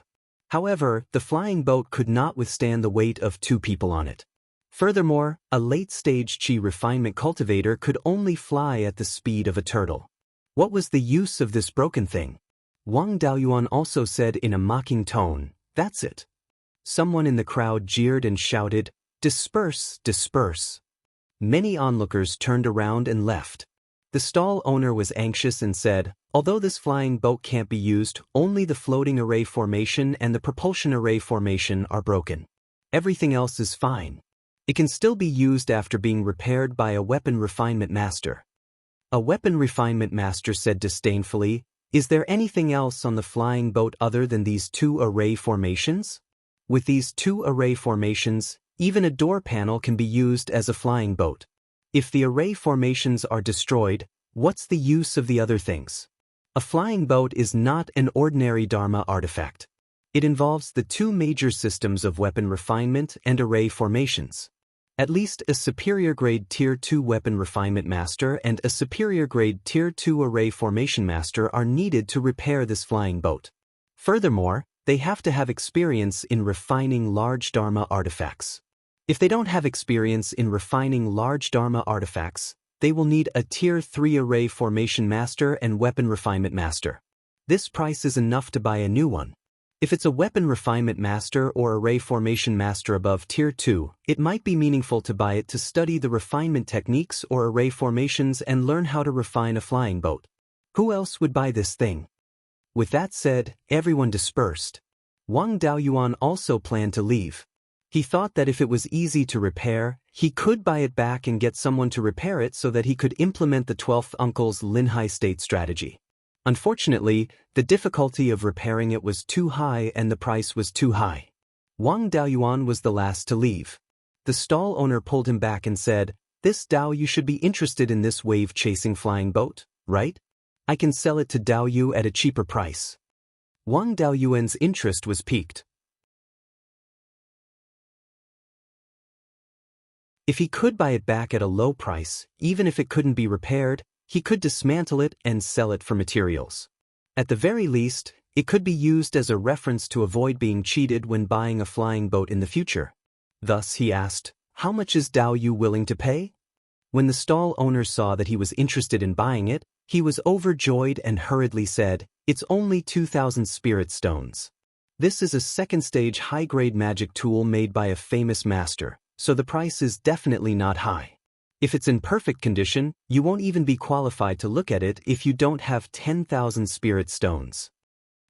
However, the flying boat could not withstand the weight of 2 people on it. Furthermore, a late-stage Qi refinement cultivator could only fly at the speed of a turtle. What was the use of this broken thing? Wang Daoyuan also said in a mocking tone, "That's it." Someone in the crowd jeered and shouted, "Disperse, disperse." Many onlookers turned around and left. The stall owner was anxious and said, "Although this flying boat can't be used, only the floating array formation and the propulsion array formation are broken. Everything else is fine. It can still be used after being repaired by a weapon refinement master." A weapon refinement master said disdainfully, "Is there anything else on the flying boat other than these 2 array formations? With these 2 array formations, even a door panel can be used as a flying boat. If the array formations are destroyed, what's the use of the other things?" A flying boat is not an ordinary Dharma artifact. It involves the 2 major systems of weapon refinement and array formations. At least a superior grade Tier 2 weapon refinement master and a superior grade Tier 2 array formation master are needed to repair this flying boat. Furthermore, they have to have experience in refining large Dharma artifacts. If they don't have experience in refining large Dharma artifacts, they will need a Tier 3 array formation master and weapon refinement master. This price is enough to buy a new one. If it's a weapon refinement master or array formation master above tier 2, it might be meaningful to buy it to study the refinement techniques or array formations and learn how to refine a flying boat. Who else would buy this thing? With that said, everyone dispersed. Wang Daoyuan also planned to leave. He thought that if it was easy to repair, he could buy it back and get someone to repair it so that he could implement the 12th uncle's Linhai state strategy. Unfortunately, the difficulty of repairing it was too high and the price was too high. Wang Daoyuan was the last to leave. The stall owner pulled him back and said, "This Dao, you should be interested in this wave-chasing flying boat, right? I can sell it to Dao Yu at a cheaper price." Wang Daoyuan's interest was piqued. If he could buy it back at a low price, even if it couldn't be repaired, he could dismantle it and sell it for materials. At the very least, it could be used as a reference to avoid being cheated when buying a flying boat in the future. Thus he asked, "How much is Dao Yu willing to pay?" When the stall owner saw that he was interested in buying it, he was overjoyed and hurriedly said, "It's only 2,000 spirit stones. This is a second-stage high-grade magic tool made by a famous master, so the price is definitely not high. If it's in perfect condition, you won't even be qualified to look at it if you don't have 10,000 spirit stones."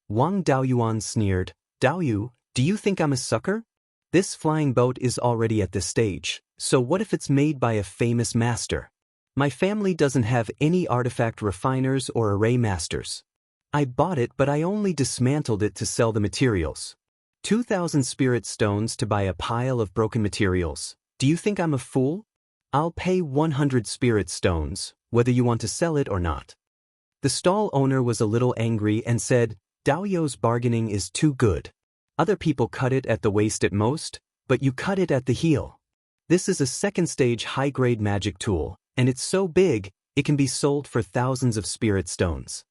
Wang Daoyuan sneered, "Dao Yu, do you think I'm a sucker? This flying boat is already at this stage, so what if it's made by a famous master? My family doesn't have any artifact refiners or array masters. I bought it, but I only dismantled it to sell the materials. 2,000 spirit stones to buy a pile of broken materials. Do you think I'm a fool? I'll pay 100 spirit stones, whether you want to sell it or not." The stall owner was a little angry and said, "Dao Yu's bargaining is too good. Other people cut it at the waist at most, but you cut it at the heel. This is a second-stage high-grade magic tool, and it's so big, it can be sold for thousands of spirit stones.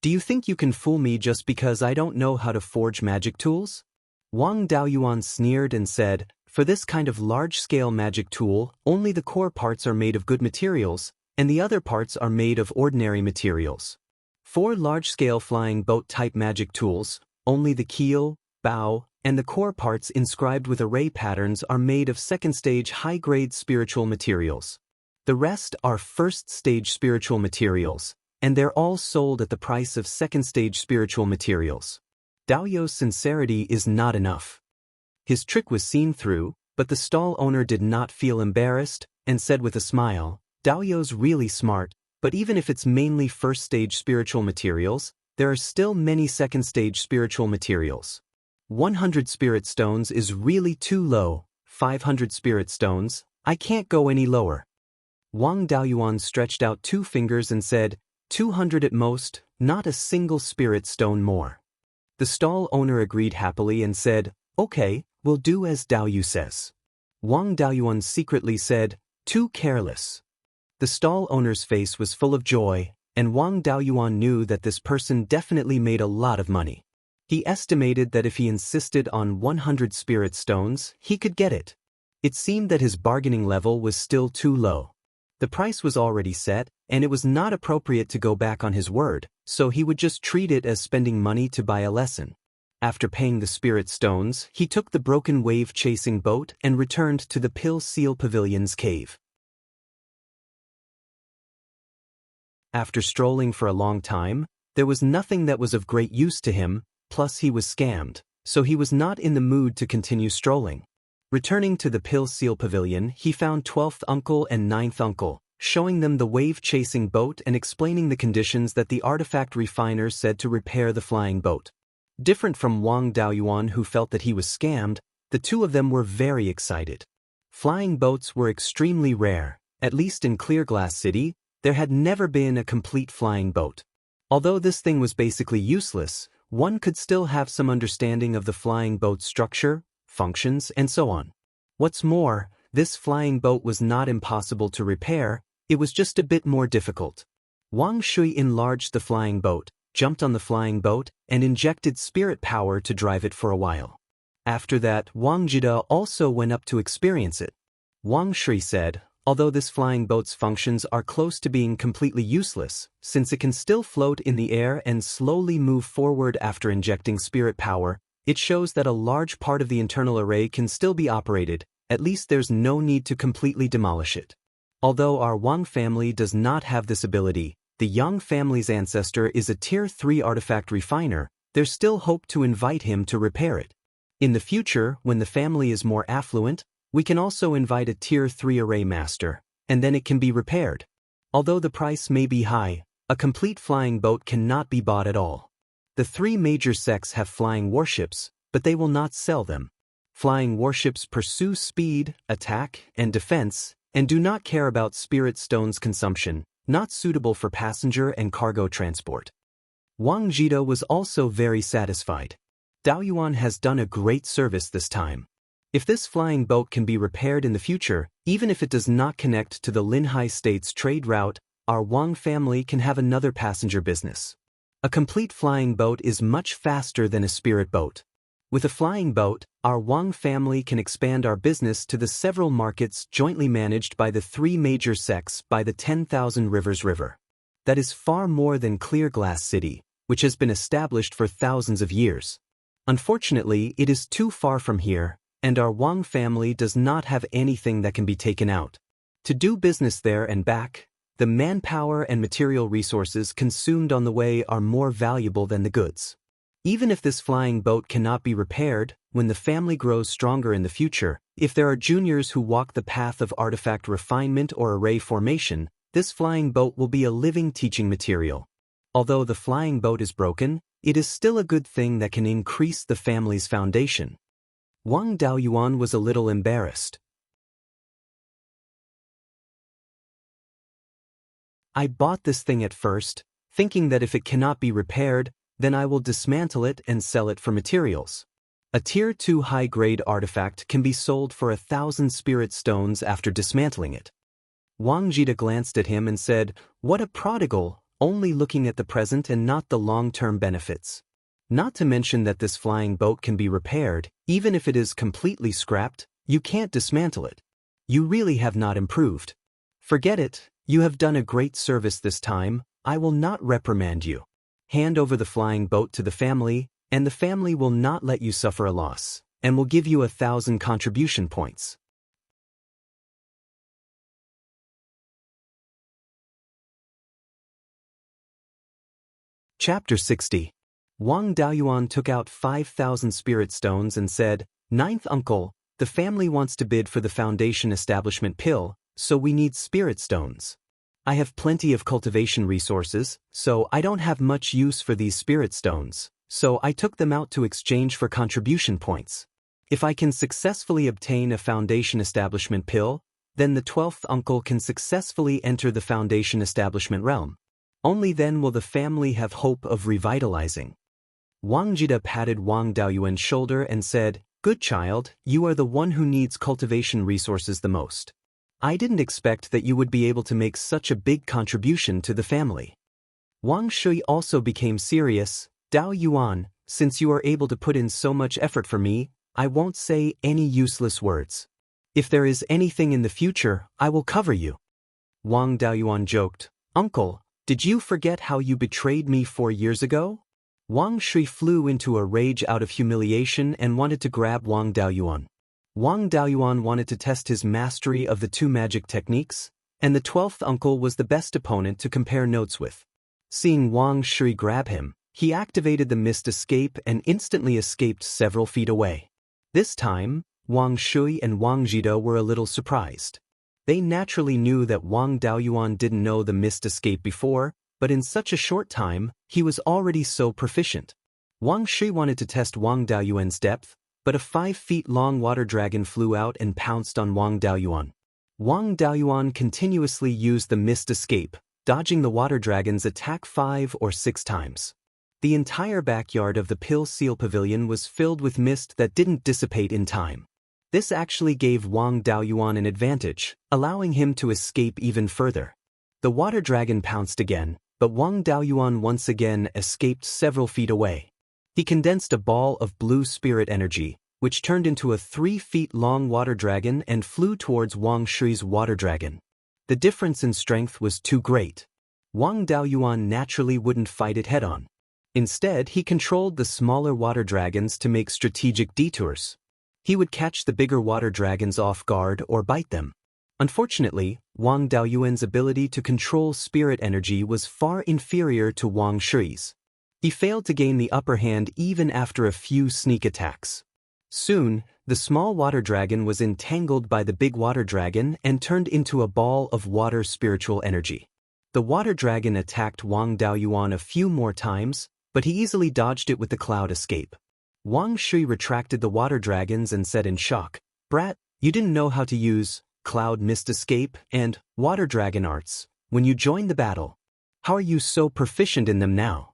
Do you think you can fool me just because I don't know how to forge magic tools?" Wang Daoyuan sneered and said, "For this kind of large-scale magic tool, only the core parts are made of good materials, and the other parts are made of ordinary materials. For large-scale flying boat-type magic tools, only the keel, bow, and the core parts inscribed with array patterns are made of second-stage high-grade spiritual materials. The rest are first-stage spiritual materials, and they're all sold at the price of second-stage spiritual materials. Dao Yu's sincerity is not enough." His trick was seen through, but the stall owner did not feel embarrassed, and said with a smile, "Dao Yu's really smart, but even if it's mainly first-stage spiritual materials, there are still many second-stage spiritual materials. 100 spirit stones is really too low, 500 spirit stones, I can't go any lower." Wang Daoyuan stretched out 2 fingers and said, 200 at most, not a single spirit stone more." The stall owner agreed happily and said, "Okay, we'll do as Dao Yu says." Wang Daoyuan secretly said, "Too careless." The stall owner's face was full of joy, and Wang Daoyuan knew that this person definitely made a lot of money. He estimated that if he insisted on 100 spirit stones, he could get it. It seemed that his bargaining level was still too low. The price was already set, and it was not appropriate to go back on his word, so he would just treat it as spending money to buy a lesson. After paying the spirit stones, he took the broken wave-chasing boat and returned to the Pill Seal Pavilion's cave. After strolling for a long time, there was nothing that was of great use to him, plus he was scammed, so he was not in the mood to continue strolling. Returning to the Pill Seal Pavilion, he found 12th uncle and 9th uncle, showing them the wave-chasing boat and explaining the conditions that the artifact refiner said to repair the flying boat. Different from Wang Daoyuan, who felt that he was scammed, the two of them were very excited. Flying boats were extremely rare. At least in Clearglass City, there had never been a complete flying boat. Although this thing was basically useless, one could still have some understanding of the flying boat's structure, functions, and so on. What's more, this flying boat was not impossible to repair, it was just a bit more difficult. Wang Shui enlarged the flying boat, jumped on the flying boat, and injected spirit power to drive it for a while. After that, Wang Jida also went up to experience it. Wang Shui said, Although this flying boat's functions are close to being completely useless, since it can still float in the air and slowly move forward after injecting spirit power, it shows that a large part of the internal array can still be operated. At least there's no need to completely demolish it. Although our Wang family does not have this ability, the Yang family's ancestor is a Tier 3 artifact refiner. There's still hope to invite him to repair it. In the future, when the family is more affluent, we can also invite a Tier 3 array master, and then it can be repaired. Although the price may be high, a complete flying boat cannot be bought at all. The three major sects have flying warships, but they will not sell them. Flying warships pursue speed, attack, and defense, and do not care about spirit stones consumption, not suitable for passenger and cargo transport. Wang Jida was also very satisfied. Daoist has done a great service this time. If this flying boat can be repaired in the future, even if it does not connect to the Linhai State's trade route, our Wang family can have another passenger business. A complete flying boat is much faster than a spirit boat. With a flying boat, our Wang family can expand our business to the several markets jointly managed by the three major sects by the 10,000 Rivers River. That is far more than Clear Glass City, which has been established for thousands of years. Unfortunately, it is too far from here, and our Wang family does not have anything that can be taken out. To do business there and back, the manpower and material resources consumed on the way are more valuable than the goods. Even if this flying boat cannot be repaired, when the family grows stronger in the future, if there are juniors who walk the path of artifact refinement or array formation, this flying boat will be a living teaching material. Although the flying boat is broken, it is still a good thing that can increase the family's foundation. Wang Daoyuan was a little embarrassed. I bought this thing at first, thinking that if it cannot be repaired, then I will dismantle it and sell it for materials. A Tier 2 high-grade artifact can be sold for 1,000 spirit stones after dismantling it. Wang Jida glanced at him and said, "What a prodigal, only looking at the present and not the long-term benefits. Not to mention that this flying boat can be repaired, even if it is completely scrapped, you can't dismantle it. You really have not improved. Forget it, you have done a great service this time, I will not reprimand you. Hand over the flying boat to the family, and the family will not let you suffer a loss, and will give you 1,000 contribution points." Chapter 60. Wang Daoyuan took out 5,000 spirit stones and said, "Ninth uncle, the family wants to bid for the foundation establishment pill, so we need spirit stones. I have plenty of cultivation resources, so I don't have much use for these spirit stones, so I took them out to exchange for contribution points. If I can successfully obtain a foundation establishment pill, then the 12th uncle can successfully enter the foundation establishment realm. Only then will the family have hope of revitalizing." Wang Jida patted Wang Daoyuan's shoulder and said, "Good child, you are the one who needs cultivation resources the most. I didn't expect that you would be able to make such a big contribution to the family." Wang Shui also became serious. "Daoyuan, since you are able to put in so much effort for me, I won't say any useless words. If there is anything in the future, I will cover you." Wang Daoyuan joked, "Uncle, did you forget how you betrayed me 4 years ago?" Wang Shui flew into a rage out of humiliation and wanted to grab Wang Daoyuan. Wang Daoyuan wanted to test his mastery of the 2 magic techniques, and the 12th uncle was the best opponent to compare notes with. Seeing Wang Shui grab him, he activated the mist escape and instantly escaped several feet away. This time, Wang Shui and Wang Jida were a little surprised. They naturally knew that Wang Daoyuan didn't know the mist escape before, but in such a short time, he was already so proficient. Wang Shui wanted to test Wang Daoyuan's depth, but a 5-feet-long water dragon flew out and pounced on Wang Daoyuan. Wang Daoyuan continuously used the mist escape, dodging the water dragon's attack 5 or 6 times. The entire backyard of the Pill Seal Pavilion was filled with mist that didn't dissipate in time. This actually gave Wang Daoyuan an advantage, allowing him to escape even further. The water dragon pounced again, but Wang Daoyuan once again escaped several feet away. He condensed a ball of blue spirit energy, which turned into a 3-feet-long water dragon and flew towards Wang Shui's water dragon. The difference in strength was too great. Wang Daoyuan naturally wouldn't fight it head-on. Instead, he controlled the smaller water dragons to make strategic detours. He would catch the bigger water dragons off guard or bite them. Unfortunately, Wang Daoyuan's ability to control spirit energy was far inferior to Wang Shui's. He failed to gain the upper hand even after a few sneak attacks. Soon, the small water dragon was entangled by the big water dragon and turned into a ball of water spiritual energy. The water dragon attacked Wang Daoyuan a few more times, but he easily dodged it with the cloud escape. Wang Shui retracted the water dragons and said in shock, "Brat, you didn't know how to use cloud mist escape and water dragon arts when you joined the battle. How are you so proficient in them now?"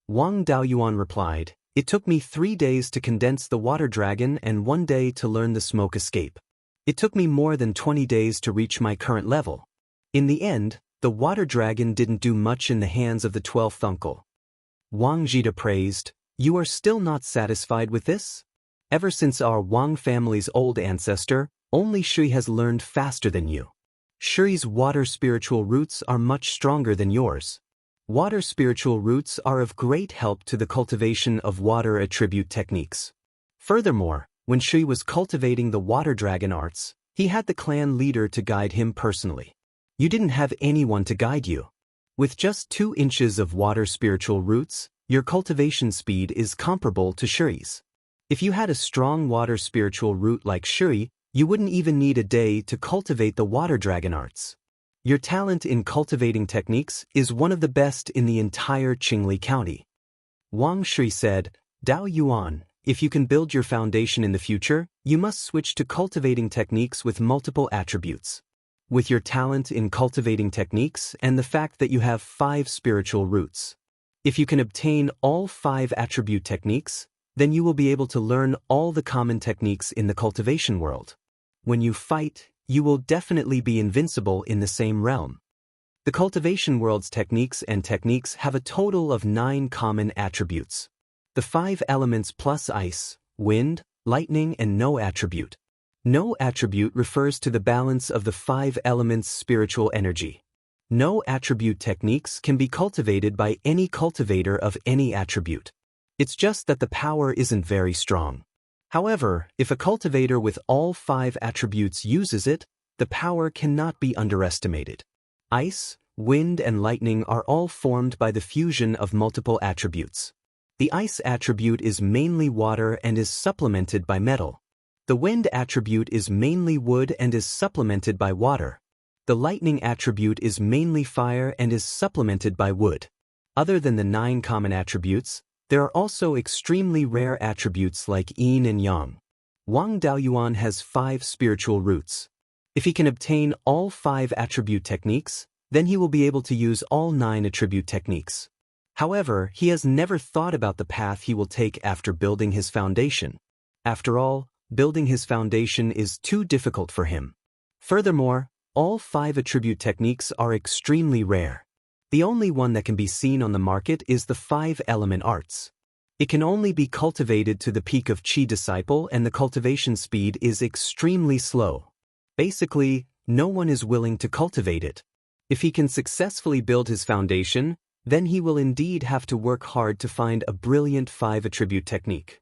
Wang Daoyuan replied, "It took me 3 days to condense the water dragon and 1 day to learn the smoke escape. It took me more than 20 days to reach my current level." In the end, the water dragon didn't do much in the hands of the 12th uncle. Wang Jida praised, "You are still not satisfied with this? Ever since our Wang family's old ancestor, only Shui has learned faster than you. Shui's water spiritual roots are much stronger than yours. Water spiritual roots are of great help to the cultivation of water attribute techniques. Furthermore, when Shui was cultivating the water dragon arts, he had the clan leader to guide him personally. You didn't have anyone to guide you. With just 2 inches of water spiritual roots, your cultivation speed is comparable to Shui's. If you had a strong water spiritual root like Shui, you wouldn't even need a day to cultivate the water dragon arts. Your talent in cultivating techniques is one of the best in the entire Qingli County." Wang Shui said, "Dao Yuan, if you can build your foundation in the future, you must switch to cultivating techniques with multiple attributes. With your talent in cultivating techniques and the fact that you have 5 spiritual roots. If you can obtain all 5 attribute techniques, then you will be able to learn all the common techniques in the cultivation world. When you fight, you will definitely be invincible in the same realm. The cultivation world's techniques have a total of 9 common attributes. The 5 elements plus ice, wind, lightning and no attribute. No attribute refers to the balance of the 5 elements' spiritual energy. No attribute techniques can be cultivated by any cultivator of any attribute. It's just that the power isn't very strong. However, if a cultivator with all 5 attributes uses it, the power cannot be underestimated. Ice, wind and lightning are all formed by the fusion of multiple attributes. The ice attribute is mainly water and is supplemented by metal. The wind attribute is mainly wood and is supplemented by water. The lightning attribute is mainly fire and is supplemented by wood. Other than the 9 common attributes, there are also extremely rare attributes like yin and yang. Wang Daoyuan has 5 spiritual roots. If he can obtain all 5 attribute techniques, then he will be able to use all 9 attribute techniques. However, he has never thought about the path he will take after building his foundation. After all, building his foundation is too difficult for him. Furthermore, all 5 attribute techniques are extremely rare. The only one that can be seen on the market is the 5-element arts. It can only be cultivated to the peak of Qi disciple and the cultivation speed is extremely slow. Basically, no one is willing to cultivate it. If he can successfully build his foundation, then he will indeed have to work hard to find a brilliant 5-attribute technique.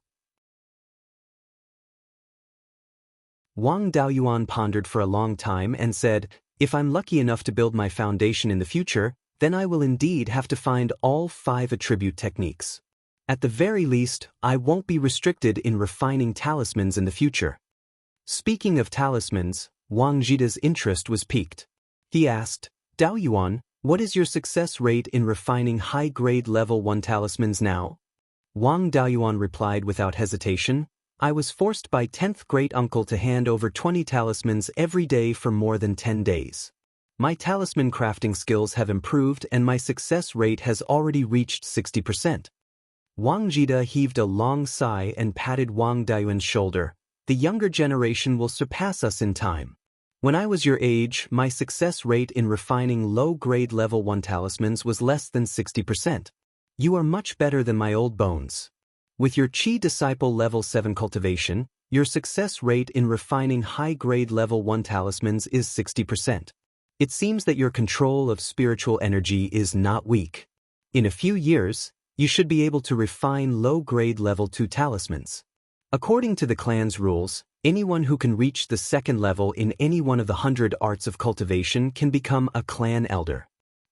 Wang Daoyuan pondered for a long time and said, "If I'm lucky enough to build my foundation in the future, then I will indeed have to find all 5 attribute techniques. At the very least, I won't be restricted in refining talismans in the future." Speaking of talismans, Wang Jida's interest was piqued. He asked, "Daoyuan, what is your success rate in refining high-grade level 1 talismans now?" Wang Daoyuan replied without hesitation, "I was forced by 10th great uncle to hand over 20 talismans every day for more than 10 days. My talisman crafting skills have improved and my success rate has already reached 60%. Wang Jida heaved a long sigh and patted Wang Daoyuan's shoulder. "The younger generation will surpass us in time. When I was your age, my success rate in refining low-grade level 1 talismans was less than 60%. You are much better than my old bones. With your Qi Disciple Level 7 cultivation, your success rate in refining high-grade Level 1 talismans is 60%. It seems that your control of spiritual energy is not weak. In a few years, you should be able to refine low-grade Level 2 talismans. According to the clan's rules, anyone who can reach the second level in any one of the 100 arts of cultivation can become a clan elder.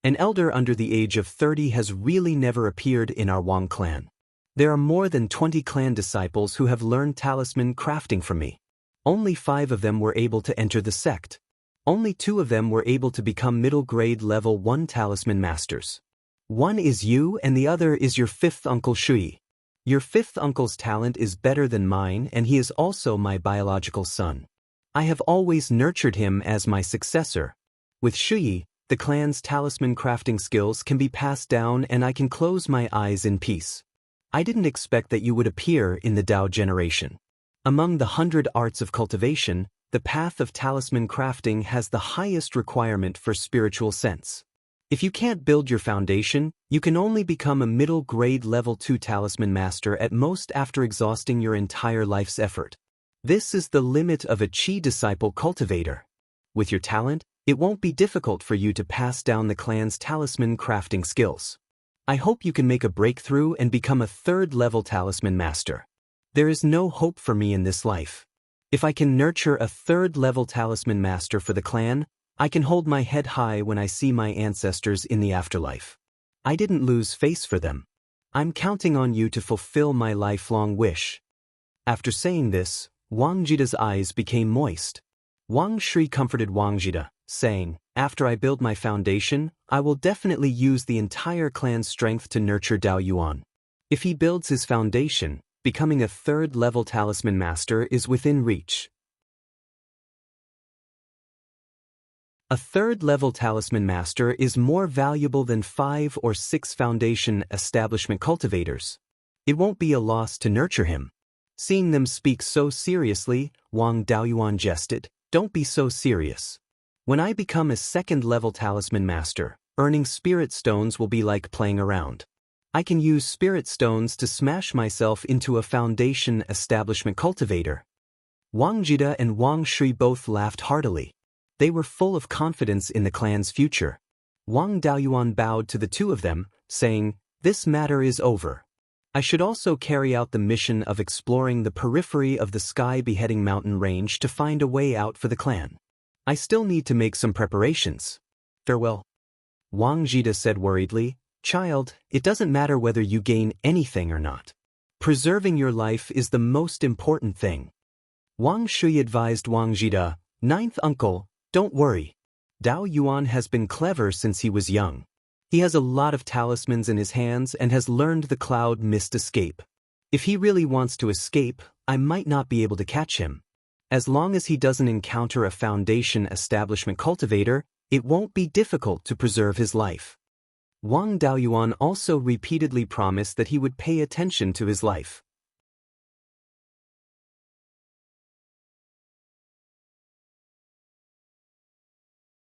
An elder under the age of 30 has really never appeared in our Wang clan. There are more than 20 clan disciples who have learned talisman crafting from me. Only 5 of them were able to enter the sect. Only 2 of them were able to become middle-grade level 1 talisman masters. One is you and the other is your 5th uncle Shui. Your 5th uncle's talent is better than mine and he is also my biological son. I have always nurtured him as my successor. With Shui, the clan's talisman crafting skills can be passed down and I can close my eyes in peace. I didn't expect that you would appear in the Dao generation. Among the 100 arts of cultivation, the path of talisman crafting has the highest requirement for spiritual sense. If you can't build your foundation, you can only become a middle-grade level 2 talisman master at most after exhausting your entire life's effort. This is the limit of a Qi disciple cultivator. With your talent, it won't be difficult for you to pass down the clan's talisman crafting skills. I hope you can make a breakthrough and become a 3rd-level talisman master. There is no hope for me in this life. If I can nurture a 3rd-level talisman master for the clan, I can hold my head high when I see my ancestors in the afterlife. I didn't lose face for them. I'm counting on you to fulfill my lifelong wish. After saying this, Wang Jida's eyes became moist. Wang Shui comforted Wang Jida, saying, "After I build my foundation, I will definitely use the entire clan's strength to nurture Dao Yuan. If he builds his foundation, becoming a 3rd-level talisman master is within reach." A 3rd-level talisman master is more valuable than 5 or 6 foundation establishment cultivators. It won't be a loss to nurture him. Seeing them speak so seriously, Wang Daoyuan jested, "Don't be so serious. When I become a 2nd-level talisman master, earning spirit stones will be like playing around. I can use spirit stones to smash myself into a foundation establishment cultivator." Wang Jida and Wang Shui both laughed heartily. They were full of confidence in the clan's future. Wang Daoyuan bowed to the 2 of them, saying, "This matter is over. I should also carry out the mission of exploring the periphery of the sky-beheading mountain range to find a way out for the clan. I still need to make some preparations. Farewell." Wang Jida said worriedly, "Child, it doesn't matter whether you gain anything or not. Preserving your life is the most important thing." Wang Shui advised Wang Jida, "Ninth uncle, don't worry. Dao Yuan has been clever since he was young. He has a lot of talismans in his hands and has learned the cloud mist escape. If he really wants to escape, I might not be able to catch him. As long as he doesn't encounter a foundation establishment cultivator, it won't be difficult to preserve his life." Wang Daoyuan also repeatedly promised that he would pay attention to his life.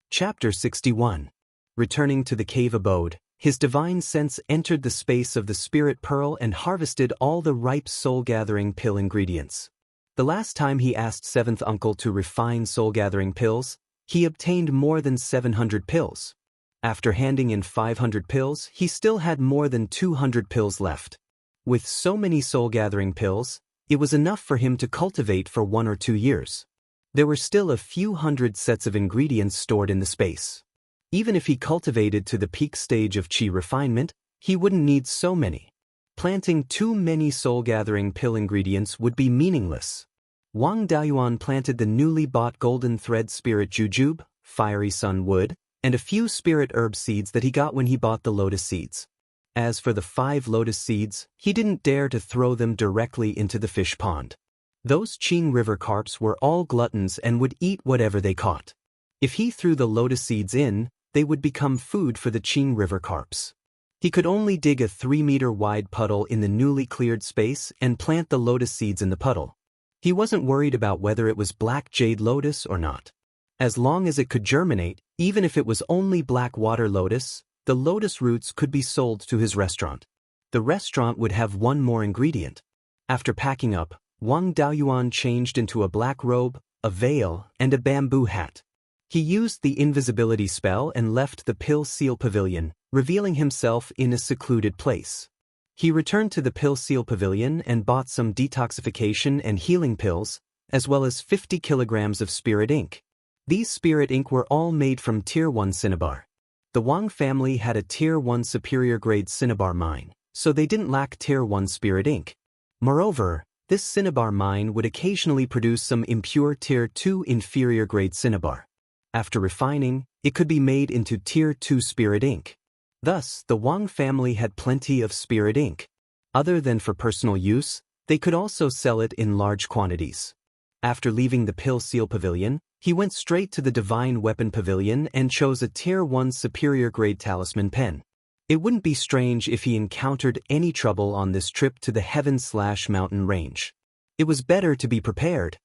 Chapter 61. Returning to the cave abode, his divine sense entered the space of the spirit pearl and harvested all the ripe soul-gathering pill ingredients. The last time he asked 7th uncle to refine soul-gathering pills, he obtained more than 700 pills. After handing in 500 pills, he still had more than 200 pills left. With so many soul-gathering pills, it was enough for him to cultivate for 1 or 2 years. There were still a few hundred sets of ingredients stored in the space. Even if he cultivated to the peak stage of Qi refinement, he wouldn't need so many. Planting too many soul-gathering pill ingredients would be meaningless. Wang Daoyuan planted the newly bought golden thread spirit jujube, fiery sun wood, and a few spirit herb seeds that he got when he bought the lotus seeds. As for the 5 lotus seeds, he didn't dare to throw them directly into the fish pond. Those Qing River carps were all gluttons and would eat whatever they caught. If he threw the lotus seeds in, they would become food for the Qing River carps. He could only dig a 3-meter-wide puddle in the newly cleared space and plant the lotus seeds in the puddle. He wasn't worried about whether it was black jade lotus or not. As long as it could germinate, even if it was only black water lotus, the lotus roots could be sold to his restaurant. The restaurant would have one more ingredient. After packing up, Wang Daoyuan changed into a black robe, a veil, and a bamboo hat. He used the invisibility spell and left the Pill Seal Pavilion, revealing himself in a secluded place. He returned to the Pill Seal Pavilion and bought some detoxification and healing pills, as well as 50 kilograms of spirit ink. These spirit ink were all made from Tier 1 cinnabar. The Wang family had a Tier 1 superior grade cinnabar mine, so they didn't lack Tier 1 spirit ink. Moreover, this cinnabar mine would occasionally produce some impure Tier 2 inferior grade cinnabar. After refining, it could be made into Tier 2 spirit ink. Thus, the Wang family had plenty of spirit ink. Other than for personal use, they could also sell it in large quantities. After leaving the Pill Seal Pavilion, he went straight to the Divine Weapon Pavilion and chose a Tier 1 superior grade talisman pen. It wouldn't be strange if he encountered any trouble on this trip to the Heaven/Mountain range. It was better to be prepared.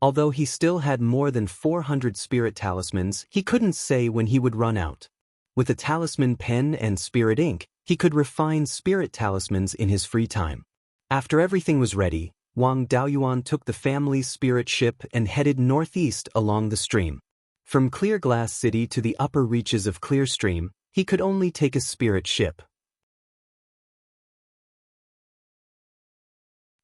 Although he still had more than 400 spirit talismans, he couldn't say when he would run out. With a talisman pen and spirit ink, he could refine spirit talismans in his free time. After everything was ready, Wang Daoyuan took the family's spirit ship and headed northeast along the stream. From Clear Glass City to the upper reaches of Clear Stream, he could only take a spirit ship.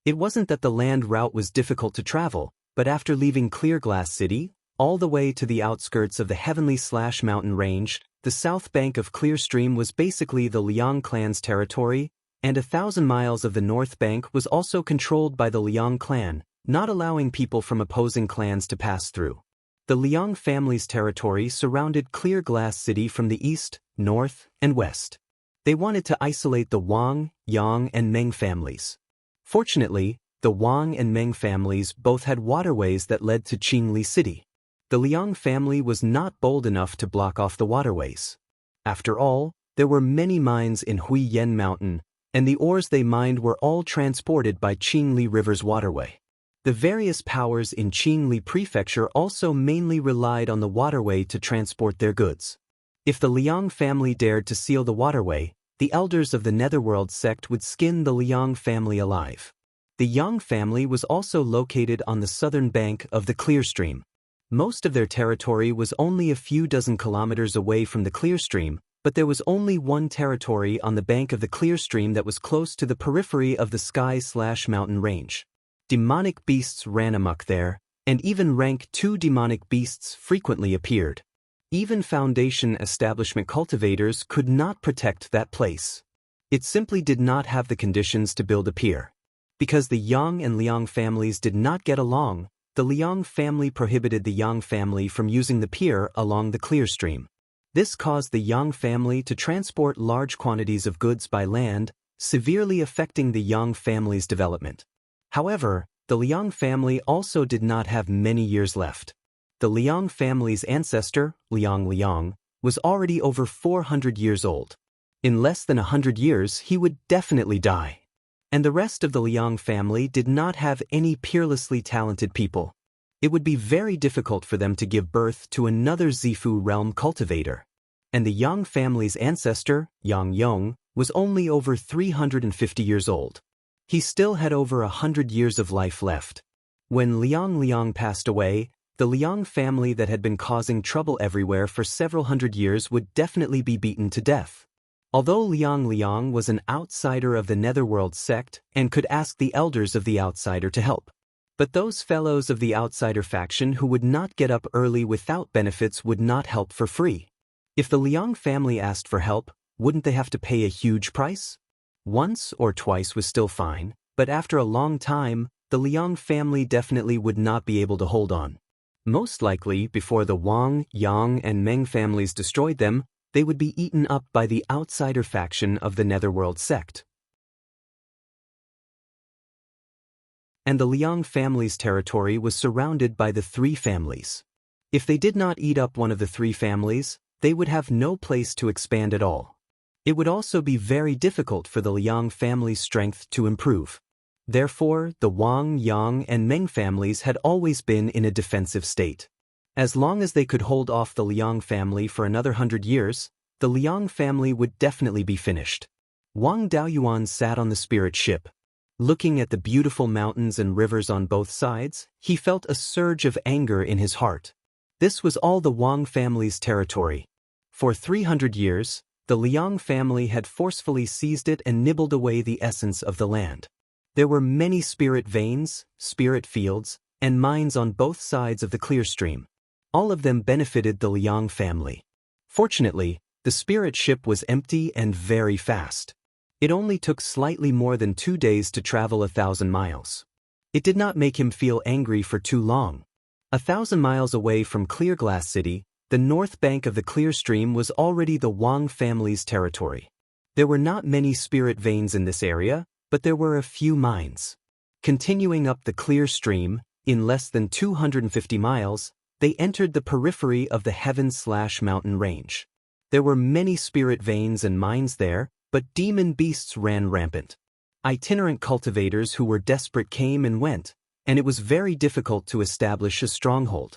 It wasn't that the land route was difficult to travel, but after leaving Clear Glass City, all the way to the outskirts of the Heavenly/Mountain range, the south bank of Clear Stream was basically the Liang clan's territory, and 1,000 miles of the north bank was also controlled by the Liang clan, not allowing people from opposing clans to pass through. The Liang family's territory surrounded Clear Glass City from the east, north, and west. They wanted to isolate the Wang, Yang, and Meng families. Fortunately, the Wang and Meng families both had waterways that led to Qingli City. The Liang family was not bold enough to block off the waterways. After all, there were many mines in Huiyan Mountain, and the ores they mined were all transported by Qingli River's waterway. The various powers in Qingli Prefecture also mainly relied on the waterway to transport their goods. If the Liang family dared to seal the waterway, the elders of the Netherworld sect would skin the Liang family alive. The Yang family was also located on the southern bank of the Clear Stream. Most of their territory was only a few dozen kilometers away from the Clear Stream, but there was only one territory on the bank of the Clear Stream that was close to the periphery of the Sky/Mountain range. Demonic beasts ran amok there, and even rank 2 demonic beasts frequently appeared. Even Foundation establishment cultivators could not protect that place. It simply did not have the conditions to build a pier. Because the Yang and Liang families did not get along, the Liang family prohibited the Yang family from using the pier along the Clear Stream. This caused the Yang family to transport large quantities of goods by land, severely affecting the Yang family's development. However, the Liang family also did not have many years left. The Liang family's ancestor, Liang, was already over 400 years old. In less than 100 years, he would definitely die. And the rest of the Liang family did not have any peerlessly talented people. It would be very difficult for them to give birth to another Zifu realm cultivator. And the Yang family's ancestor, Yang Yong, was only over 350 years old. He still had over 100 years of life left. When Liang passed away, the Liang family that had been causing trouble everywhere for several hundred years would definitely be beaten to death. Although Liang was an outsider of the Netherworld sect and could ask the elders of the outsider to help. But those fellows of the outsider faction who would not get up early without benefits would not help for free. If the Liang family asked for help, wouldn't they have to pay a huge price? Once or twice was still fine, but after a long time, the Liang family definitely would not be able to hold on. Most likely, before the Wang, Yang, and Meng families destroyed them, they would be eaten up by the outsider faction of the Netherworld sect. And the Liang family's territory was surrounded by the 3 families. If they did not eat up one of the 3 families, they would have no place to expand at all. It would also be very difficult for the Liang family's strength to improve. Therefore, the Wang, Yang, and Meng families had always been in a defensive state. As long as they could hold off the Liang family for another 100 years, the Liang family would definitely be finished. Wang Daoyuan sat on the spirit ship. Looking at the beautiful mountains and rivers on both sides, he felt a surge of anger in his heart. This was all the Wang family's territory. For 300 years, the Liang family had forcefully seized it and nibbled away the essence of the land. There were many spirit veins, spirit fields, and mines on both sides of the clear stream. All of them benefited the Liang family. Fortunately, the spirit ship was empty and very fast. It only took slightly more than 2 days to travel 1,000 miles. It did not make him feel angry for too long. 1,000 miles away from Clear Glass City, the north bank of the clear stream was already the Wang family's territory. There were not many spirit veins in this area, but there were a few mines. Continuing up the clear stream, in less than 250 miles, they entered the periphery of the heaven/mountain range. There were many spirit veins and mines there, but demon beasts ran rampant. Itinerant cultivators who were desperate came and went, and it was very difficult to establish a stronghold.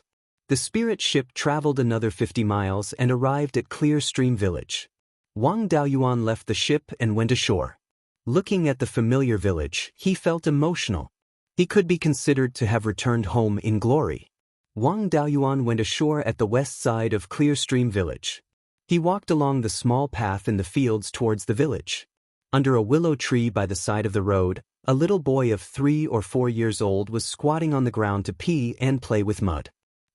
The spirit ship traveled another 50 miles and arrived at Clear Stream Village. Wang Daoyuan left the ship and went ashore. Looking at the familiar village, he felt emotional. He could be considered to have returned home in glory. Wang Daoyuan went ashore at the west side of Clear Stream Village. He walked along the small path in the fields towards the village. Under a willow tree by the side of the road, a little boy of 3 or 4 years old was squatting on the ground to pee and play with mud.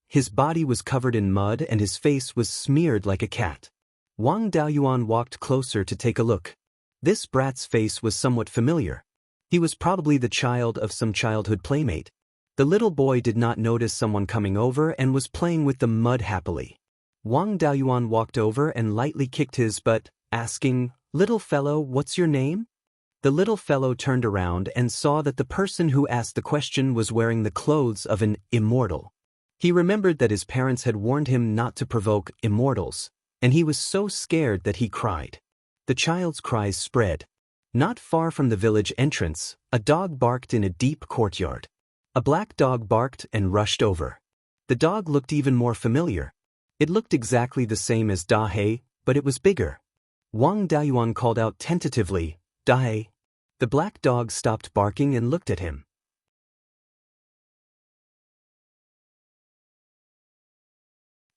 His body was covered in mud and his face was smeared like a cat. Wang Daoyuan walked closer to take a look. This brat's face was somewhat familiar. He was probably the child of some childhood playmate. The little boy did not notice someone coming over and was playing with the mud happily. Wang Daoyuan walked over and lightly kicked his butt, asking, "Little fellow, what's your name?" The little fellow turned around and saw that the person who asked the question was wearing the clothes of an immortal. He remembered that his parents had warned him not to provoke immortals, and he was so scared that he cried. The child's cries spread. Not far from the village entrance, a dog barked in a deep courtyard. A black dog barked and rushed over. The dog looked even more familiar. It looked exactly the same as Dahe, but it was bigger. Wang Daoyuan called out tentatively, "Dahe." The black dog stopped barking and looked at him.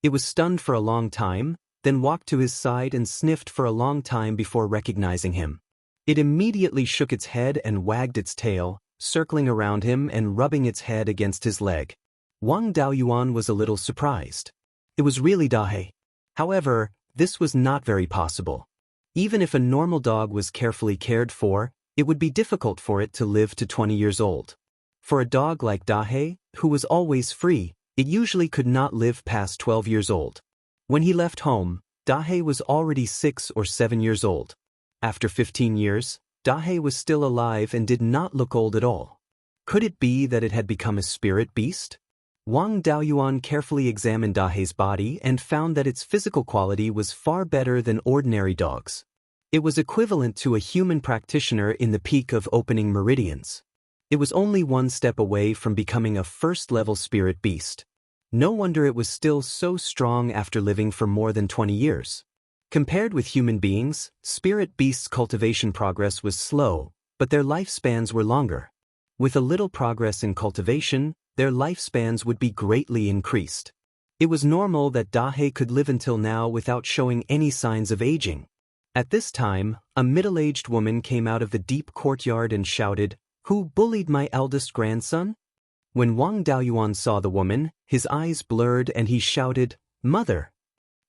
It was stunned for a long time, then walked to his side and sniffed for a long time before recognizing him. It immediately shook its head and wagged its tail, circling around him and rubbing its head against his leg. Wang Daoyuan was a little surprised. It was really Dahe. However, this was not very possible. Even if a normal dog was carefully cared for, it would be difficult for it to live to 20 years old. For a dog like Dahe, who was always free, it usually could not live past 12 years old. When he left home, Dahe was already 6 or 7 years old. After 15 years, Dahe was still alive and did not look old at all. Could it be that it had become a spirit beast? Wang Daoyuan carefully examined Dahe's body and found that its physical quality was far better than ordinary dogs. It was equivalent to a human practitioner in the peak of opening meridians. It was only one step away from becoming a first-level spirit beast. No wonder it was still so strong after living for more than 20 years. Compared with human beings, spirit beasts' cultivation progress was slow, but their lifespans were longer. With a little progress in cultivation, their lifespans would be greatly increased. It was normal that Dahe could live until now without showing any signs of aging. At this time, a middle-aged woman came out of the deep courtyard and shouted, "Who bullied my eldest grandson?" When Wang Daoyuan saw the woman, his eyes blurred and he shouted, "Mother!"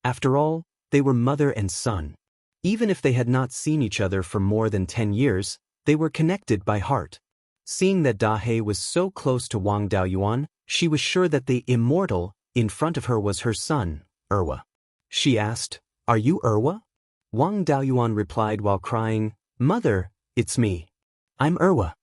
After all, they were mother and son. Even if they had not seen each other for more than 10 years, they were connected by heart. Seeing that Dahe was so close to Wang Daoyuan, she was sure that the immortal in front of her was her son, Erwa. She asked, "Are you Erwa?" Wang Daoyuan replied while crying, "Mother, it's me. I'm Erwa."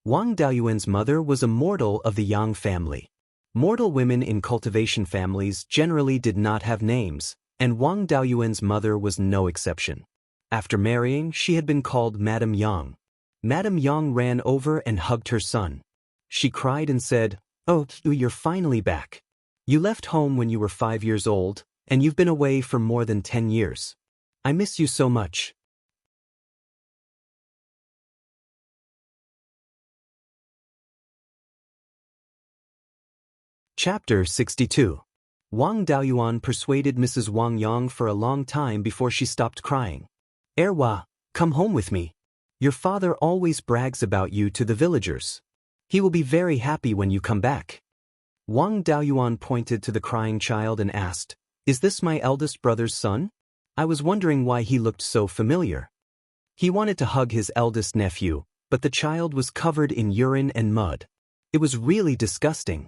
Wang Daoyuan's mother was a mortal of the Yang family. Mortal women in cultivation families generally did not have names, and Wang Daoyuan's mother was no exception. After marrying, she had been called Madame Yang. Madame Yang ran over and hugged her son. She cried and said, "Oh, you're finally back. You left home when you were 5 years old, and you've been away for more than 10 years. I miss you so much." Chapter 62. Wang Daoyuan persuaded Mrs. Wang Yang for a long time before she stopped crying. "Erwa, come home with me. Your father always brags about you to the villagers. He will be very happy when you come back." Wang Daoyuan pointed to the crying child and asked, "Is this my eldest brother's son? I was wondering why he looked so familiar." He wanted to hug his eldest nephew, but the child was covered in urine and mud. It was really disgusting.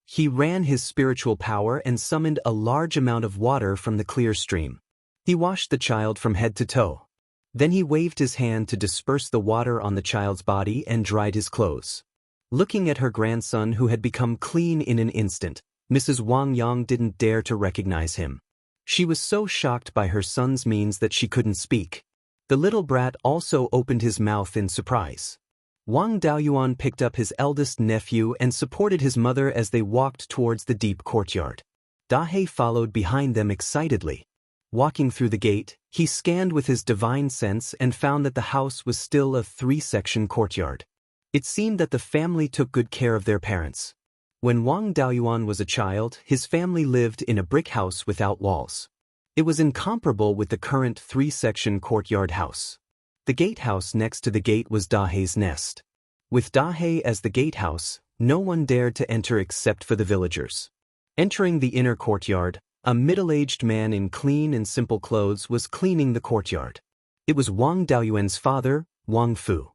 He ran his spiritual power and summoned a large amount of water from the clear stream. He washed the child from head to toe. Then he waved his hand to disperse the water on the child's body and dried his clothes. Looking at her grandson who had become clean in an instant, Mrs. Wang Yang didn't dare to recognize him. She was so shocked by her son's means that she couldn't speak. The little brat also opened his mouth in surprise. Wang Daoyuan picked up his eldest nephew and supported his mother as they walked towards the deep courtyard. Dahe followed behind them excitedly. Walking through the gate, he scanned with his divine sense and found that the house was still a three-section courtyard. It seemed that the family took good care of their parents. When Wang Daoyuan was a child, his family lived in a brick house without walls. It was incomparable with the current three-section courtyard house. The gatehouse next to the gate was Dahe's nest. With Dahe as the gatehouse, no one dared to enter except for the villagers. Entering the inner courtyard, a middle-aged man in clean and simple clothes was cleaning the courtyard. It was Wang Daoyuan's father, Wang Fu.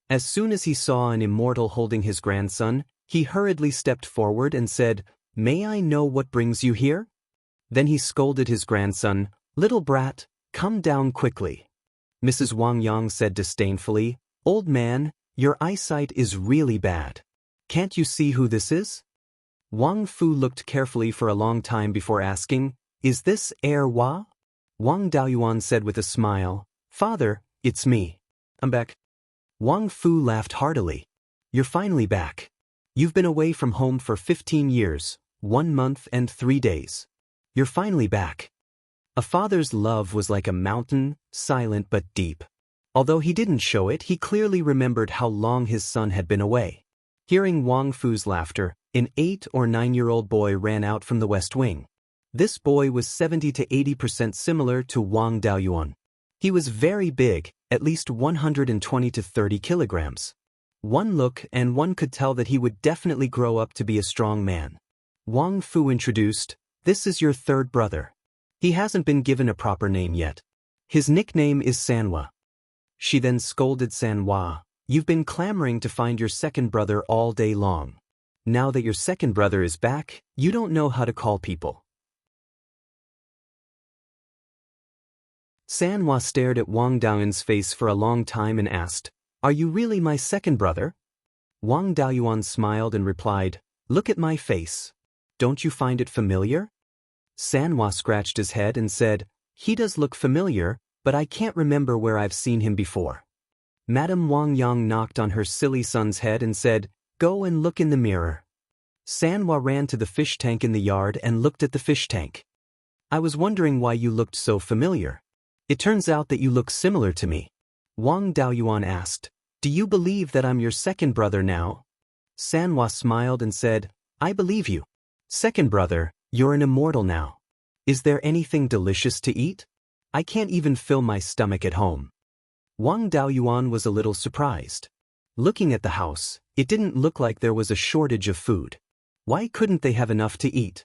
As soon as he saw an immortal holding his grandson, he hurriedly stepped forward and said, "May I know what brings you here?" Then he scolded his grandson, "Little brat, come down quickly." Mrs. Wang Yang said disdainfully, "Old man, your eyesight is really bad. Can't you see who this is?" Wang Fu looked carefully for a long time before asking, "Is this Erwa?" Wang Daoyuan said with a smile, "Father, it's me. I'm back." Wang Fu laughed heartily. "You're finally back. You've been away from home for 15 years, 1 month and 3 days. You're finally back." A father's love was like a mountain, silent but deep. Although he didn't show it, he clearly remembered how long his son had been away. Hearing Wang Fu's laughter, an 8 or 9-year-old boy ran out from the west wing. This boy was 70 to 80% similar to Wang Daoyuan. He was very big, at least 120 to 30 kilograms. One look and one could tell that he would definitely grow up to be a strong man. Wang Fu introduced, "This is your third brother. He hasn't been given a proper name yet. His nickname is Sanhua." She then scolded Sanhua, "You've been clamoring to find your second brother all day long. Now that your second brother is back, you don't know how to call people." Sanhua stared at Wang Daoyuan's face for a long time and asked, "Are you really my second brother?" Wang Daoyuan smiled and replied, "Look at my face. Don't you find it familiar?" Sanhua scratched his head and said, "He does look familiar, but I can't remember where I've seen him before." Madame Wang Yang knocked on her silly son's head and said, "Go and look in the mirror." Sanhua ran to the fish tank in the yard and looked at the fish tank. "I was wondering why you looked so familiar. It turns out that you look similar to me." Wang Daoyuan asked, "Do you believe that I'm your second brother now?" Sanhua smiled and said, "I believe you. Second brother, you're an immortal now. Is there anything delicious to eat? I can't even fill my stomach at home." Wang Daoyuan was a little surprised. Looking at the house, it didn't look like there was a shortage of food. Why couldn't they have enough to eat?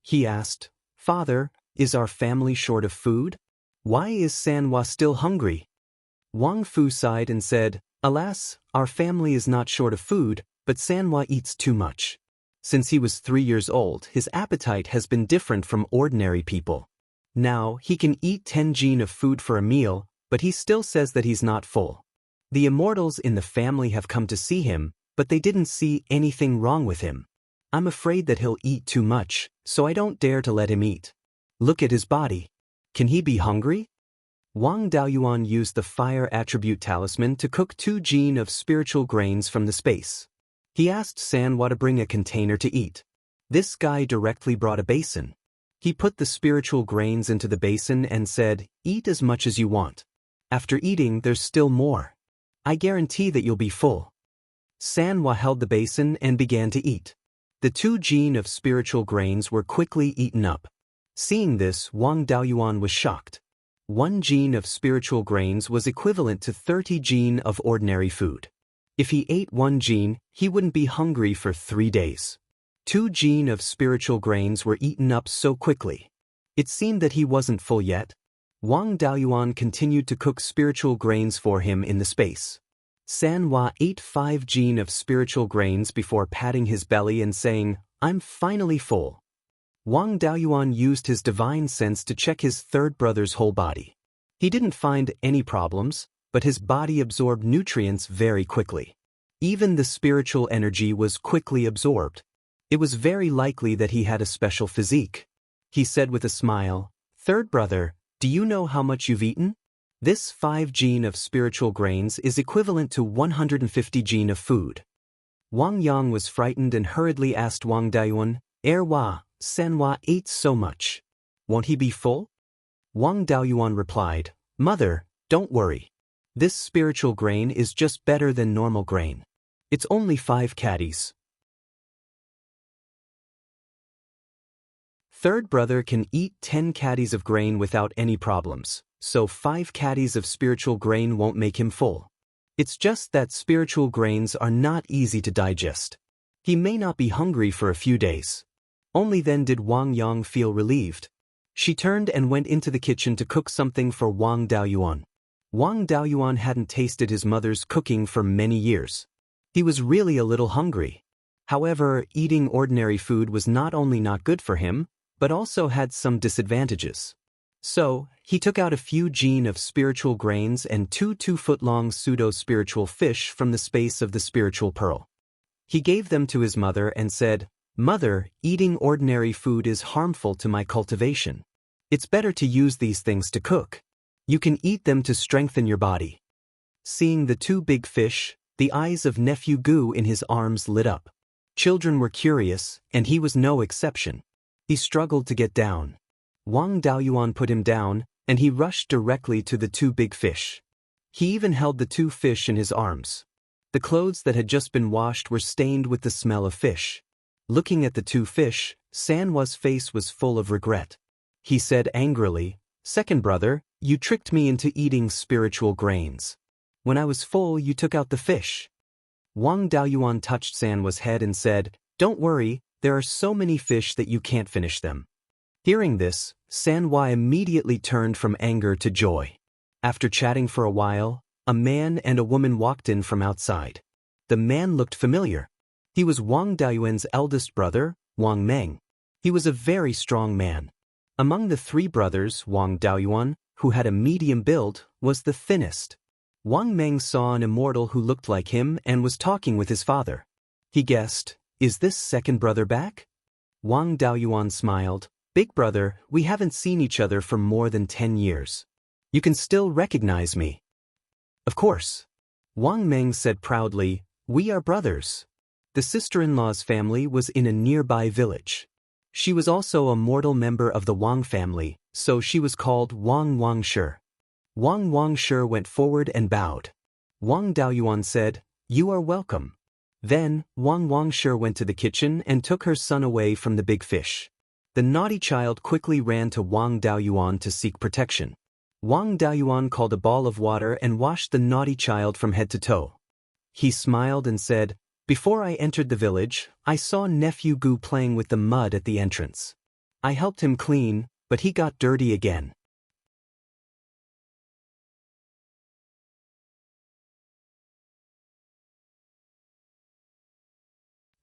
He asked, "Father, is our family short of food? Why is Sanhua still hungry?" Wang Fu sighed and said, "Alas, our family is not short of food, but Sanhua eats too much. Since he was 3 years old, his appetite has been different from ordinary people. Now, he can eat 10 jin of food for a meal, but he still says that he's not full. The immortals in the family have come to see him, but they didn't see anything wrong with him. I'm afraid that he'll eat too much, so I don't dare to let him eat. Look at his body. Can he be hungry?" Wang Daoyuan used the fire attribute talisman to cook 2 jin of spiritual grains from the space. He asked Sanhua to bring a container to eat. This guy directly brought a basin. He put the spiritual grains into the basin and said, "Eat as much as you want. After eating, there's still more. I guarantee that you'll be full." Sanhua held the basin and began to eat. The 2 gene of spiritual grains were quickly eaten up. Seeing this, Wang Daoyuan was shocked. 1 gene of spiritual grains was equivalent to 30 gene of ordinary food. If he ate 1 gene, he wouldn't be hungry for 3 days. 2 gene of spiritual grains were eaten up so quickly. It seemed that he wasn't full yet. Wang Daoyuan continued to cook spiritual grains for him in the space. Xianxia ate 5 gene of spiritual grains before patting his belly and saying, "I'm finally full." Wang Daoyuan used his divine sense to check his third brother's whole body. He didn't find any problems, but his body absorbed nutrients very quickly. Even the spiritual energy was quickly absorbed. It was very likely that he had a special physique. He said with a smile, "Third brother, do you know how much you've eaten? This 5 gene of spiritual grains is equivalent to 150 gene of food." Wang Yang was frightened and hurriedly asked Wang Daoyuan, Xianxia ate so much. Won't he be full?" Wang Daoyuan replied, "Mother, don't worry. This spiritual grain is just better than normal grain. It's only 5 caddies. Third brother can eat 10 caddies of grain without any problems, so 5 caddies of spiritual grain won't make him full. It's just that spiritual grains are not easy to digest. He may not be hungry for a few days." Only then did Wang Yang feel relieved. She turned and went into the kitchen to cook something for Wang Daoyuan. Wang Daoyuan hadn't tasted his mother's cooking for many years. He was really a little hungry. However, eating ordinary food was not only not good for him, but also had some disadvantages. So, he took out a few gene of spiritual grains and 2 2-foot-long pseudo-spiritual fish from the space of the spiritual pearl. He gave them to his mother and said, "Mother, eating ordinary food is harmful to my cultivation. It's better to use these things to cook. You can eat them to strengthen your body." Seeing the 2 big fish, the eyes of nephew Gu in his arms lit up. Children were curious, and he was no exception. He struggled to get down. Wang Daoyuan put him down, and he rushed directly to the 2 big fish. He even held the 2 fish in his arms. The clothes that had just been washed were stained with the smell of fish. Looking at the 2 fish, Xianhua's face was full of regret. He said angrily, "Second brother, you tricked me into eating spiritual grains. When I was full, you took out the fish." Wang Daoyuan touched Xianhua's head and said, "Don't worry, there are so many fish that you can't finish them." Hearing this, Xianhua immediately turned from anger to joy. After chatting for a while, a man and a woman walked in from outside. The man looked familiar. He was Wang Daoyuan's eldest brother, Wang Meng. He was a very strong man. Among the 3 brothers, Wang Daoyuan, who had a medium build, was the thinnest. Wang Meng saw an immortal who looked like him and was talking with his father. He guessed, "Is this second brother back?" Wang Daoyuan smiled, "Big brother, we haven't seen each other for more than 10 years. You can still recognize me." "Of course." Wang Meng said proudly, "We are brothers." The sister-in-law's family was in a nearby village. She was also a mortal member of the Wang family, so she was called Wang Wangshi. Wang Wangshi went forward and bowed. Wang Daoyuan said, "You are welcome." Then, Wang Wangshi went to the kitchen and took her son away from the big fish. The naughty child quickly ran to Wang Daoyuan to seek protection. Wang Daoyuan called a ball of water and washed the naughty child from head to toe. He smiled and said, "Before I entered the village, I saw nephew Gu playing with the mud at the entrance. I helped him clean, but he got dirty again."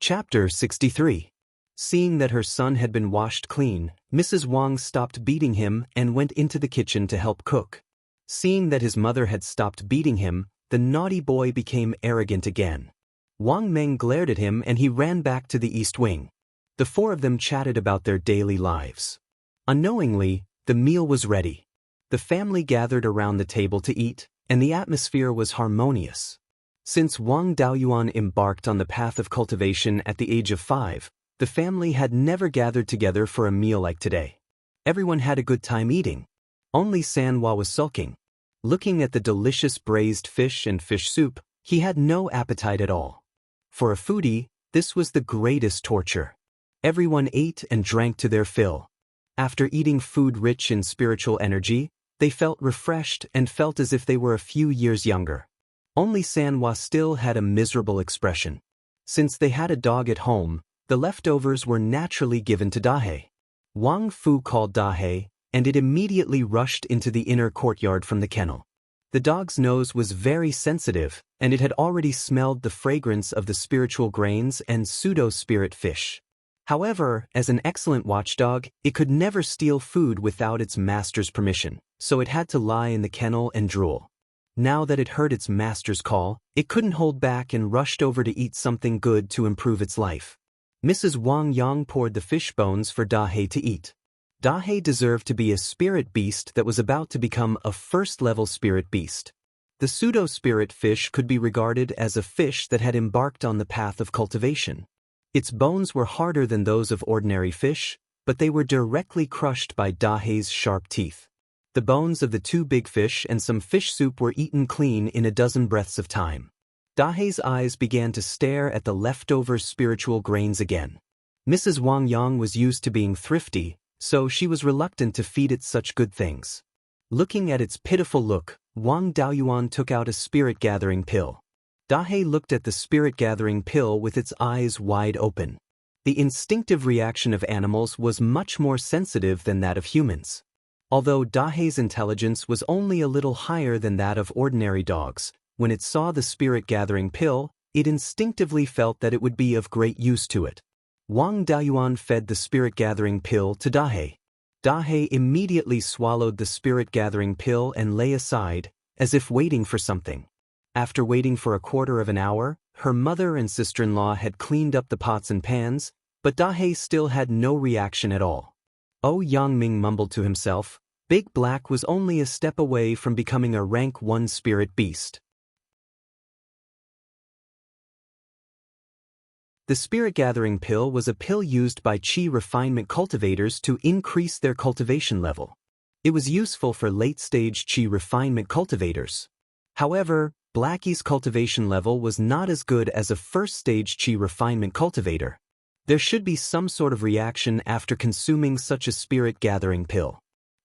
Chapter 63. Seeing that her son had been washed clean, Mrs. Wang stopped beating him and went into the kitchen to help cook. Seeing that his mother had stopped beating him, the naughty boy became arrogant again. Wang Meng glared at him and he ran back to the east wing. The 4 of them chatted about their daily lives. Unknowingly, the meal was ready. The family gathered around the table to eat, and the atmosphere was harmonious. Since Wang Daoyuan embarked on the path of cultivation at the age of 5, the family had never gathered together for a meal like today. Everyone had a good time eating. Only Xianhua was sulking. Looking at the delicious braised fish and fish soup, he had no appetite at all. For a foodie, This was the greatest torture. Everyone ate and drank to their fill. After eating food rich in spiritual energy, they felt refreshed and felt as if they were a few years younger. Only Sanhua still had a miserable expression. Since they had a dog at home, the leftovers were naturally given to Dahei. Wang Fu called Dahei, and it immediately rushed into the inner courtyard from the kennel. The dog's nose was very sensitive, and it had already smelled the fragrance of the spiritual grains and pseudo-spirit fish. However, as an excellent watchdog, it could never steal food without its master's permission, so it had to lie in the kennel and drool. Now that it heard its master's call, it couldn't hold back and rushed over to eat something good to improve its life. Mrs. Wang Yang poured the fish bones for Dahei to eat. Dahei deserved to be a spirit beast that was about to become a first-level spirit beast. The pseudo-spirit fish could be regarded as a fish that had embarked on the path of cultivation. Its bones were harder than those of ordinary fish, but they were directly crushed by Dahei's sharp teeth. The bones of the two big fish and some fish soup were eaten clean in a dozen breaths of time. Dahei's eyes began to stare at the leftover spiritual grains again. Mrs. Wang Yang was used to being thrifty, so she was reluctant to feed it such good things. Looking at its pitiful look, Wang Daoyuan took out a spirit-gathering pill. Dahei looked at the spirit-gathering pill with its eyes wide open. The instinctive reaction of animals was much more sensitive than that of humans. Although Dahei's intelligence was only a little higher than that of ordinary dogs, when it saw the spirit-gathering pill, it instinctively felt that it would be of great use to it. Wang Daoyuan fed the spirit-gathering pill to Dahei. Dahei immediately swallowed the spirit-gathering pill and lay aside, as if waiting for something. After waiting for a quarter of an hour, her mother and sister-in-law had cleaned up the pots and pans, but Dahei still had no reaction at all. Oh, Yangming mumbled to himself, Big Black was only a step away from becoming a rank 1 spirit beast. The spirit-gathering pill was a pill used by Qi refinement cultivators to increase their cultivation level. It was useful for late-stage Qi refinement cultivators. However, Blackie's cultivation level was not as good as a first-stage Qi refinement cultivator. There should be some sort of reaction after consuming such a spirit-gathering pill.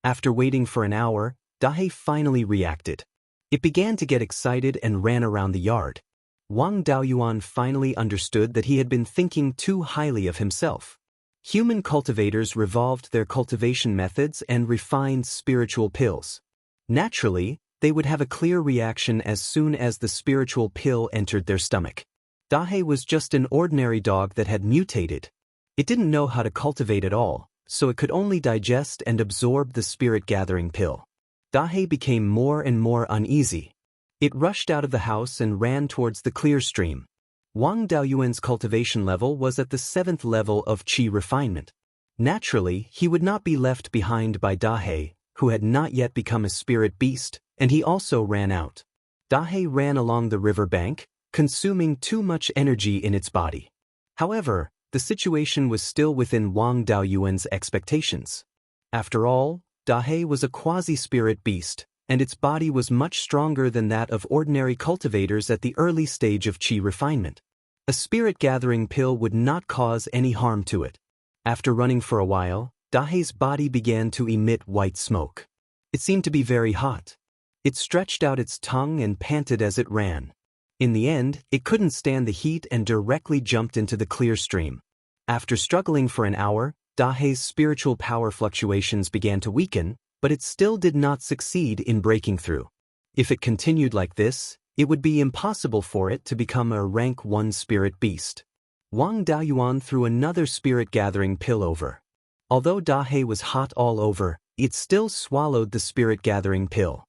After waiting for an hour, Dahei finally reacted. It began to get excited and ran around the yard. Wang Daoyuan finally understood that he had been thinking too highly of himself. Human cultivators revolved their cultivation methods and refined spiritual pills. Naturally, they would have a clear reaction as soon as the spiritual pill entered their stomach. Dahei was just an ordinary dog that had mutated. It didn't know how to cultivate at all, so it could only digest and absorb the spirit-gathering pill. Dahei became more and more uneasy. It rushed out of the house and ran towards the clear stream. Wang Daoyuan's cultivation level was at the 7th level of Qi refinement. Naturally, he would not be left behind by Dahei, who had not yet become a spirit beast, and he also ran out. Dahei ran along the river bank, consuming too much energy in its body. However, the situation was still within Wang Daoyuan's expectations. After all, Dahei was a quasi-spirit beast, and its body was much stronger than that of ordinary cultivators at the early stage of Qi refinement. A spirit-gathering pill would not cause any harm to it. After running for a while, Dahei's body began to emit white smoke. It seemed to be very hot. It stretched out its tongue and panted as it ran. In the end, it couldn't stand the heat and directly jumped into the clear stream. After struggling for an hour, Dahei's spiritual power fluctuations began to weaken, but it still did not succeed in breaking through. If it continued like this, it would be impossible for it to become a rank 1 spirit beast. Wang Daoyuan threw another spirit-gathering pill over. Although Dahei was hot all over, it still swallowed the spirit-gathering pill.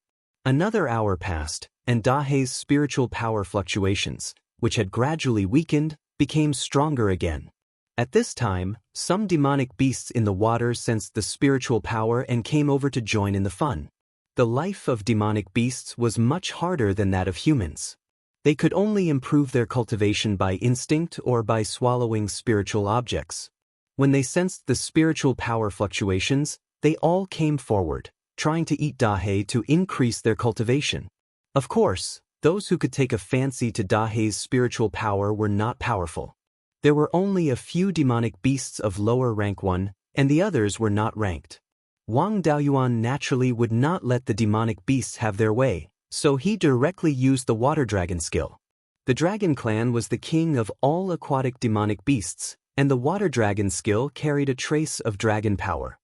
Another hour passed, and Dahei's spiritual power fluctuations, which had gradually weakened, became stronger again. At this time, some demonic beasts in the water sensed the spiritual power and came over to join in the fun. The life of demonic beasts was much harder than that of humans. They could only improve their cultivation by instinct or by swallowing spiritual objects. When they sensed the spiritual power fluctuations, they all came forward, trying to eat Dahei to increase their cultivation. Of course, those who could take a fancy to Dahei's spiritual power were not powerful. There were only a few demonic beasts of lower rank 1, and the others were not ranked. Wang Daoyuan naturally would not let the demonic beasts have their way, so he directly used the water dragon skill. The dragon clan was the king of all aquatic demonic beasts, and the water dragon skill carried a trace of dragon power.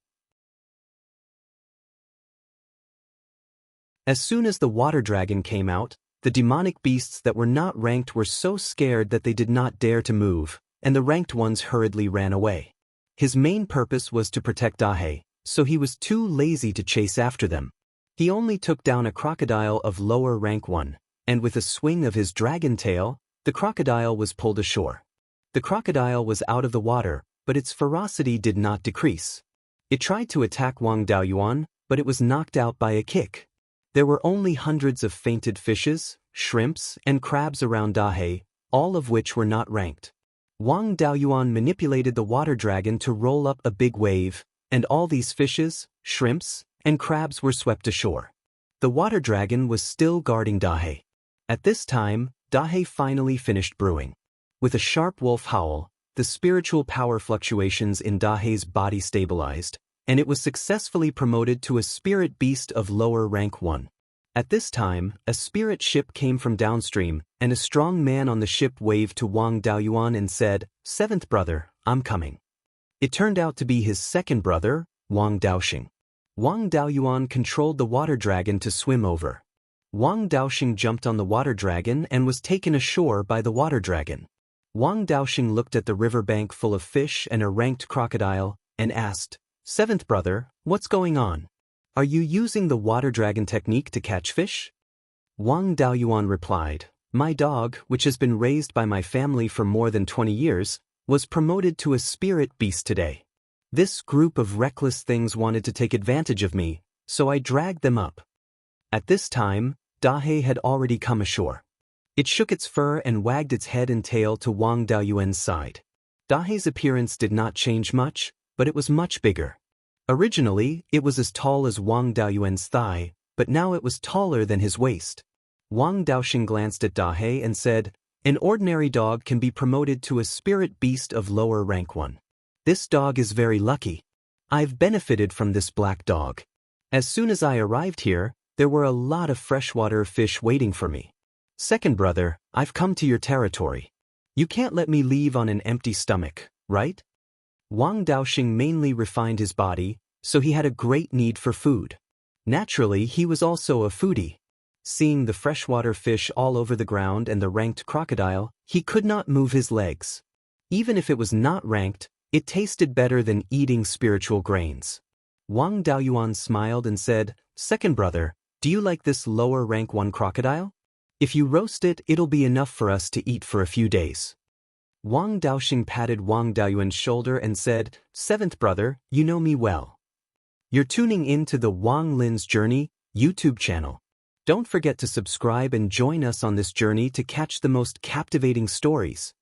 As soon as the water dragon came out, the demonic beasts that were not ranked were so scared that they did not dare to move, and the ranked ones hurriedly ran away. His main purpose was to protect Dahe, so he was too lazy to chase after them. He only took down a crocodile of lower rank 1, and with a swing of his dragon tail, the crocodile was pulled ashore. The crocodile was out of the water, but its ferocity did not decrease. It tried to attack Wang Daoyuan, but it was knocked out by a kick. There were only hundreds of fainted fishes, shrimps, and crabs around Dahe, all of which were not ranked. Wang Daoyuan manipulated the water dragon to roll up a big wave, and all these fishes, shrimps, and crabs were swept ashore. The water dragon was still guarding Dahe. At this time, Dahe finally finished brewing. With a sharp wolf howl, the spiritual power fluctuations in Dahe's body stabilized, and it was successfully promoted to a spirit beast of lower rank 1. At this time, a spirit ship came from downstream, and a strong man on the ship waved to Wang Daoyuan and said, "Seventh brother, I'm coming." It turned out to be his second brother, Wang Daoxing. Wang Daoyuan controlled the water dragon to swim over. Wang Daoxing jumped on the water dragon and was taken ashore by the water dragon. Wang Daoxing looked at the riverbank full of fish and a ranked crocodile, and asked, "Seventh brother, what's going on? Are you using the water dragon technique to catch fish?" Wang Daoyuan replied, "My dog, which has been raised by my family for more than 20 years, was promoted to a spirit beast today. This group of reckless things wanted to take advantage of me, so I dragged them up." At this time, Dahe had already come ashore. It shook its fur and wagged its head and tail to Wang Daoyuan's side. Dahe's appearance did not change much, but it was much bigger. Originally, it was as tall as Wang Daoyuan's thigh, but now it was taller than his waist. Wang Daoxing glanced at Dahe and said, "An ordinary dog can be promoted to a spirit beast of lower rank 1. This dog is very lucky. I've benefited from this black dog. As soon as I arrived here, there were a lot of freshwater fish waiting for me. Second brother, I've come to your territory. You can't let me leave on an empty stomach, right?" Wang Daoxing mainly refined his body, so he had a great need for food. Naturally, he was also a foodie. Seeing the freshwater fish all over the ground and the ranked crocodile, he could not move his legs. Even if it was not ranked, it tasted better than eating spiritual grains. Wang Daoyuan smiled and said, "Second brother, do you like this lower rank 1 crocodile? If you roast it, it'll be enough for us to eat for a few days." Wang Daoxing patted Wang Daoyuan's shoulder and said, "Seventh brother, you know me well. You're tuning in to the Wang Lin's Journey YouTube channel. Don't forget to subscribe and join us on this journey to catch the most captivating stories.